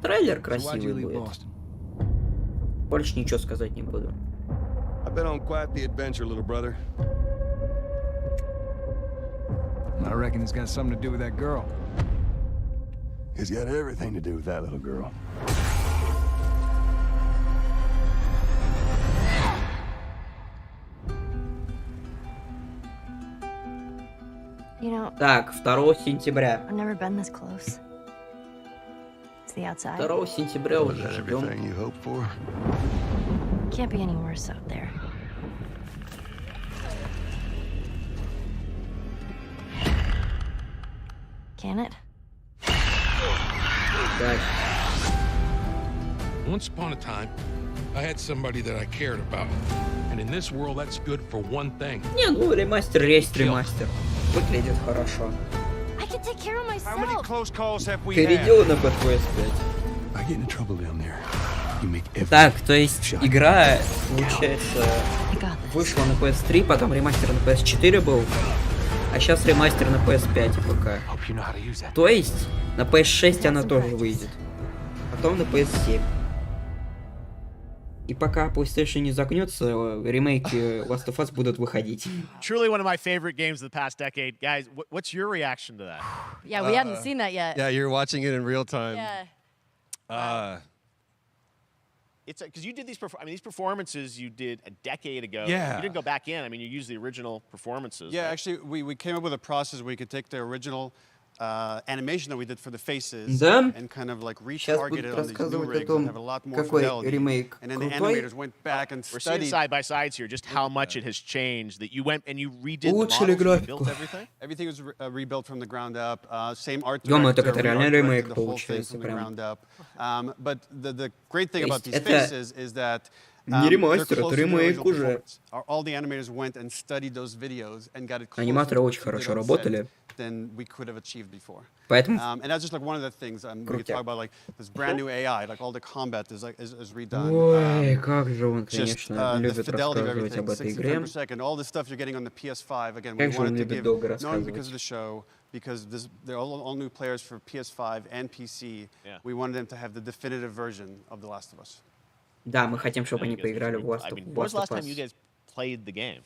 Трейлер красивый будет. Больше ничего сказать не буду. I've been on quite the adventure, little brother. I reckon it's got something to do with that girl. It's got everything to do with that little girl. You know, Так, 2 сентября. I've never been this close. It's the outside. 2 сентября уже Was that ждем. everything you hoped for? Can't be any worse out there. Can it? Так. Once upon a time, I had somebody that I cared about. And in this world, that's good for one thing. Не, ну ремастер есть ремастер. Выглядит хорошо. I can take care of myself. How many close calls have we Перейдем на PS5. I get in trouble down there. You make every Так, то есть игра, получается, вышла на PS3, потом ремастер на PS4 был, а сейчас ремастер на PS5 и ПК. То есть на PS6 она тоже выйдет, потом на PS7. И пока PlayStation не загнется, ремейки Last of Us будут выходить. Truly one of my favorite games of the past decade. Guys, what's your reaction to that? Yeah, we hadn't seen that yet. Yeah, you're watching it in real time. Yeah. It's because you did these. These performances you did a decade ago. Yeah. You didn't go back in. I mean, you used the original performances. Yeah, actually, we came up with a process where you could take the original animation that we did for the faces and kind of like retarget it on these new rigs and have a lot more fidelity. And then the animators went back and studied. We're seeing side by sides here just how much it has changed. That you went and you redid the models, rebuilt everything. Everything was rebuilt from the ground up. Same art Думаю, director. это реально ремейк The whole thing получается from the прям. ground up. But the great thing about these faces is that не ремастер, это ремейк уже. all the animators went and studied those videos and got it closer Аниматоры очень to хорошо the работали. than we could have achieved before. Poэтому And that's just like one of the things we talk about, like this brand new AI, like all the combat is redone. Ой, как же он, Just конечно, the любит fidelity of рассказывать everything, об этой 60 игре. frames per second, all the stuff you're getting on the PS5. Again, we Как же он wanted to любит give, долго not only because рассказывать. of the show, because they're all new players for PS5 and PC. We wanted them to have the definitive version of The Last of Us. Да, мы хотим, чтобы они поиграли в Last When was the last time you of Us. guys played the game?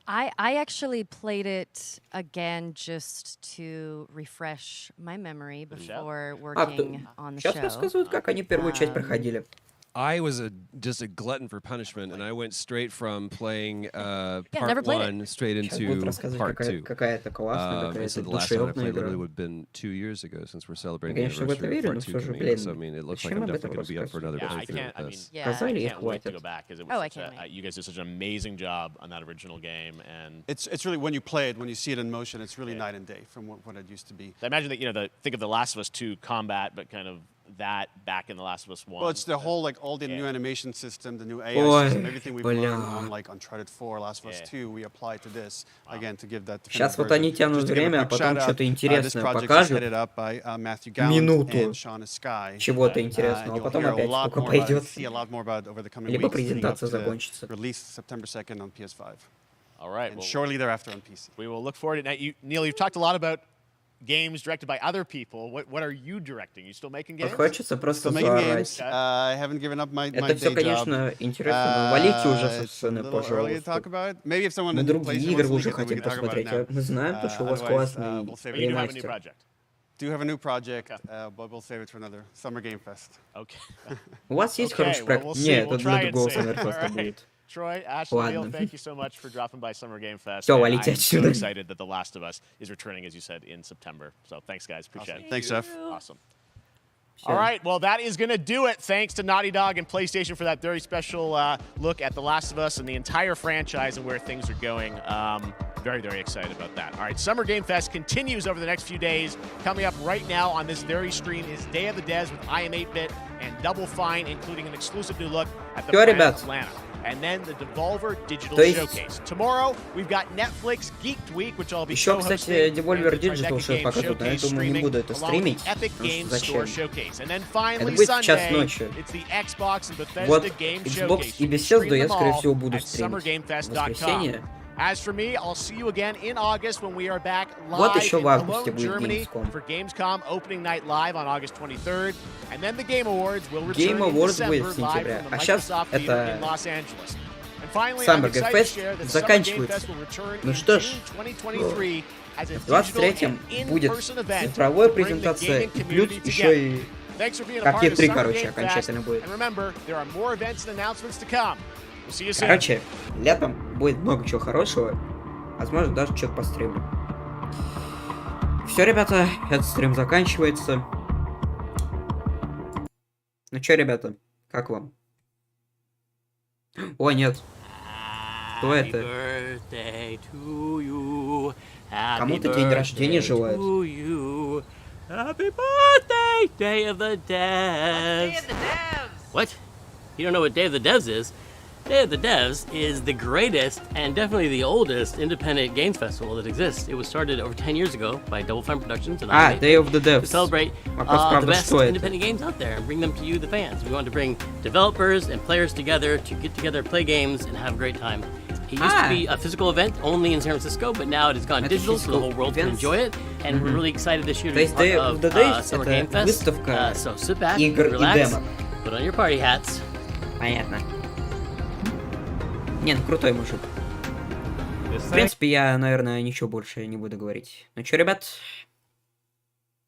I actually played it again just to refresh my memory before working on the show. Сейчас рассказывают, как они первую часть проходили. I was just a glutton for punishment, and I went straight from playing never part played one straight into part two. Какая-то классная, And so какая-то the last time I душевная played игра. literally would have been 2 years ago since we're celebrating the Конечно, в это anniversary верю, of но part two все же, coming блин, out. So I mean, it looks like зачем I'm об этом definitely going to be up for another Yeah, I playthrough can't. with I mean, this. Yeah. Сказали, и can't wait to хватит. go back because it Oh, I was can't wait. you guys did such an amazing job on that original game, and It's really when you play it, when you see it in motion, it's really night and day from what it used to be. I imagine that think of the Last of Us 2 combat, but kind of that back in the Last of Us 1. Well, it's the whole all the new animation system, the new AI Ой, system, everything we've learned бля. on like Uncharted 4, Last of Us 2, we apply to this again to give that. Сейчас definitive вот они version. тянут Just to give a время, а quick потом shout-out, что-то this интересное project is покажут. headed up by Matthew Gallant Минуту and Shauna Sky. чего-то And интересного, а you'll потом hear a опять lot скука more about it, пойдет. see a lot more about it over the coming Либо weeks leading up презентация to the закончится. release September 2nd on PS5. All right. And shortly thereafter on PC. We will look forward to it. Now, Neil, you've talked a lot about games directed by other people. What are you directing? You still making games? Хочется просто Still making заорать. games. I haven't given up my Это все, day job. конечно, интересно, но валите уже со It's a сцены, little early to пожалуйста. talk about. Maybe if someone Мы in the другие PlayStation игры wants to уже leak it, then we хотим can talk about it посмотреть. now. Мы знаем, то, что у вас Otherwise, классный we'll save But you it. don't have a new ремастер. project. do have a new project, but we'll save it for another Summer Game Fest. Okay. У вас есть хороший проект? Нет, это для другого Summerfest будет. Troy, Ashley, Neil, thank you so much for dropping by Summer Game Fest. Все, валите I'm so отсюда. excited that The Last of Us is returning, as you said, in September. So thanks, guys. Appreciate it. Thanks, Jeff. Awesome. All right, well, that is going to do it. Thanks to Naughty Dog and PlayStation for that very special look at The Last of Us and the entire franchise and where things are going. Very, very excited about that. All right, Summer Game Fest continues over the next few days. Coming up right now on this very stream is Day of the Devs with I Am 8-Bit and Double Fine, including an exclusive new look at the Planet Atlanta. And then the Devolver Digital Showcase. Tomorrow, we've got Netflix Geeked Week, which I'll be Еще, кстати, Devolver Digital Show покажут, но я думаю, не буду это стримить. Зачем? Это будет в час ночи. Вот Xbox и Bethesda я, скорее всего, буду стримить. В воскресенье. As for me, I'll see you again in August when we are back Вот live еще в in августе Cologne, будет Germany Gamescom. for Gamescom opening night live on August 23rd, and then the Game Awards will return Game in Awards December будет в live сентябре. from the А сейчас Microsoft Theater это in Los Angeles. And finally, Summer I'm Game excited to Fest share that Summer Game заканчивается. Fest will return Ну in что ж, June 2023 as a в digital 23-м and будет in-person event цифровая to bring the презентация, gaming и плюс community еще together. и Thanks for being a как part of E3, Summer короче, Game Fest. окончательно будет. And remember, there are more events and announcements to come. We'll see you soon. Короче, летом будет много чего хорошего. Возможно, даже что-то постримлю. Все, ребята, этот стрим заканчивается. Ну что, ребята, как вам? О, нет. Кто это? Кому-то день рождения желает. Happy birthday, Day of the Devs! Day of the Devs! What? You don't know what Day of the Devs is? Day of the Devs is the greatest and definitely the oldest independent games festival that exists. It was started over 10 years ago by Double Fine Productions and Day of the Devs. to celebrate the best independent games out there and bring them to you, the fans. We wanted to bring developers and players together to get together, play games, and have a great time. It used to be a physical event only in San Francisco, but now it has gone digital so the whole world can enjoy it. And we're really excited this year to be part of Summer Game Fest. So sit back, relax, put on your party hats. Понятно. Не, ну крутой мужик. В принципе, я, наверное, ничего больше не буду говорить. Ну что, ребят,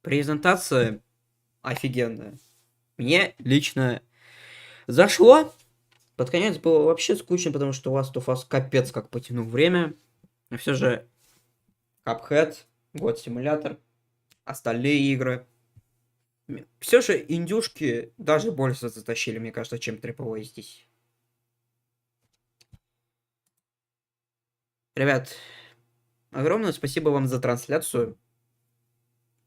презентация офигенная. Мне лично зашло. Под конец было вообще скучно, потому что Last of Us капец как потянул время. Но все же Cuphead, God Simulator, остальные игры. Все же индюшки даже больше затащили, мне кажется, чем AAA здесь. Ребят, огромное спасибо вам за трансляцию.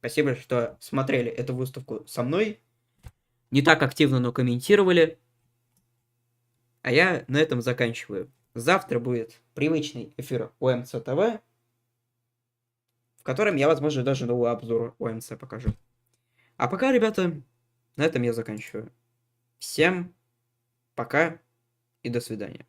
Спасибо, что смотрели эту выставку со мной. Не так активно, но комментировали. А я на этом заканчиваю. Завтра будет привычный эфир OMC ТВ, в котором я, возможно, даже новый обзор OMC покажу. А пока, ребята, на этом я заканчиваю. Всем пока и до свидания.